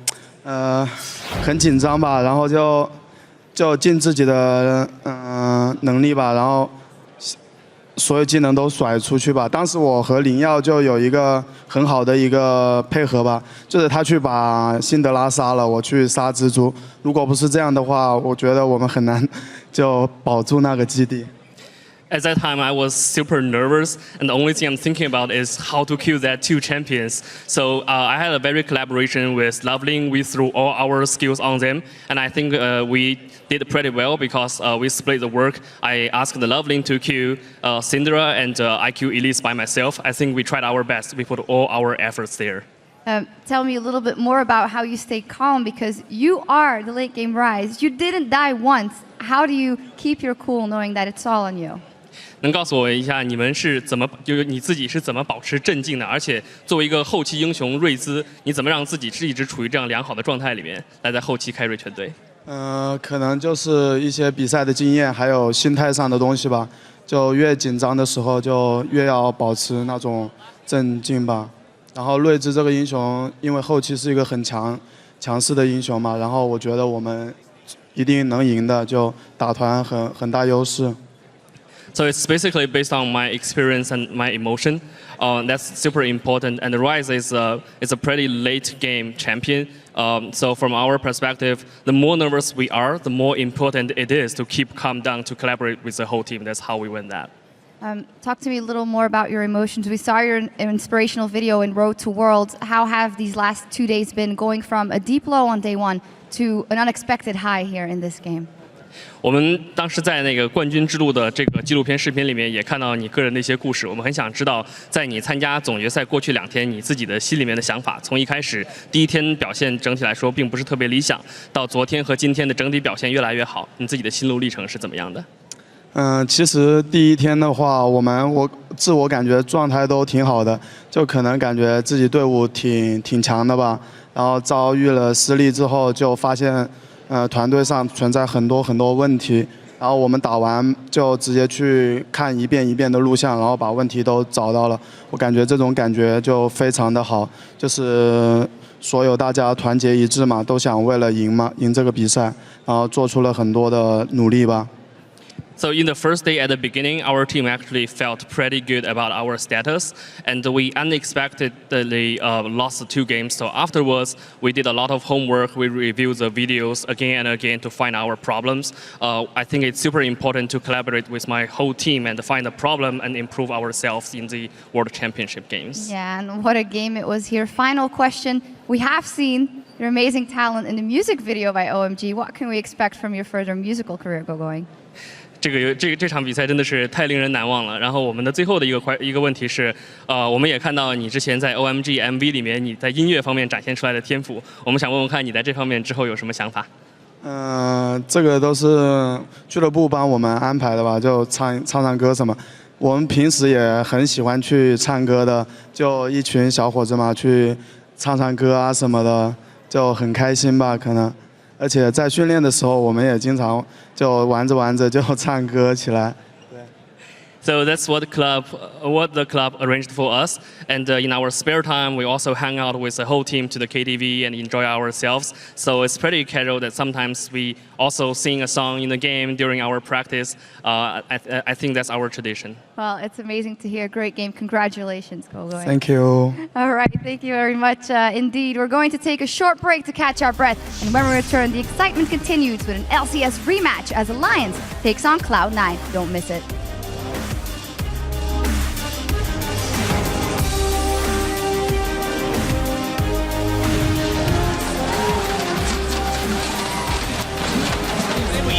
很紧张吧，然后就尽自己的能力吧，然后所有技能都甩出去吧。当时我和灵耀就有一个很好的一个配合吧，就是他去把辛德拉杀了，我去杀蜘蛛。如果不是这样的话，我觉得我们很难就保住那个基地。At that time, I was super nervous, and the only thing I'm thinking about is how to kill that 2 champions. So I had a very collaboration with Loveling. We threw all our skills on them, and I think we did pretty well because we split the work. I asked the Loveling to kill Syndra, and I killed Elise by myself. I think we tried our best. We put all our efforts there. Tell me a little bit more about how you stay calm, because you are the late game Rise. You didn't die once. How do you keep your cool knowing that it's all on you? 能告诉我一下，你们是怎么，就是你自己是怎么保持镇静的？而且作为一个后期英雄瑞兹，你怎么让自己是一直处于这样良好的状态里面，来在后期carry全队？可能就是一些比赛的经验，还有心态上的东西吧。就越紧张的时候，就越要保持那种镇静吧。然后瑞兹这个英雄，因为后期是一个很强势的英雄嘛，然后我觉得我们一定能赢的，就打团很大优势。So it's basically based on my experience and my emotion. That's super important. And the Rise is a pretty late game champion. So from our perspective, the more nervous we are, the more important it is to keep calm down, to collaborate with the whole team. That's how we win that. Talk to me a little more about your emotions. We saw your inspirational video in Road to Worlds. How have these last 2 days been, going from a deep low on day 1 to an unexpected high here in this game? 我们当时在那个冠军之路的这个纪录片视频里面也看到你个人的一些故事，我们很想知道，在你参加总决赛过去2天，你自己的心里面的想法。从一开始第1天表现整体来说并不是特别理想，到昨天和今天的整体表现越来越好，你自己的心路历程是怎么样的？其实第1天的话，我自我感觉状态都挺好的，就可能感觉自己队伍挺强的吧。然后遭遇了失利之后，就发现团队上存在很多问题，然后我们打完就直接去看一遍一遍的录像，然后把问题都找到了。我感觉这种感觉就非常的好，就是所有大家团结一致嘛，都想为了赢这个比赛，然后做出了很多的努力吧。So in the first day at the beginning, our team actually felt pretty good about our status, and we unexpectedly lost 2 games. So afterwards, we did a lot of homework. We reviewed the videos again and again to find our problems. I think it's super important to collaborate with my whole team and find the problem and improve ourselves in the World Championship games. Yeah, and what a game it was here. Final question. We have seen your amazing talent in the music video by OMG. What can we expect from your further musical career going? 这场比赛真的是太令人难忘了。然后我们的最后的一个问题是，我们也看到你之前在 OMG MV 里面你在音乐方面展现出来的天赋，我们想问问看你在这方面之后有什么想法？这个都是俱乐部帮我们安排的吧，就唱歌什么。我们平时也很喜欢去唱歌的，就一群小伙子嘛，去唱歌啊什么的，就很开心吧，可能。而且在训练的时候，我们也经常就玩着就唱歌起来。So that's what the club arranged for us. And in our spare time, we also hang out with the whole team to the KTV and enjoy ourselves. So it's pretty casual that sometimes we also sing a song in the game during our practice. I think that's our tradition. Well, it's amazing to hear. Great game. Congratulations, Gogoing. Thank you. All right, thank you very much indeed. We're going to take a short break to catch our breath. And when we return, the excitement continues with an LCS rematch as Alliance takes on Cloud9. Don't miss it.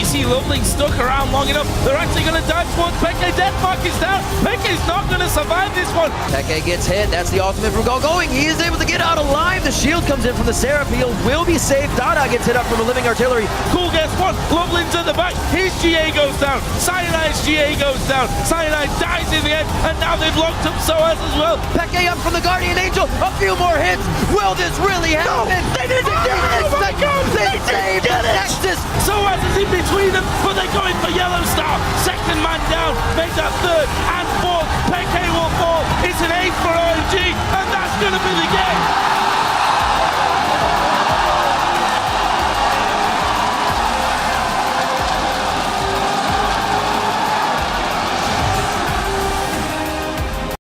See Loveling stuck around long enough. They're actually going to dive towards Peke. Deathmark is down. Peke's not going to survive this one. Peke gets hit. That's the ultimate from Gogoing. He is able to get out alive. The shield comes in from the Seraph. He will be safe. Dada gets hit up from a living artillery. Cool, guess what? Loveling's at the back. His GA goes down. Cyanide's GA goes down. Cyanide dies in the end, and now they've locked up Soaz as well. Peke up from the Guardian Angel. A few more hits. Will this really happen? No, they did it! Oh my God! They saved it! Nexus! Soaz is in between them, but they're going for Yellow Star. Second man down, make that third and fourth. Peke will fall. It's an